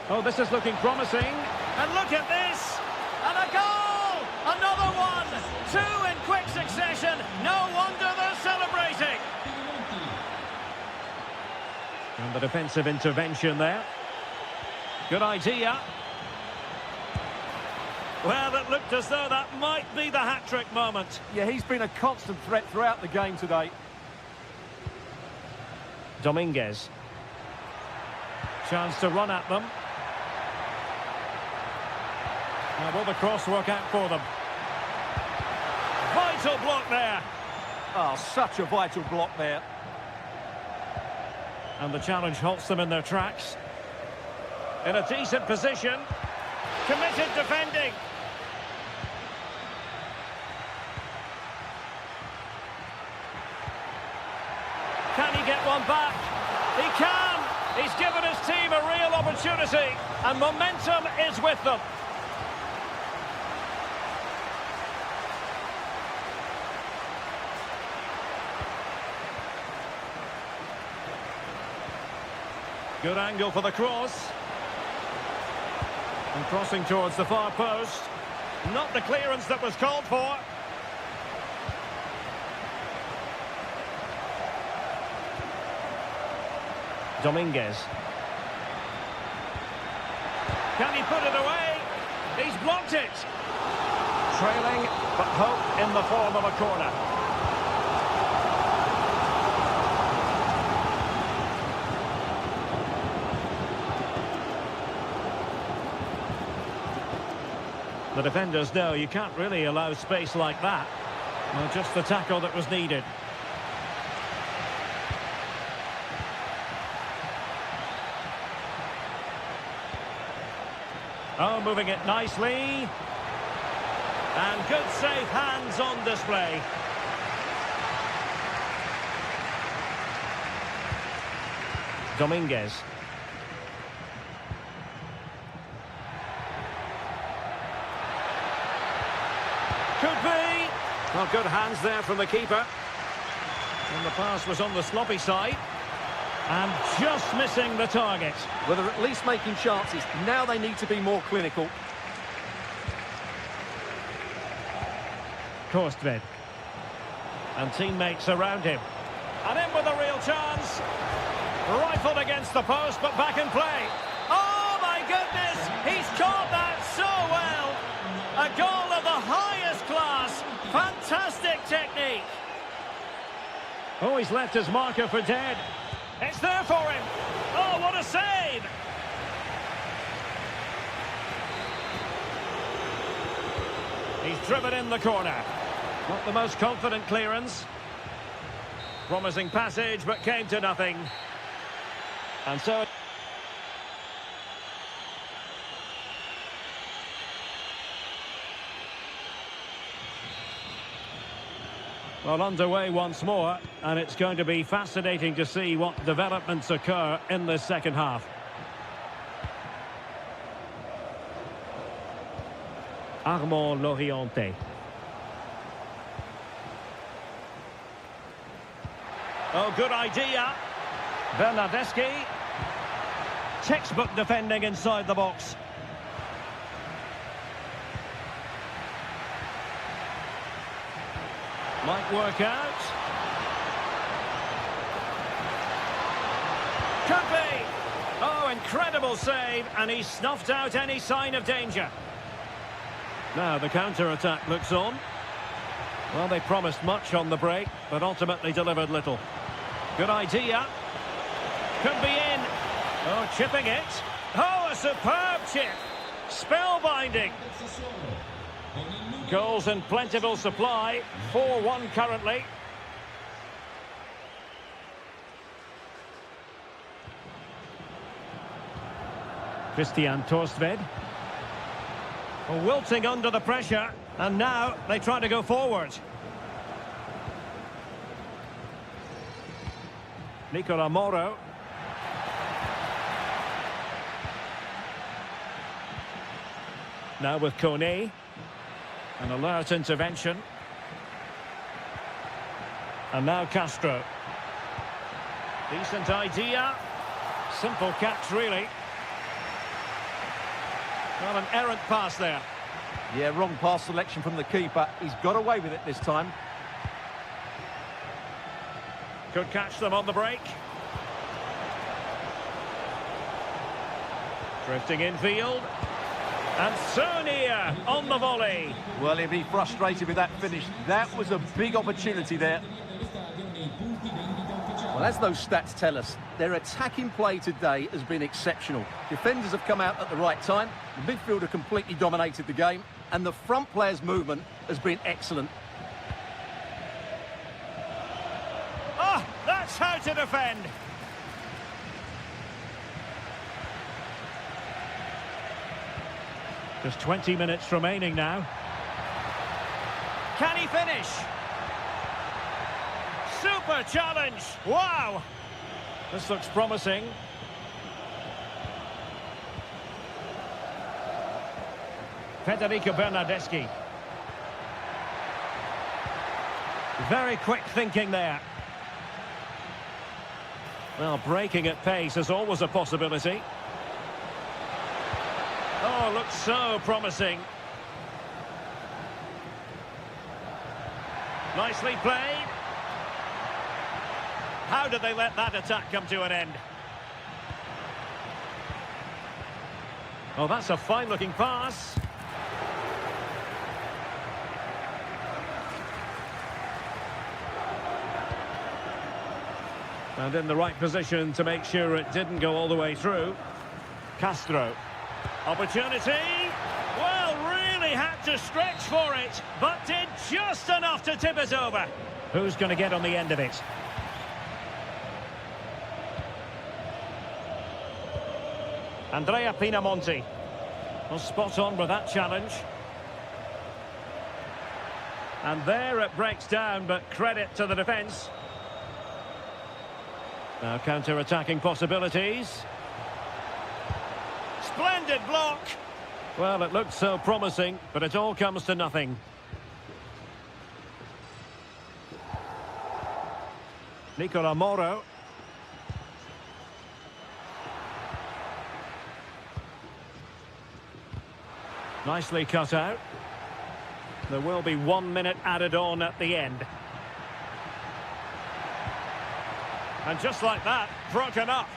Oh, this is looking promising. And look at this! And a goal! Another one! Two in quick succession. No wonder they're celebrating. And the defensive intervention there. Good idea. Well, it looked as though that might be the hat-trick moment. Yeah, he's been a constant threat throughout the game today. Dominguez. Chance to run at them. Now will the cross work out for them? Vital block there. Oh, such a vital block there. And the challenge halts them in their tracks. In a decent position. Committed defending. Can he get one back? He can! He's given his team a real opportunity, and momentum is with them. Good angle for the cross. And crossing towards the far post. Not the clearance that was called for. Dominguez. Can he put it away? He's blocked it. Trailing, but hope in the form of a corner. The defenders know you can't really allow space like that. Well, just the tackle that was needed. Oh, moving it nicely. And good safe hands on display. Dominguez. Could be. Well, good hands there from the keeper. And the pass was on the sloppy side. And just missing the target. Well, they're at least making chances. Now they need to be more clinical. Korstved. And teammates around him. And in with a real chance. Rifled against the post, but back in play. Oh, my goodness! He's caught that so well! A goal of the highest class. Fantastic technique. Oh, he's left his marker for dead. It's there for him. Oh, what a save! He's driven in the corner. Not the most confident clearance. Promising passage, but came to nothing. And so... Well, underway once more, and it's going to be fascinating to see what developments occur in this second half. Armand Loriente. Oh, good idea. Bernardeschi. Textbook defending inside the box. Might work out. Could be. Oh, incredible save, and he snuffed out any sign of danger. Now the counter-attack looks on. Well, they promised much on the break, but ultimately delivered little. Good idea. Could be in. Oh, chipping it. Oh, a superb chip. Spellbinding. Goals in plentiful supply. 4-1 currently. Christian Torsved. Wilting under the pressure. And now they try to go forward. Nicola Moro. Now with Kone. An alert intervention. And now Castro. Decent idea. Simple catch, really. Well, an errant pass there. Yeah, wrong pass selection from the keeper. He's got away with it this time. Could catch them on the break. Drifting infield. And Sonia on the volley. Well, he'll be frustrated with that finish. That was a big opportunity there. Well, as those stats tell us, their attacking play today has been exceptional. Defenders have come out at the right time. The midfielder completely dominated the game. And the front player's movement has been excellent. Oh, that's how to defend. Just 20 minutes remaining now. Can he finish? Super challenge. Wow. This looks promising. Federico Bernardeschi. Very quick thinking there. Well, breaking at pace is always a possibility. Oh, looks so promising. Nicely played. How did they let that attack come to an end? Oh, that's a fine-looking pass. And in the right position to make sure it didn't go all the way through. Castro. Opportunity. Well, really had to stretch for it, but did just enough to tip it over. Who's going to get on the end of it? Andrea Pinamonti. Well, spot on with that challenge. And there it breaks down, but credit to the defence. Now counter-attacking possibilities. Splendid block. Well, it looked so promising, but it all comes to nothing. Nicola Moro. Nicely cut out. There will be 1 minute added on at the end. And just like that, broken up.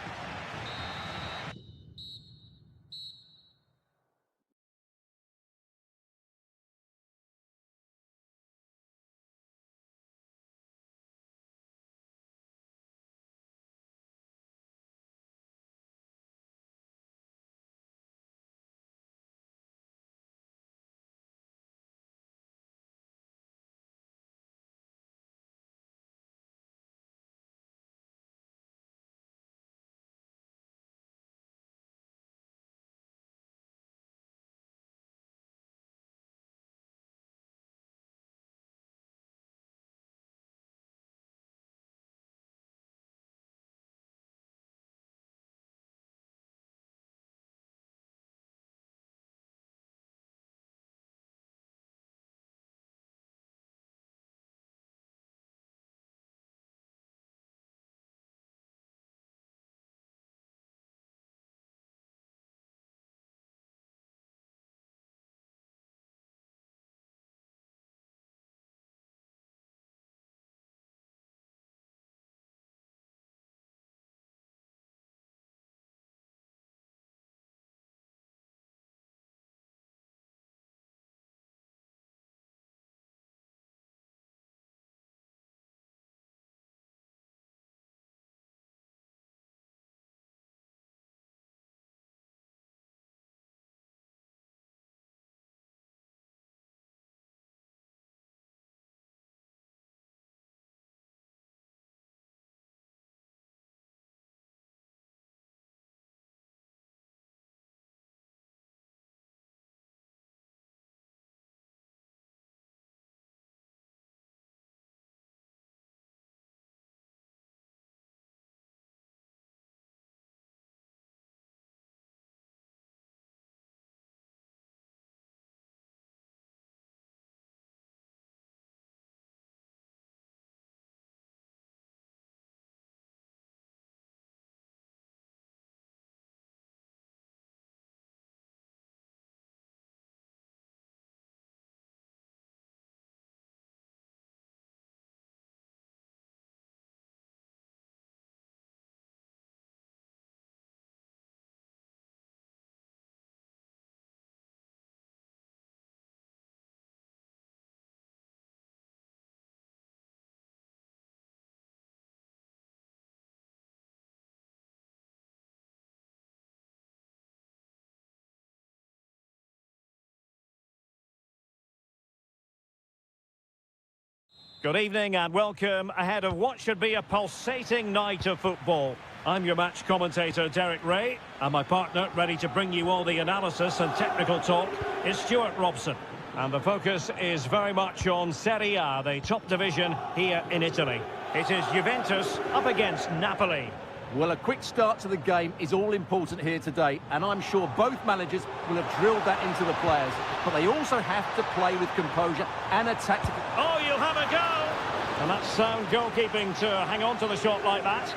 Good evening and welcome ahead of what should be a pulsating night of football. I'm your match commentator, Derek Ray, and my partner, ready to bring you all the analysis and technical talk, is Stuart Robson. And the focus is very much on Serie A, the top division here in Italy. It is Juventus up against Napoli. Well, a quick start to the game is all important here today, and I'm sure both managers will have drilled that into the players. But they also have to play with composure and a tactical... Oh, you'll have a go! And that's sound goalkeeping to hang on to the shot like that.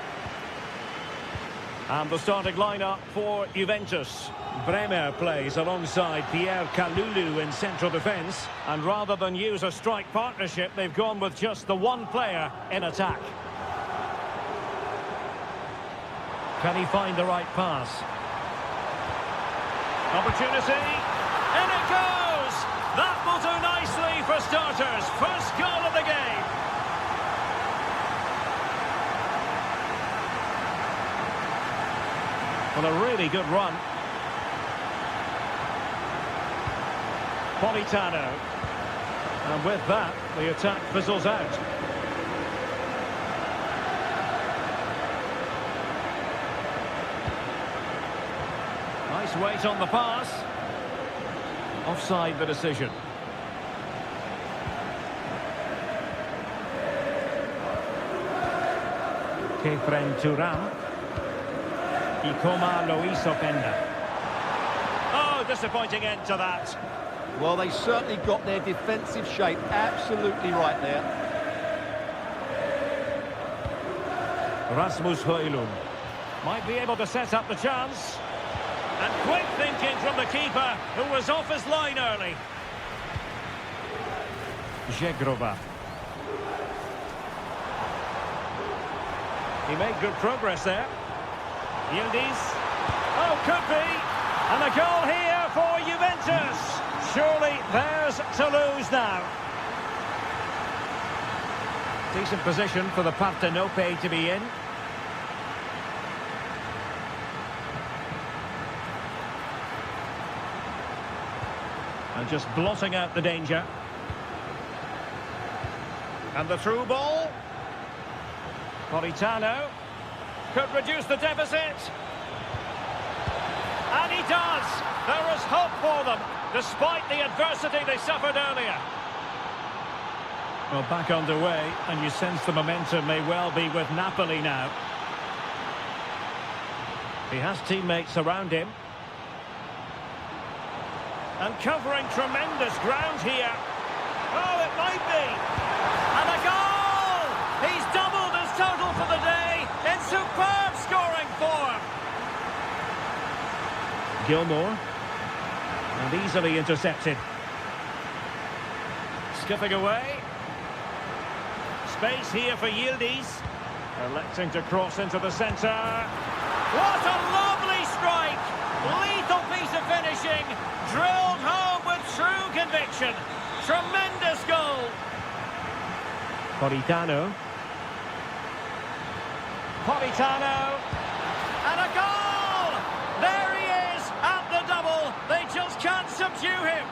And the starting lineup for Juventus. Bremer plays alongside Pierre Kalulu in central defence. And rather than use a strike partnership, they've gone with just the one player in attack. Can he find the right pass? Opportunity. In it goes! That will do nicely for starters. First goal of the game. Well, a really good run. Politano. And with that, the attack fizzles out. Nice weight on the pass. Offside the decision. Kefren Turan. Ikoma Loiso Penda. Oh, disappointing end to that. Well, they certainly got their defensive shape absolutely right there. Rasmus Højlund might be able to set up the chance. And quick thinking from the keeper, who was off his line early. Žegrova. He made good progress there. Yildiz. Oh, could be. And a goal here for Juventus. Surely theirs to lose now. Decent position for the Partenope to be in. And just blotting out the danger. And the through ball. Politano could reduce the deficit. And he does. There is hope for them, despite the adversity they suffered earlier. Well, back underway, and you sense the momentum may well be with Napoli now. He has teammates around him. And covering tremendous ground here. Oh, it might be. And a goal! He's doubled his total for the day in superb scoring form. Gilmore. And easily intercepted. Skipping away. Space here for Yildiz. Electing to cross into the centre. What a lovely strike! Lethal piece of finishing. Drilled home with true conviction. Tremendous goal. Politano. Politano. And a goal! There he is at the double. They just can't subdue him.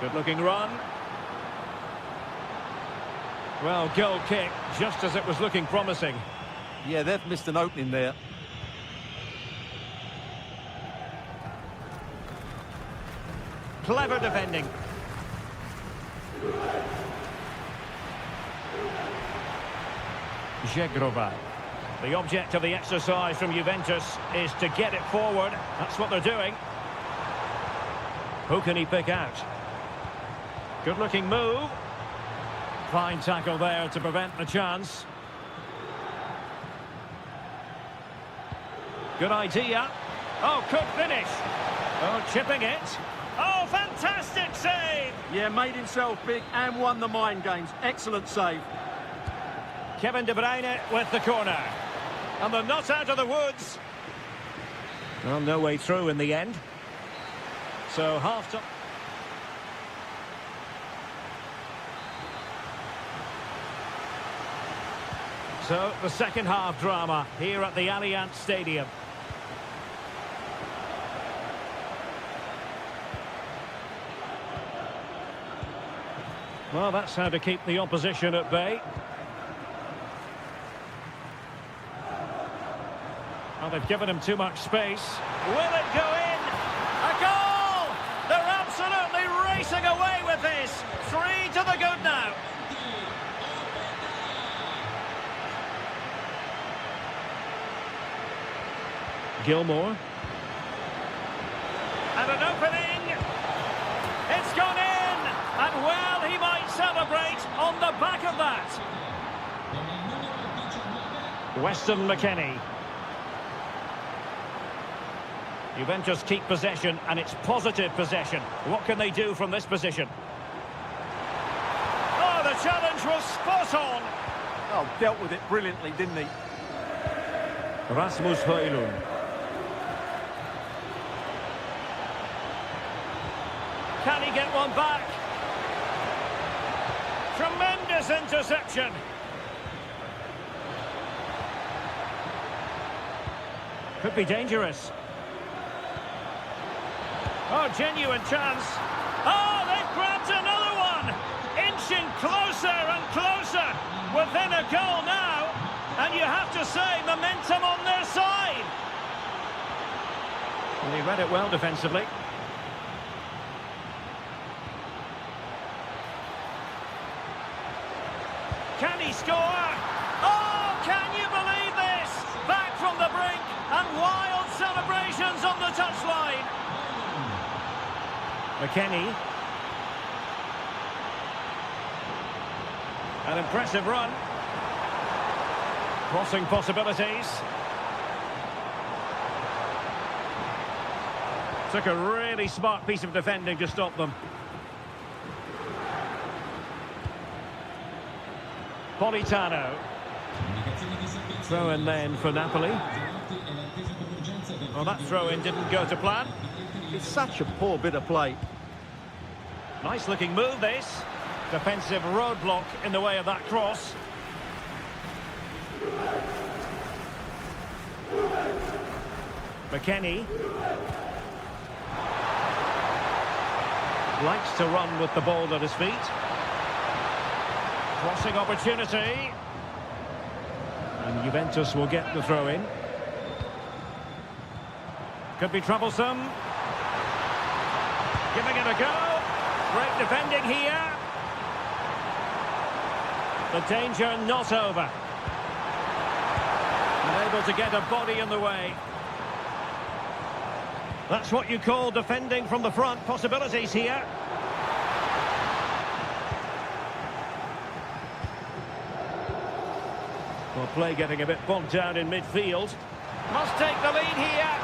Good looking run. Well, goal kick, just as it was looking promising. Yeah, they've missed an opening there. Clever defending. Žegrova. The object of the exercise from Juventus is to get it forward. That's what they're doing. Who can he pick out? Good looking move. Fine tackle there to prevent the chance. Good idea. Oh, could finish. Oh, chipping it. Oh, fantastic save! Yeah, made himself big and won the mind games. Excellent save. Kevin De Bruyne with the corner. And they're not out of the woods. Well, no way through in the end. So half time. So the second half drama here at the Allianz Stadium. Well, that's how to keep the opposition at bay. Well, they've given him too much space. Will it go in? A goal! They're absolutely racing away with this. 3 to the good now. Gilmore. And an opening. It's gone in. And well, he might celebrate on the back of that. Weston McKennie. Juventus keep possession, and it's positive possession. What can they do from this position? Oh, the challenge was spot on. Oh, dealt with it brilliantly, didn't he? Rasmus Højlund. Can he get one back? Tremendous interception. Could be dangerous. Oh, genuine chance. Oh, they've grabbed another one. Inching closer and closer. Within a goal now. And you have to say, momentum on their side. Well, he read it well defensively. Can he score? Oh, can you believe this? Back from the brink and wild celebrations on the touchline. McKennie. An impressive run. Crossing possibilities. Took a really smart piece of defending to stop them. Politano. Throw in then for Napoli. Well, that throw-in didn't go to plan. It's such a poor bit of play. Nice looking move, this. Defensive roadblock in the way of that cross. McKennie. Likes to run with the ball at his feet. Crossing opportunity. And Juventus will get the throw-in. Could be troublesome. Giving it a go. Great defending here. The danger not over. Unable to get a body in the way. That's what you call defending from the front. Possibilities here. Well, play getting a bit bogged down in midfield. Must take the lead here.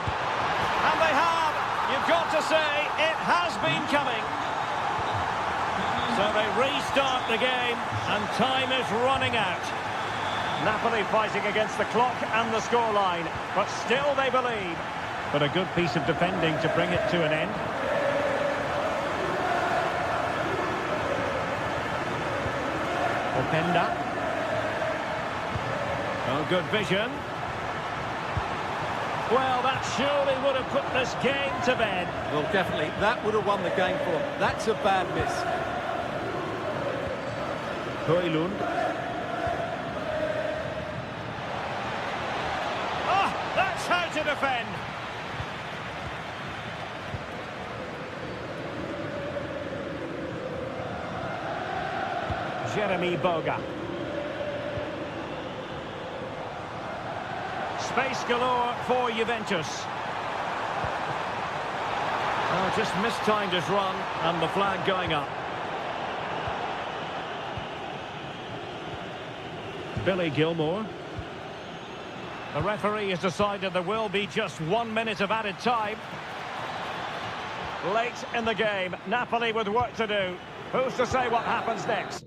And they have. You've got to say, it has been coming. So they restart the game, and time is running out. Napoli fighting against the clock and the scoreline, but still they believe. But a good piece of defending to bring it to an end. Openda. Oh, good vision. Well, that surely would have put this game to bed. Well, definitely. That would have won the game for them. That's a bad miss. Højlund. Oh, that's how to defend. Jeremy Boga. Space galore for Juventus. Oh, just mistimed his run, and the flag going up. Billy Gilmore. The referee has decided there will be just 1 minute of added time. Late in the game, Napoli with work to do. Who's to say what happens next?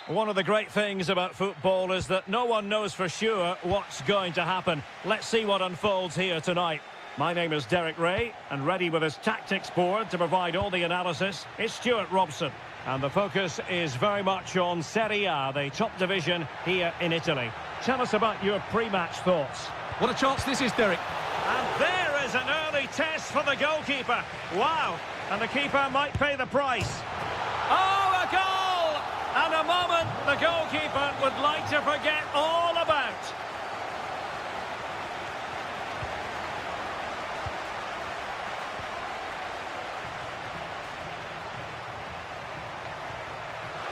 One of the great things about football is that no one knows for sure what's going to happen. Let's see what unfolds here tonight. My name is Derek Ray, and ready with his tactics board to provide all the analysis is Stuart Robson. And the focus is very much on Serie A, the top division here in Italy. Tell us about your pre-match thoughts. What a chance this is, Derek. And there is an early test for the goalkeeper. Wow, and the keeper might pay the price. Oh, a goal! And a moment the goalkeeper would like to forget all about.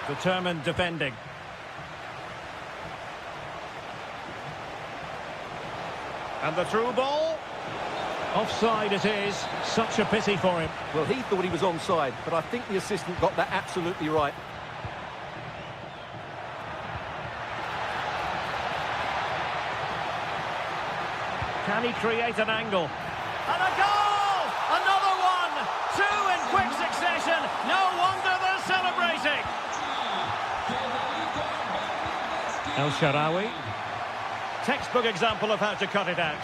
Determined defending. And the through ball. Offside it is. Such a pity for him. Well, he thought he was onside, but I think the assistant got that absolutely right. Can he create an angle? And a goal! Another one! Two in quick succession. No wonder they're celebrating. El Shaarawy. Textbook example of how to cut it out.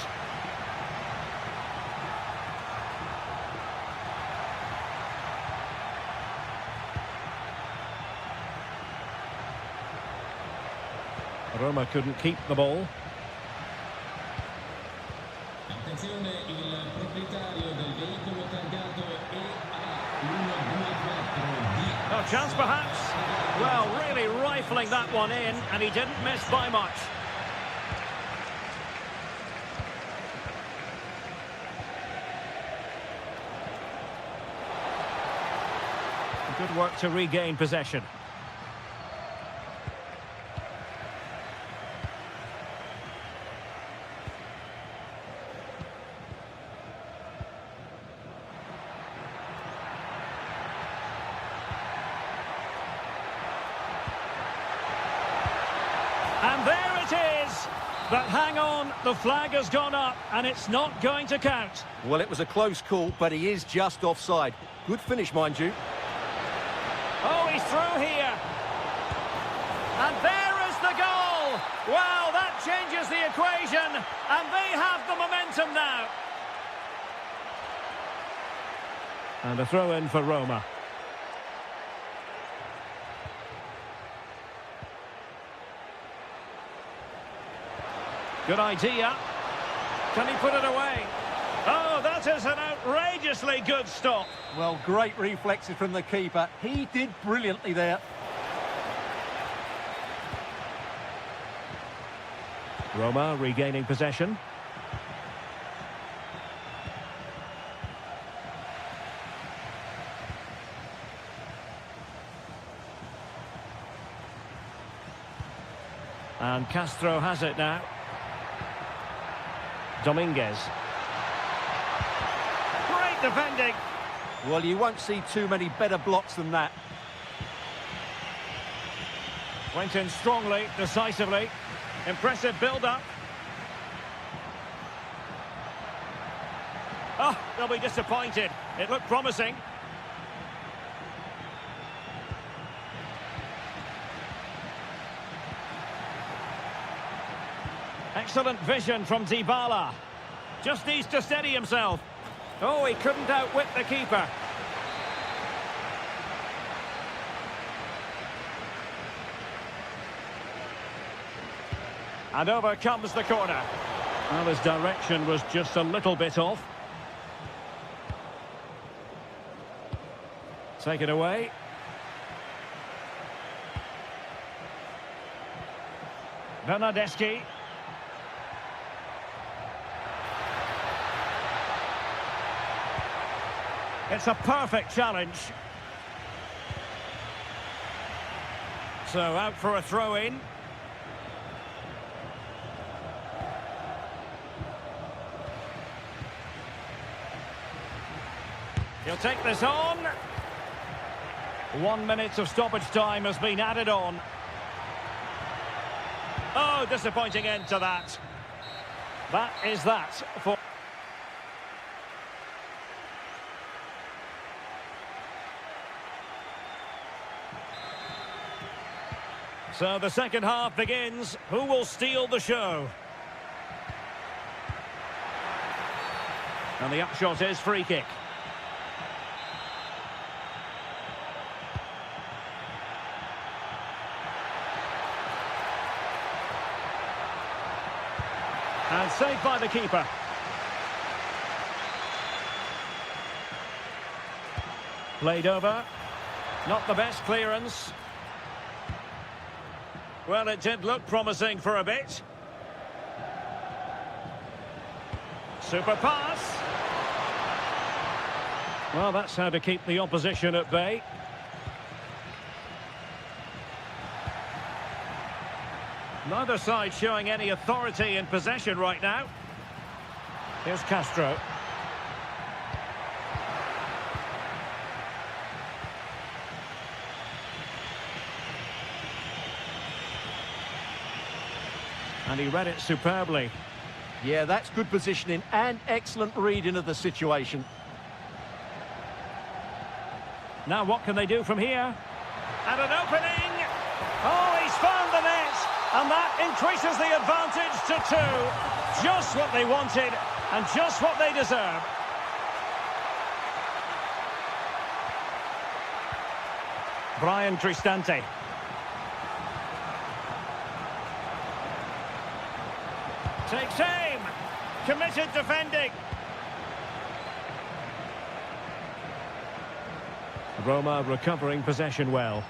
Roma couldn't keep the ball. Oh, chance perhaps. Well, really rifling that one in, and he didn't miss by much. Good work to regain possession. And there it is. But hang on, the flag has gone up and it's not going to count. Well, it was a close call, but he is just offside. Good finish, mind you. Oh, he's through here. And there is the goal. Well, that changes the equation. And they have the momentum now. And a throw in for Roma. Good idea. Can he put it away? Oh, that is an outrageously good stop. Well, great reflexes from the keeper. He did brilliantly there. Roma regaining possession. And Castro has it now. Dominguez. Great defending. Well, you won't see too many better blocks than that. Went in strongly, decisively. Impressive build-up. Oh, they'll be disappointed. It looked promising. Excellent vision from Dybala. Just needs to steady himself. Oh, he couldn't outwit the keeper. And over comes the corner. Well, his direction was just a little bit off. Take it away. Bernardeschi. It's a perfect challenge. So out for a throw-in. He'll take this on. 1 minute of stoppage time has been added on. Oh, disappointing end to that. That is that for... So the second half begins. Who will steal the show? And the upshot is free kick. And saved by the keeper. Played over. Not the best clearance. Well, it did look promising for a bit. Super pass. Well, that's how to keep the opposition at bay. Neither side showing any authority in possession right now. Here's Castro. And he read it superbly. Yeah, that's good positioning and excellent reading of the situation. Now what can they do from here? And an opening! Oh, he's found the net! And that increases the advantage to 2. Just what they wanted and just what they deserve. Brian Cristante. Takes aim. Committed defending. Roma recovering possession well.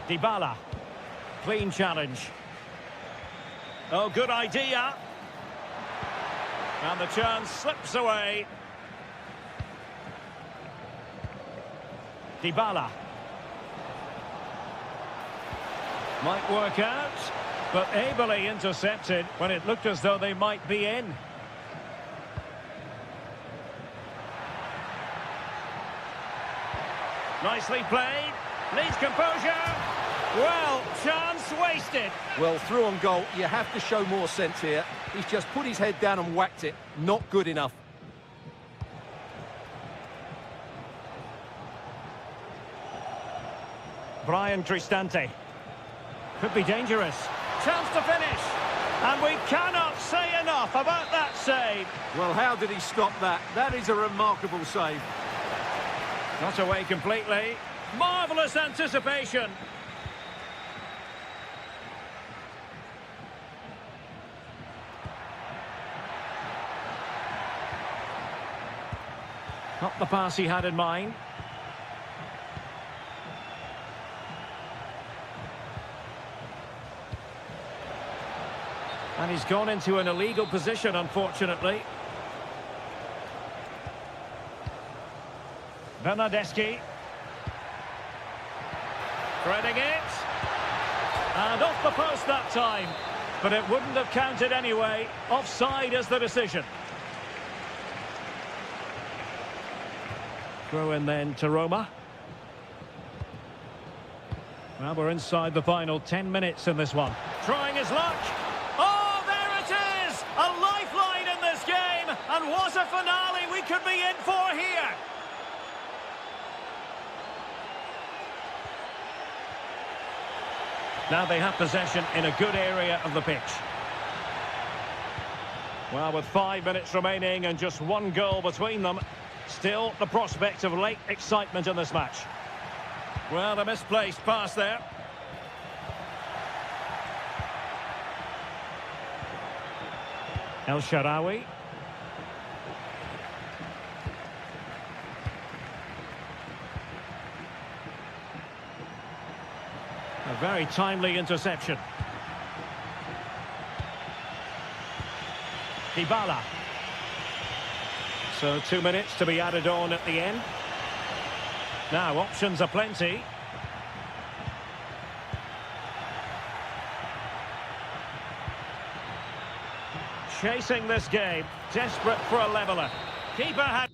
Dybala. Clean challenge. Oh, good idea. And the chance slips away. Dybala. Might work out, but ably intercepted when it looked as though they might be in. Nicely played. Needs composure. Well, chance wasted. Well, through on goal, you have to show more sense here. He's just put his head down and whacked it. Not good enough. Brian Cristante. Could be dangerous. Chance to finish. And we cannot say enough about that save. Well, how did he stop that? That is a remarkable save. Not away completely. Marvellous anticipation. Not the pass he had in mind. And he's gone into an illegal position, unfortunately. Bernardeschi. Threading it. And off the post that time. But it wouldn't have counted anyway. Offside is the decision. Throw in then to Roma. Well, we're inside the final 10 minutes in this one. Trying his luck. Oh, there it is! A lifeline in this game. And what a finale we could be in for here. Now they have possession in a good area of the pitch. Well, with 5 minutes remaining and just one goal between them, still the prospect of late excitement in this match. Well, a misplaced pass there. El Shaarawy. A very timely interception. Dybala. So 2 minutes to be added on at the end. Now options are plenty. Chasing this game, desperate for a leveller. Keeper had...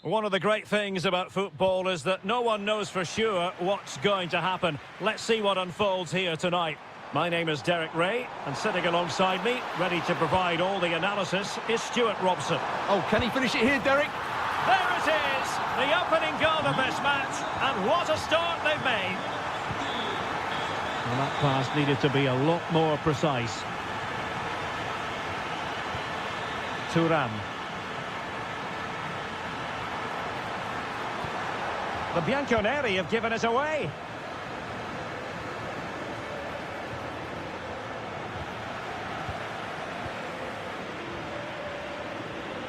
One of the great things about football is that no one knows for sure what's going to happen. Let's see what unfolds here tonight. My name is Derek Ray, and sitting alongside me, ready to provide all the analysis, is Stuart Robson. Oh, can he finish it here, Derek? There it is, the opening goal of this match, and what a start they've made. Well, that pass needed to be a lot more precise. Thuram. The Bianconeri have given it away.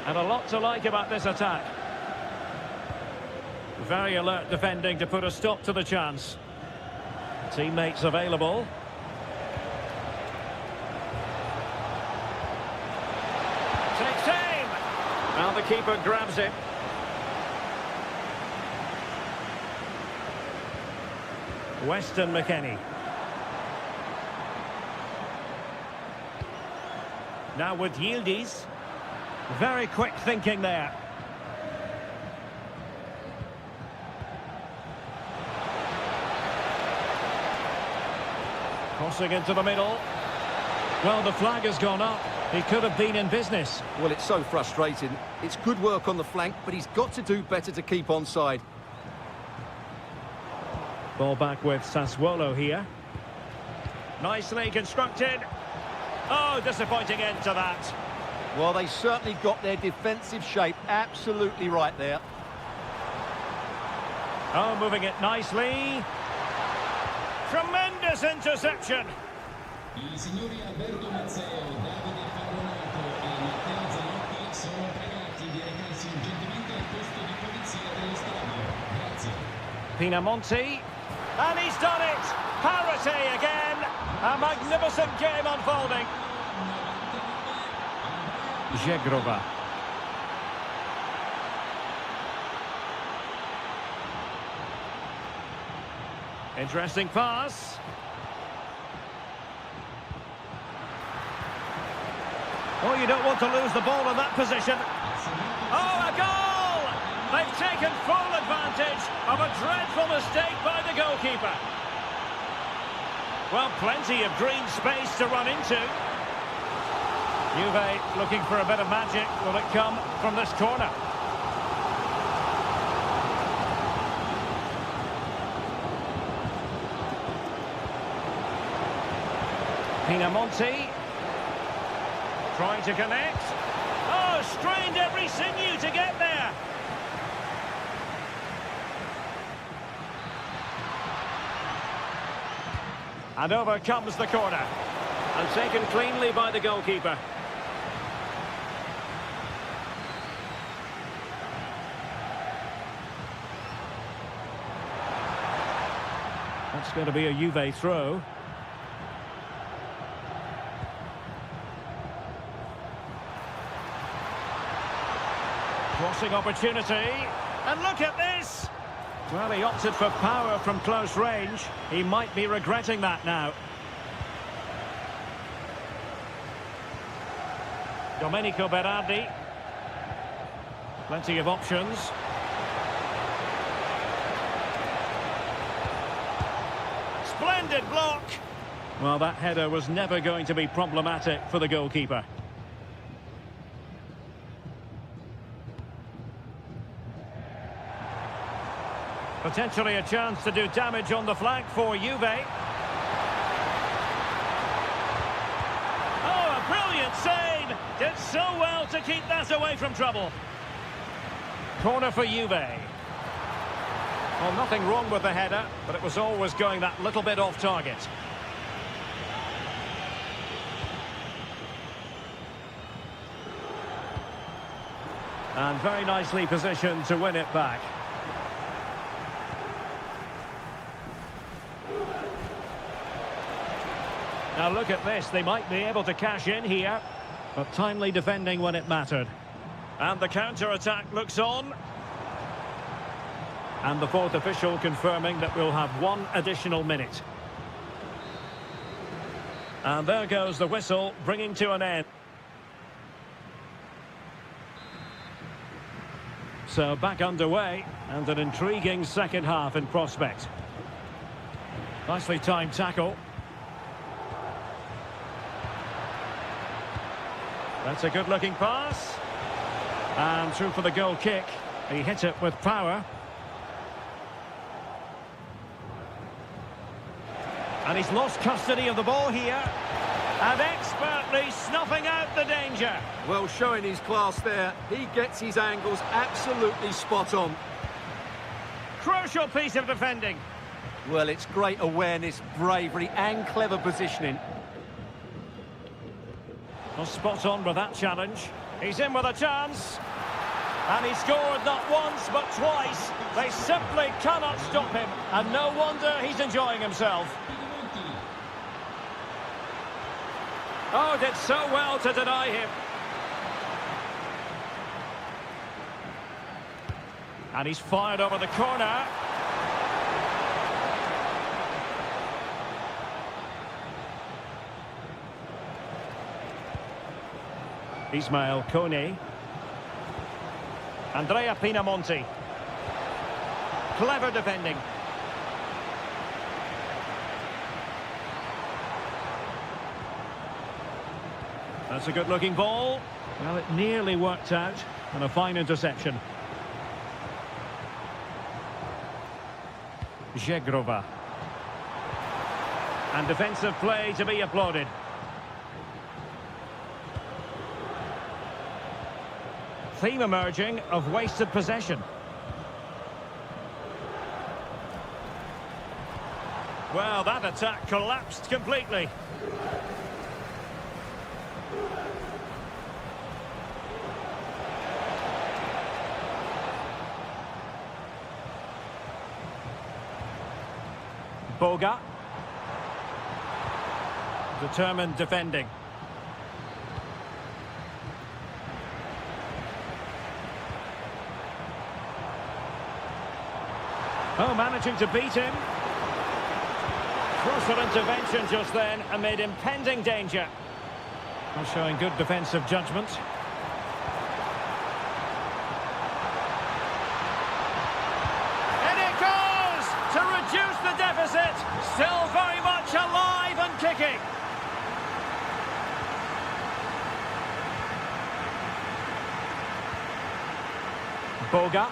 And a lot to like about this attack. Very alert defending to put a stop to the chance. Teammates available. Takes aim. Now the keeper grabs it. Weston McKennie. Now with Yildiz. Very quick thinking there. Crossing into the middle. Well, the flag has gone up. He could have been in business. Well, it's so frustrating. It's good work on the flank, but he's got to do better to keep onside. Ball back with Sassuolo here. Nicely constructed. Oh, disappointing end to that. Well, they certainly got their defensive shape absolutely right there. Oh, moving it nicely. Tremendous interception. I signori Alberto Mazzeo, Davide Fabronato e Matteo Zanotti sono pregati di recarsi urgentemente al posto di polizia dello stadio. Grazie. Pinamonti. And he's done it! Parity again! A magnificent game unfolding. Żegrova. Interesting pass. Oh, you don't want to lose the ball in that position. Oh, a goal! They've taken full advantage of a dreadful mistake by the goalkeeper. Well, plenty of green space to run into. Juve looking for a bit of magic. Will it come from this corner? Pinamonti. Trying to connect. Oh, strained every sinew to get there. And over comes the corner. And taken cleanly by the goalkeeper. That's going to be a Juve throw. Crossing opportunity. And look at this! Well, he opted for power from close range. He might be regretting that now. Domenico Berardi. Plenty of options. Splendid block! Well, that header was never going to be problematic for the goalkeeper. Potentially a chance to do damage on the flank for Juve. Oh, a brilliant save! Did so well to keep that away from trouble. Corner for Juve. Well, nothing wrong with the header, but it was always going that little bit off target. And very nicely positioned to win it back. Now look at this, they might be able to cash in here, but timely defending when it mattered. And the counter-attack looks on. And the fourth official confirming that we'll have one additional minute. And there goes the whistle, bringing to an end. So back underway, and an intriguing second half in prospect. Nicely timed tackle. That's a good-looking pass. And through for the goal kick. He hit it with power. And he's lost custody of the ball here. And expertly snuffing out the danger. Well, showing his class there. He gets his angles absolutely spot on. Crucial piece of defending. Well, it's great awareness, bravery and clever positioning. Well, spot on with that challenge. He's in with a chance. And he scored not once but twice. They simply cannot stop him. And no wonder he's enjoying himself. Oh, did so well to deny him. And he's fired over the corner. Ismail Kone. Andrea Pinamonti. Clever defending. That's a good-looking ball. Well, it nearly worked out, and a fine interception. Zegrova. And defensive play to be applauded. Theme emerging of wasted possession. Well, that attack collapsed completely. Boga. Determined defending. Oh, managing to beat him. Crucial intervention just then amid impending danger. Well, showing good defensive judgment. And it goes to reduce the deficit. Still very much alive and kicking. Boga.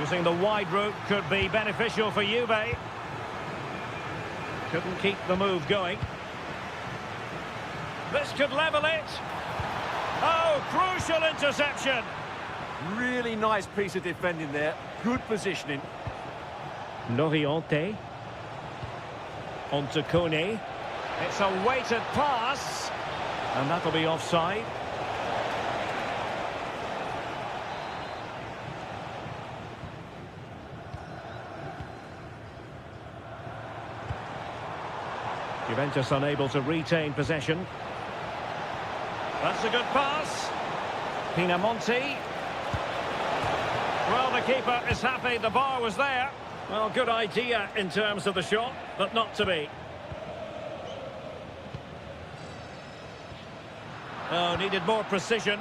Using the wide route could be beneficial for Juve. Couldn't keep the move going. This could level it. Oh, crucial interception. Really nice piece of defending there. Good positioning. Loriente. On to Kone. It's a weighted pass. And that'll be offside. Juventus unable to retain possession. That's a good pass. Pinamonti. Well, the keeper is happy the bar was there. Well, good idea in terms of the shot, but not to be. Oh, needed more precision.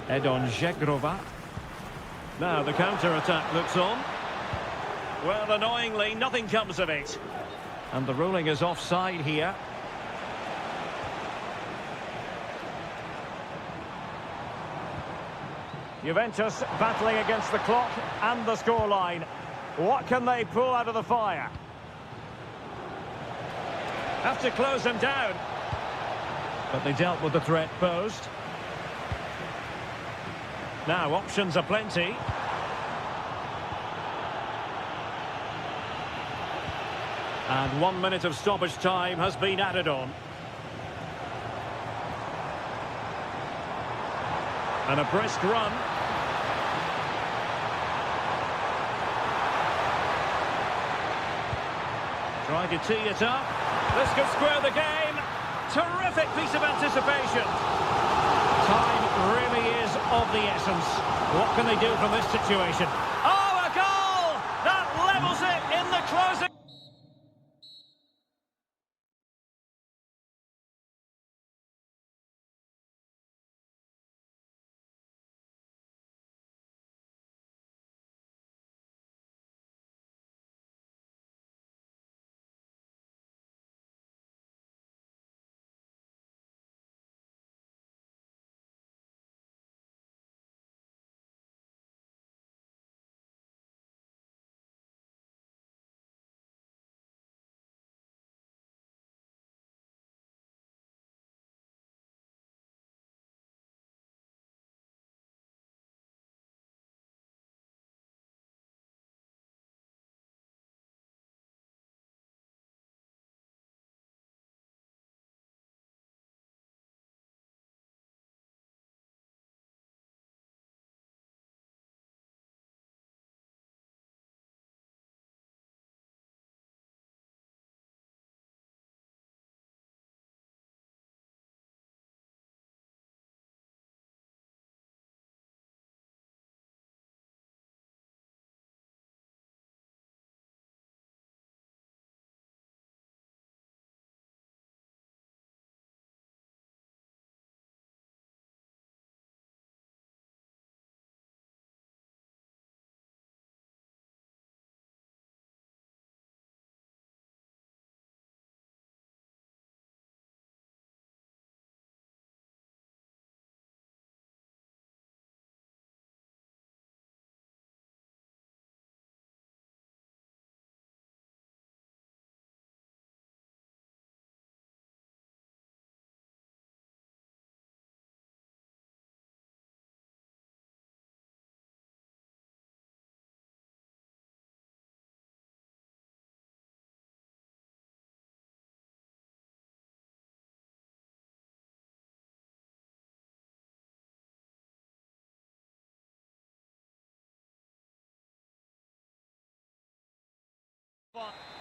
Edon Zegrova. Now the counter-attack looks on. Well, annoyingly, nothing comes of it. And the ruling is offside here. Juventus battling against the clock and the scoreline. What can they pull out of the fire? Have to close them down. But they dealt with the threat posed. Now, options are plenty. And 1 minute of stoppage time has been added on. And a brisk run. Trying to tee it up. This could square the game. Terrific piece of anticipation. Time really is of the essence. What can they do from this situation? Oh, a goal! That levels it in the closing.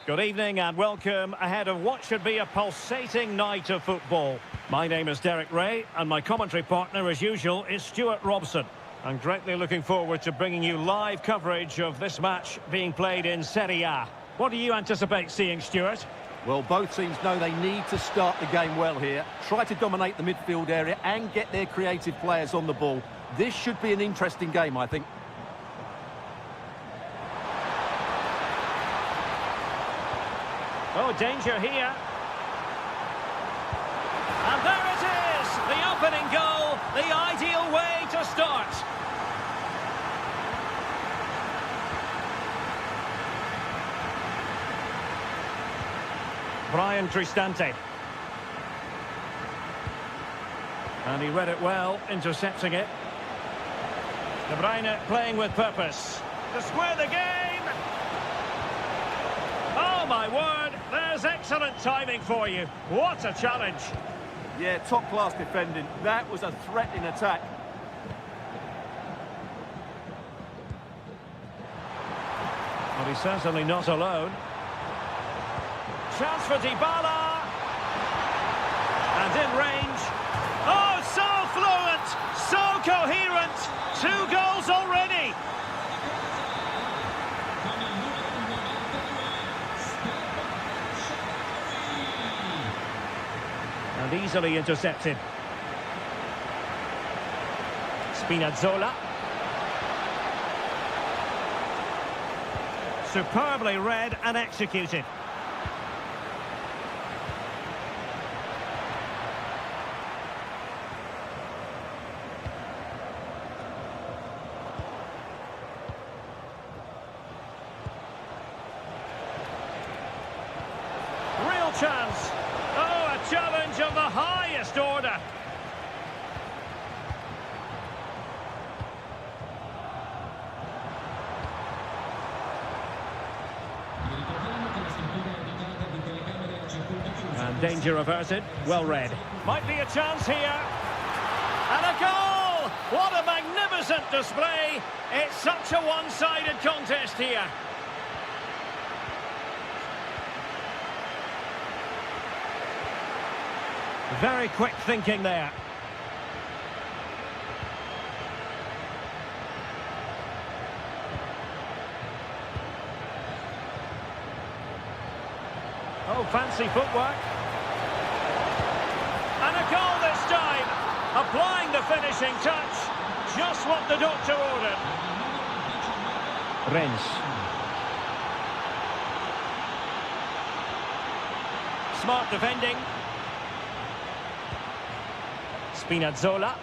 Good evening and welcome ahead of what should be a pulsating night of football. My name is Derek Ray and my commentary partner as usual is Stuart Robson. I'm greatly looking forward to bringing you live coverage of this match being played in Serie A. What do you anticipate seeing, Stuart? Well, both teams know they need to start the game well here. Try to dominate the midfield area and get their creative players on the ball. This should be an interesting game, I think. Oh, danger here. And there it is! The opening goal, the ideal way to start. Brian Cristante. And he read it well, intercepting it. De Bruyne playing with purpose. To square the game! Oh my word, there's excellent timing for you. What a challenge. Yeah, top-class defending. That was a threatening attack. Well, he's certainly not alone. Chance for Dybala. And in range. Oh, so fluent, so coherent. 2 goals already. And easily intercepted. Spinazzola. Superbly read and executed. Real chance. Oh, a challenge of the highest order. And danger averted. Well read. Might be a chance here. And a goal! What a magnificent display. It's such a one-sided contest here. Very quick thinking there. Oh, fancy footwork. And a goal this time. Applying the finishing touch. Just what the doctor ordered. Rennes. Smart defending. Spinazzola.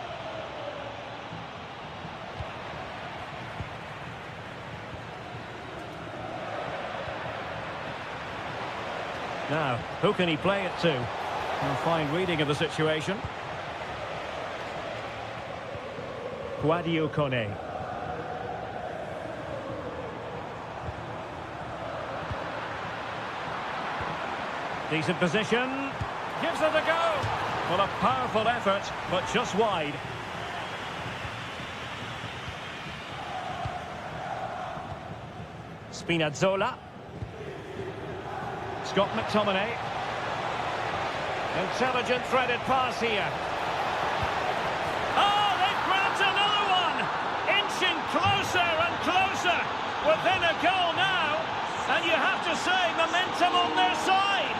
Now, who can he play it to? A fine reading of the situation. Guadio Kone. Decent position. Gives it a go. Well, a powerful effort, but just wide. Spinazzola. Scott McTominay. Intelligent threaded pass here. Oh, they've grabbed another one! Inching closer and closer. Within a goal now. And you have to say, momentum on their side.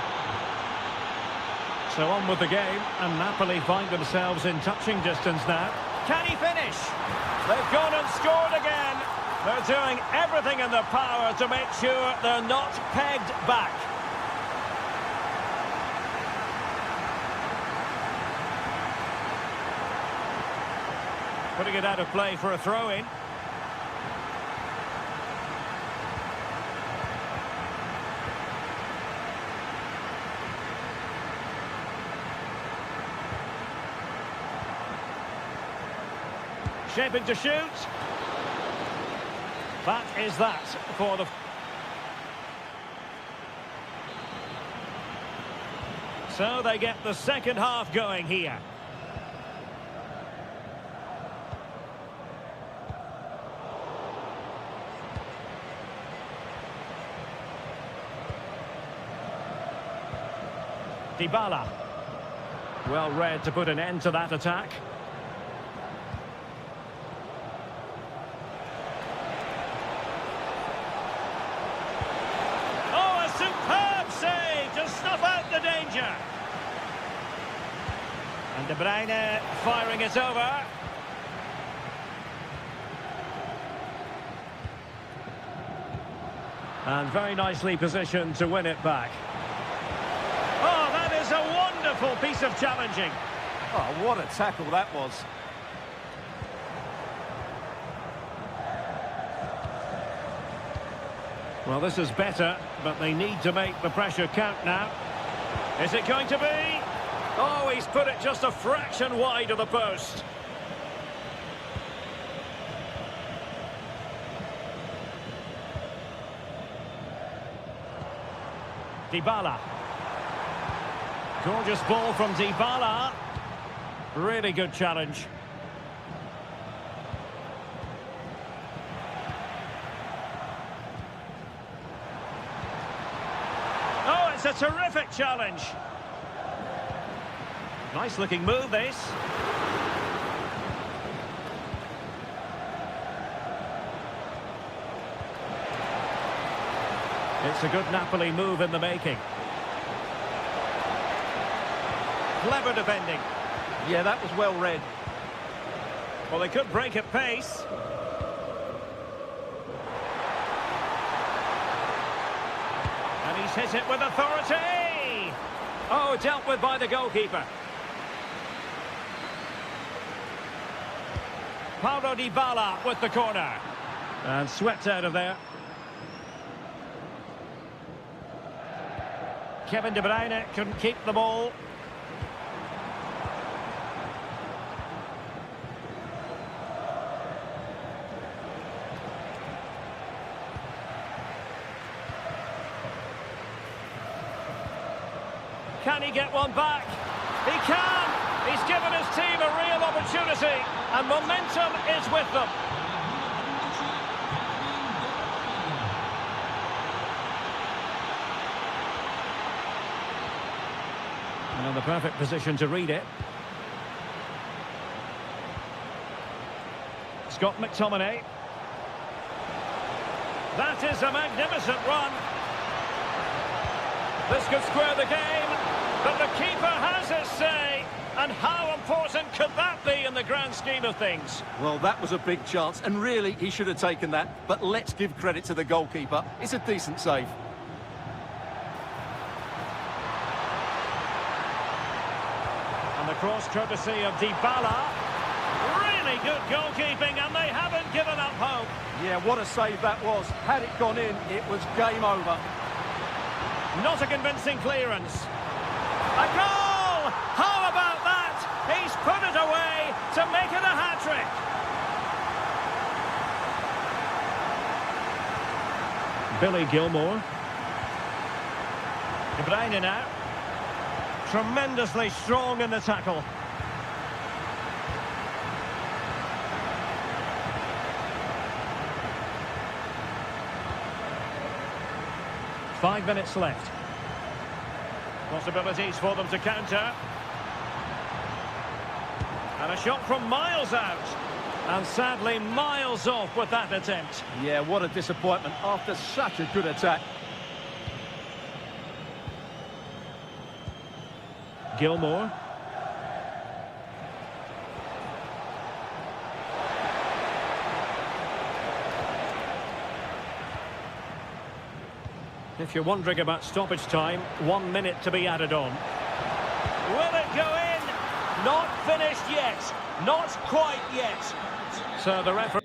So on with the game, and Napoli find themselves in touching distance now. Can he finish? They've gone and scored again. They're doing everything in their power to make sure they're not pegged back. Putting it out of play for a throw-in. Shaping to shoot. That is that for the... So they get the second half going here. Dybala. Well read to put an end to that attack. Oh, a superb save to snuff out the danger. And De Bruyne firing it over. And very nicely positioned to win it back. Oh, that is a wonderful piece of challenging. Oh, what a tackle that was. Well, this is better, but they need to make the pressure count now. Is it going to be? Oh, he's put it just a fraction wide of the post. Dybala. Gorgeous ball from Dybala. Really good challenge. Oh, it's a terrific challenge. Nice looking move, this. It's a good Napoli move in the making. Clever defending. Yeah, that was well read. Well, they could break at pace. And he's hit it with authority. Oh, dealt with by the goalkeeper. Paulo Dybala with the corner. And swept out of there. Kevin De Bruyne couldn't keep the ball. Can he get one back? He can! He's given his team a real opportunity, and momentum is with them. And in the perfect position to read it. Scott McTominay. That is a magnificent run. This could square the game, but the keeper has his say. And how important could that be in the grand scheme of things? Well, that was a big chance, and really, he should have taken that. But let's give credit to the goalkeeper. It's a decent save. And the cross courtesy of Dybala. Really good goalkeeping, and they haven't given up hope. Yeah, what a save that was. Had it gone in, it was game over. Not a convincing clearance. A goal! How about that? He's put it away to make it a hat-trick. Billy Gilmore. De Bruyne now. Tremendously strong in the tackle. Five minutes left. Possibilities for them to counter. And a shot from miles out. And sadly, miles off with that attempt. Yeah, what a disappointment after such a good attack. Gilmore. If you're wondering about stoppage time, 1 minute to be added on. Will it go in? Not finished yet. Not quite yet. So the referee...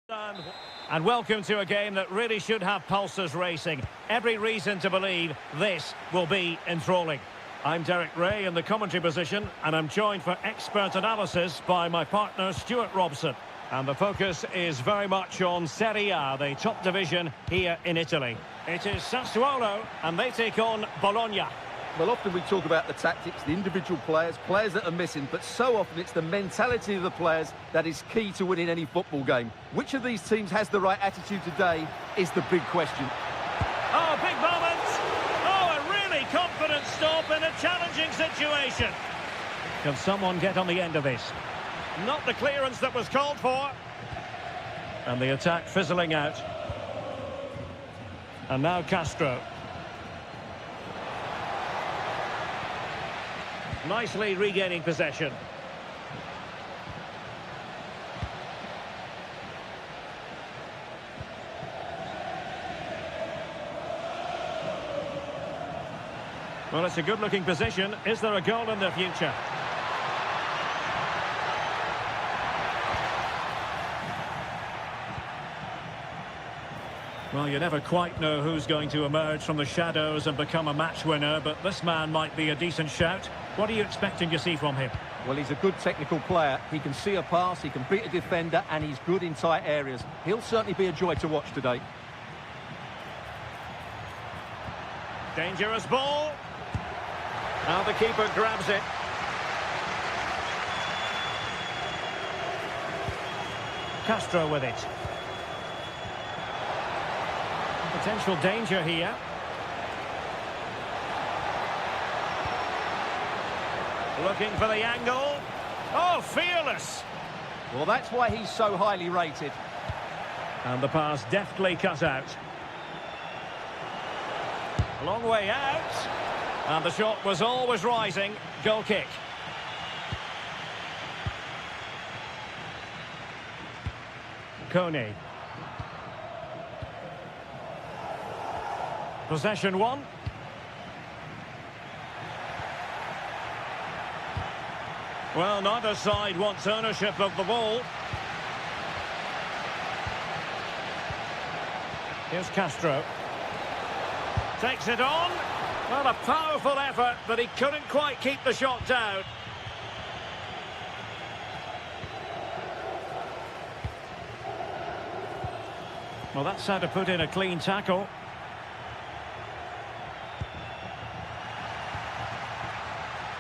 And welcome to a game that really should have pulses racing. Every reason to believe this will be enthralling. I'm Derek Ray in the commentary position, and I'm joined for expert analysis by my partner Stuart Robson. And the focus is very much on Serie A, the top division here in Italy. It is Sassuolo, and they take on Bologna. Well, often we talk about the tactics, the individual players that are missing, but so often it's the mentality of the players that is key to winning any football game. Which of these teams has the right attitude today is the big question. Oh, big moment! Oh, a really confident stop in a challenging situation. Can someone get on the end of this? Not the clearance that was called for. And the attack fizzling out. And now Castro. Nicely regaining possession. Well, it's a good-looking position. Is there a goal in the future? Well, you never quite know who's going to emerge from the shadows and become a match winner, but this man might be a decent shout. What are you expecting to see from him? Well, he's a good technical player. He can see a pass, he can beat a defender, and he's good in tight areas. He'll certainly be a joy to watch today. Dangerous ball. Now the keeper grabs it. Castro with it. Potential danger here. Looking for the angle. Oh, fearless. Well, that's why he's so highly rated. And the pass deftly cut out. A long way out. And the shot was always rising. Goal kick. Kone. Possession one. Well, neither side wants ownership of the ball. Here's Castro. Takes it on. Well, a powerful effort, but he couldn't quite keep the shot down. Well, that's how to put in a clean tackle.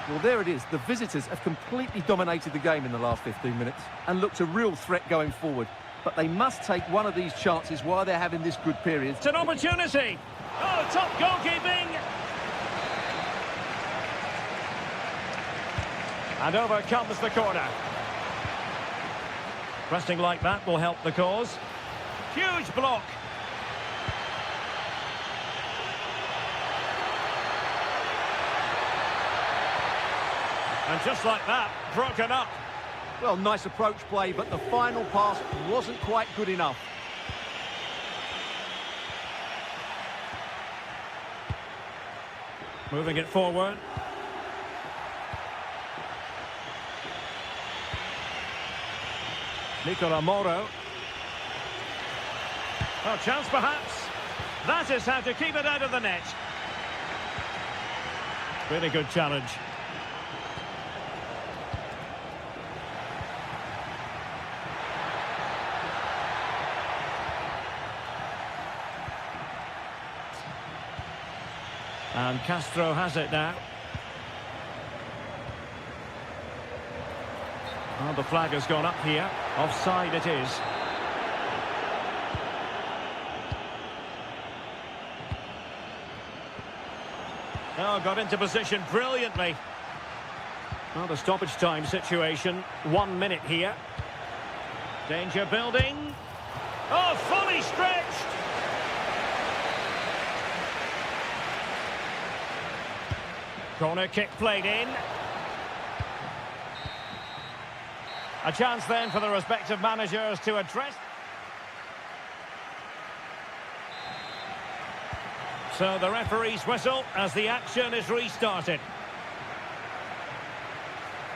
Well, there it is. The visitors have completely dominated the game in the last 15 minutes and looked a real threat going forward. But they must take one of these chances while they're having this good period. It's an opportunity. Oh, top goalkeeping. And over comes the corner. Pressing like that will help the cause. Huge block. And just like that, broken up. Well, nice approach play, but the final pass wasn't quite good enough. Moving it forward. Nicola Moro. Oh, chance perhaps. That is how to keep it out of the net. Really good challenge. And Castro has it now. Well, the flag has gone up here. Offside it is. Oh, got into position brilliantly. Well, the stoppage time situation. 1 minute here. Danger building. Oh, fully stretched. Corner kick played in. A chance then for the respective managers to address. So the referee's whistle as the action is restarted.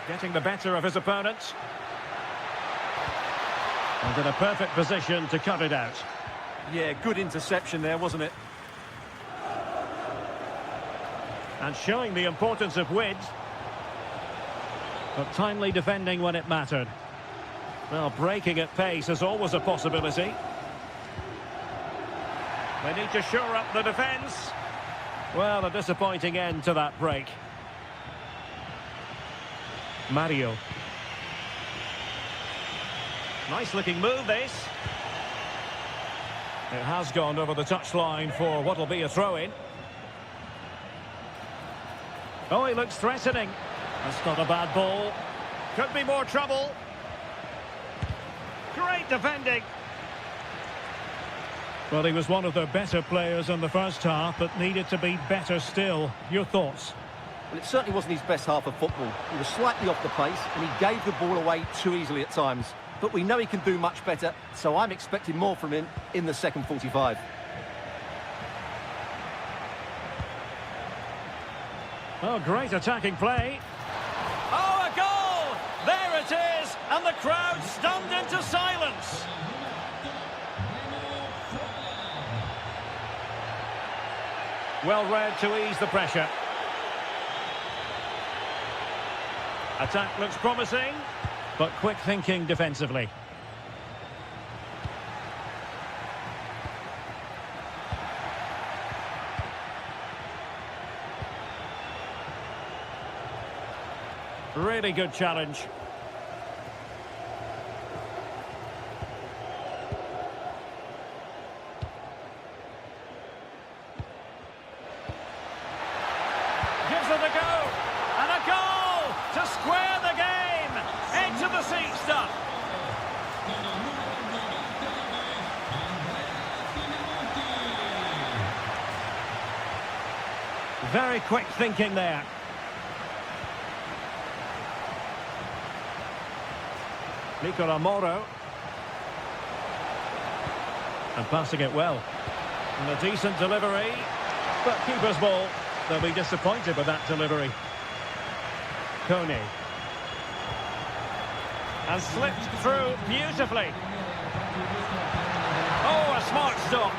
Getting the better of his opponents. And in a perfect position to cut it out. Yeah, good interception there, wasn't it? And showing the importance of width. But timely defending when it mattered. Well, breaking at pace is always a possibility. They need to shore up the defence. Well, a disappointing end to that break. Mario. Nice looking move, this. It has gone over the touchline for what will be a throw-in. Oh, he looks threatening. That's not a bad ball. Could be more trouble. Great defending. Well, he was one of the better players in the first half, but needed to be better still. Your thoughts? Well, it certainly wasn't his best half of football. He was slightly off the pace, and he gave the ball away too easily at times. But we know he can do much better, so I'm expecting more from him in the second 45. Oh, great attacking play. Oh, a goal! There it is! And the crowd stunned into silence. Well read to ease the pressure. Attack looks promising, but quick thinking defensively. Really good challenge. Gives it a go. And a goal to square the game. Into the seat stuff. Very quick thinking there. Nicola Moro. And passing it well. And a decent delivery. But keeper's ball. They'll be disappointed with that delivery. Kone. And slipped through beautifully. Oh, a smart stop.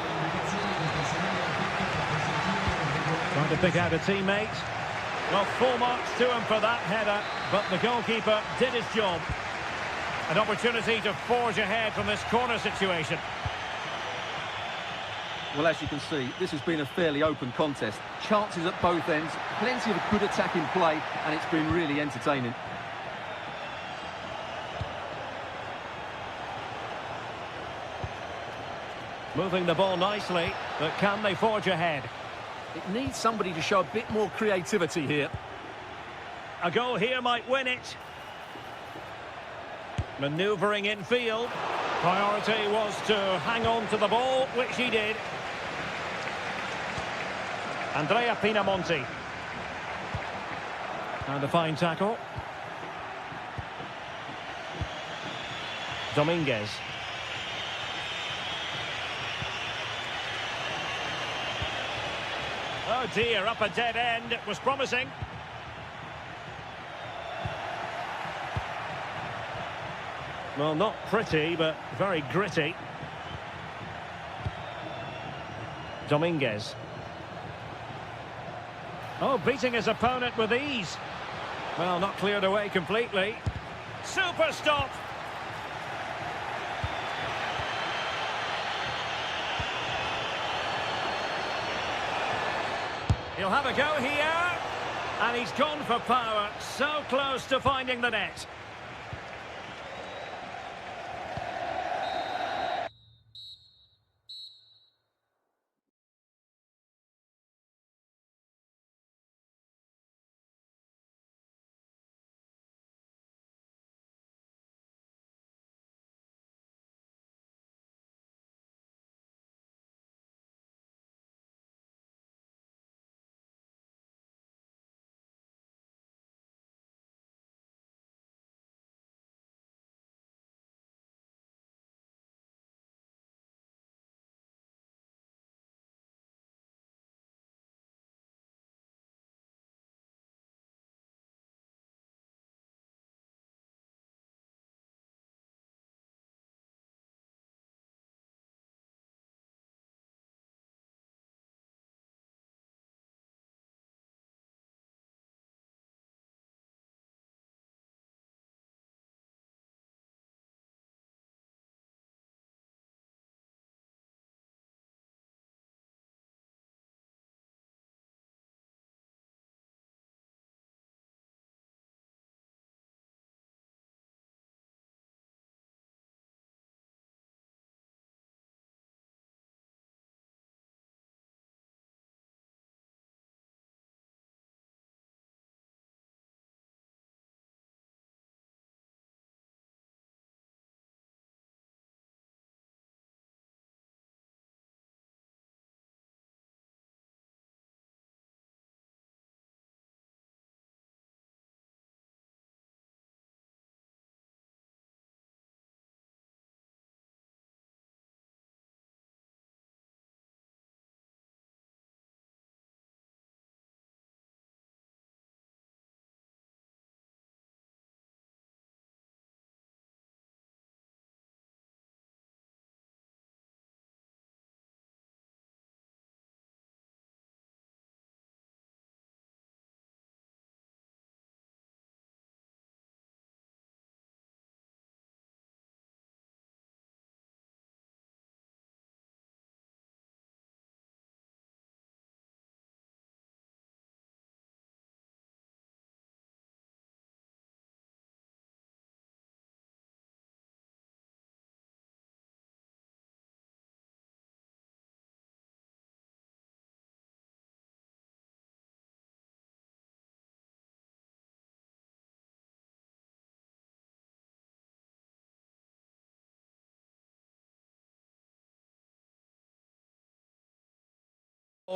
Trying to pick out a teammate. Well, full marks to him for that header. But the goalkeeper did his job. An opportunity to forge ahead from this corner situation. Well, as you can see, this has been a fairly open contest. Chances at both ends, plenty of good attacking play, and it's been really entertaining. Moving the ball nicely, but can they forge ahead? It needs somebody to show a bit more creativity here. A goal here might win it. Manoeuvring in field. Priority was to hang on to the ball, which he did. Andrea Pinamonti. And a fine tackle. Dominguez. Oh dear, up a dead end. It was promising. Well, not pretty, but very gritty. Dominguez. Oh, beating his opponent with ease. Well, not cleared away completely. Super stop. He'll have a go here. And he's gone for power. So close to finding the net.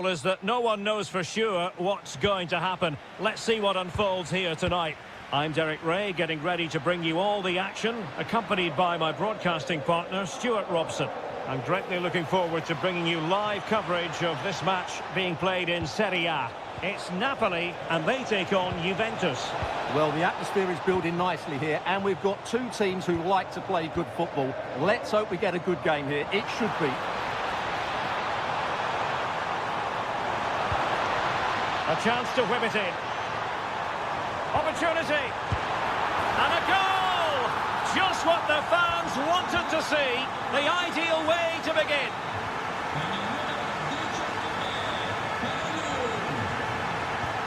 Is that no one knows for sure what's going to happen. Let's see what unfolds here tonight. I'm Derek Ray, getting ready to bring you all the action, accompanied by my broadcasting partner, Stuart Robson. I'm greatly looking forward to bringing you live coverage of this match being played in Serie A. It's Napoli, and they take on Juventus. Well, the atmosphere is building nicely here, and we've got two teams who like to play good football. Let's hope we get a good game here. It should be. A chance to whip it in. Opportunity. And a goal! Just what the fans wanted to see. The ideal way to begin.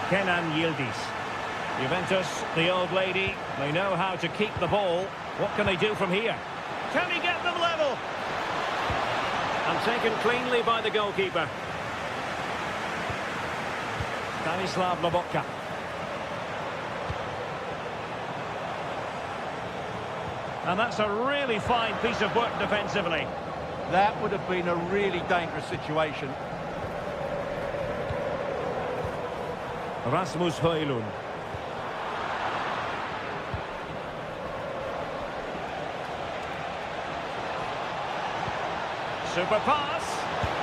Kenan Yildiz. Juventus, the old lady, they know how to keep the ball. What can they do from here? Can he get them level? And taken cleanly by the goalkeeper. Stanislav Lobotka. And that's a really fine piece of work defensively. That would have been a really dangerous situation. Rasmus Højlund. Super pass.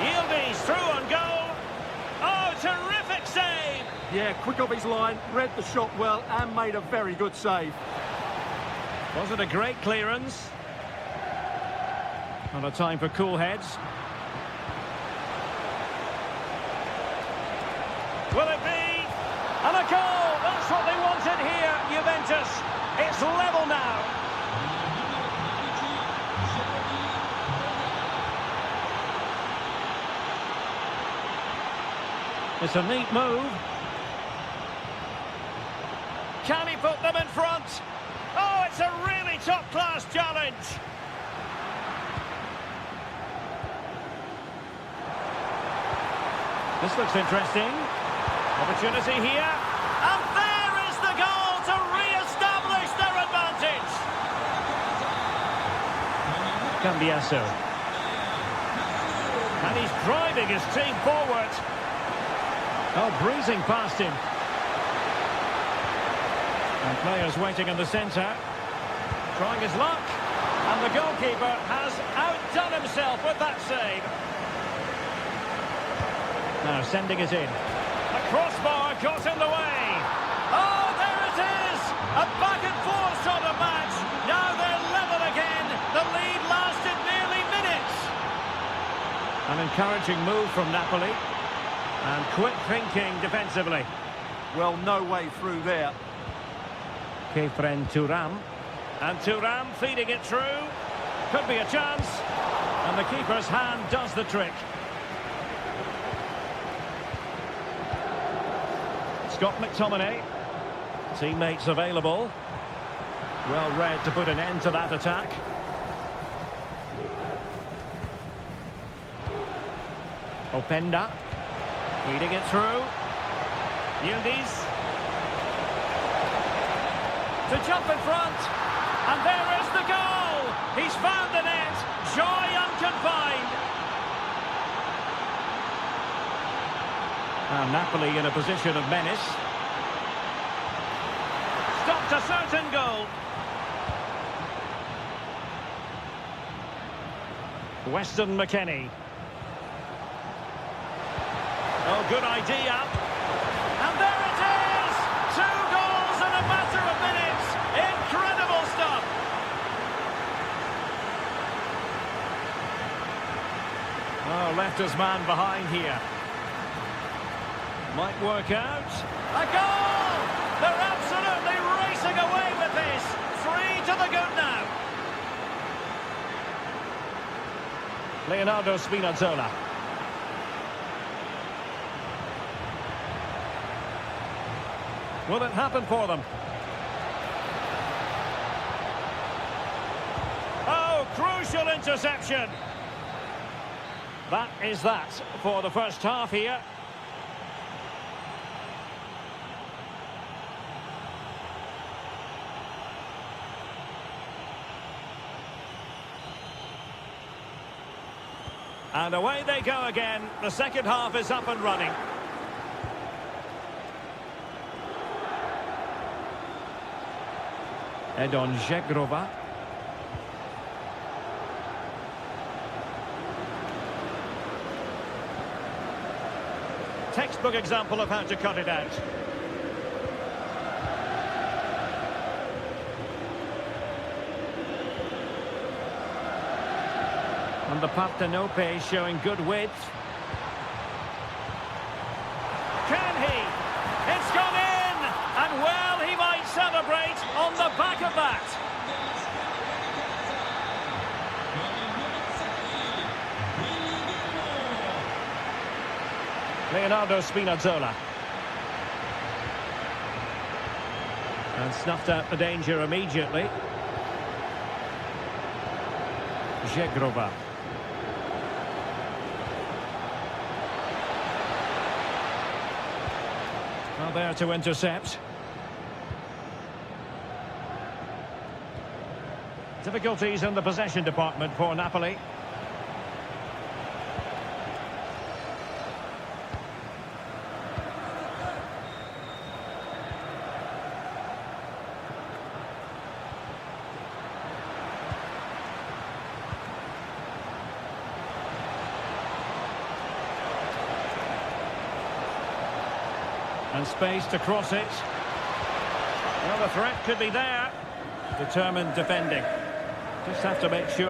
Yildiz through on goal. Oh, terrific save! Yeah, quick off his line, read the shot well, and made a very good save. Was it a great clearance? Not a time for cool heads. Will it be? And a goal! That's what they wanted here, Juventus. It's level now. It's a neat move. Can he put them in front? Oh, it's a really top-class challenge. This looks interesting. Opportunity here. And there is the goal to re-establish their advantage. Cambiasso. And he's driving his team forward. Oh, breezing past him. And players waiting in the centre. Trying his luck. And the goalkeeper has outdone himself with that save. Now sending it in. A crossbar got in the way. Oh, there it is! A back-and-forth sort of match. Now they're level again. The lead lasted nearly minutes. An encouraging move from Napoli. And quick thinking defensively. Well, no way through there. Kefren Thuram. And Thuram feeding it through. Could be a chance. And the keeper's hand does the trick. Scott McTominay. Teammates available. Well read to put an end to that attack. Openda. Feeding it through. Yildiz. To jump in front. And there is the goal. He's found the net. Joy unconfined. Now Napoli in a position of menace. Stopped a certain goal. Weston McKennie. Oh, good idea. And there it is! 2 goals in a matter of minutes. Incredible stuff. Oh, left his man behind here. Might work out. A goal! They're absolutely racing away with this. 3 to the good now. Leonardo Spinazzola. Will it happen for them? Oh, crucial interception. That is that for the first half here. And away they go again. The second half is up and running. Edon Żegrova. Textbook example of how to cut it out. And the Partenope showing good width. Can he? It's gone in! And well, he might celebrate on the back of that. Leonardo Spinazzola. And snuffed out the danger immediately. Żegrova. Well, there to intercept. Difficulties in the possession department for Napoli. And space to cross it. Well, the threat could be there. Determined defending. Just have to make sure.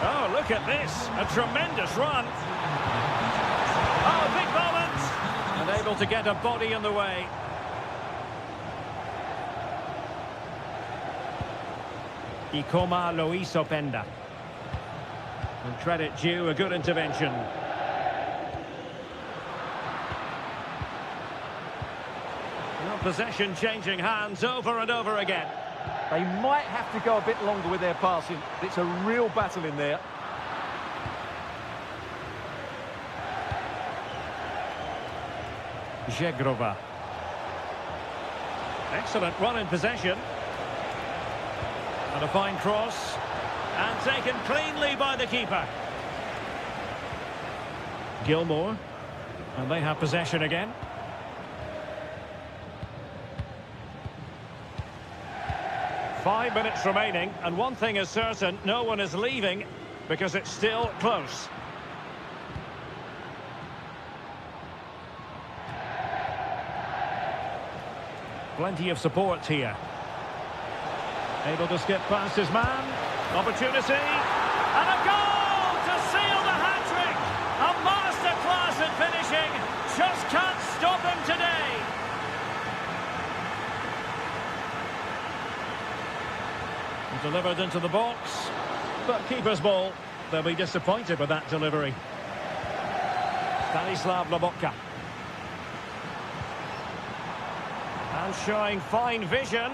Oh, look at this. A tremendous run. Oh, big moment. Unable to get a body in the way. Y coma lo hizo Penda. And credit due, a good intervention. Well, possession changing hands over and over again. They might have to go a bit longer with their passing. It's a real battle in there. Zegrova. Excellent run in possession. And a fine cross. And taken cleanly by the keeper. Gilmore. And they have possession again. Five minutes remaining, and one thing is certain, no one is leaving because it's still close. Plenty of support here. Able to skip past his man. Opportunity. And a goal to seal the hat-trick. A masterclass at finishing. Just can't stop him today. Delivered into the box. But keeper's ball. They'll be disappointed with that delivery. Stanislav Lobotka. And showing fine vision.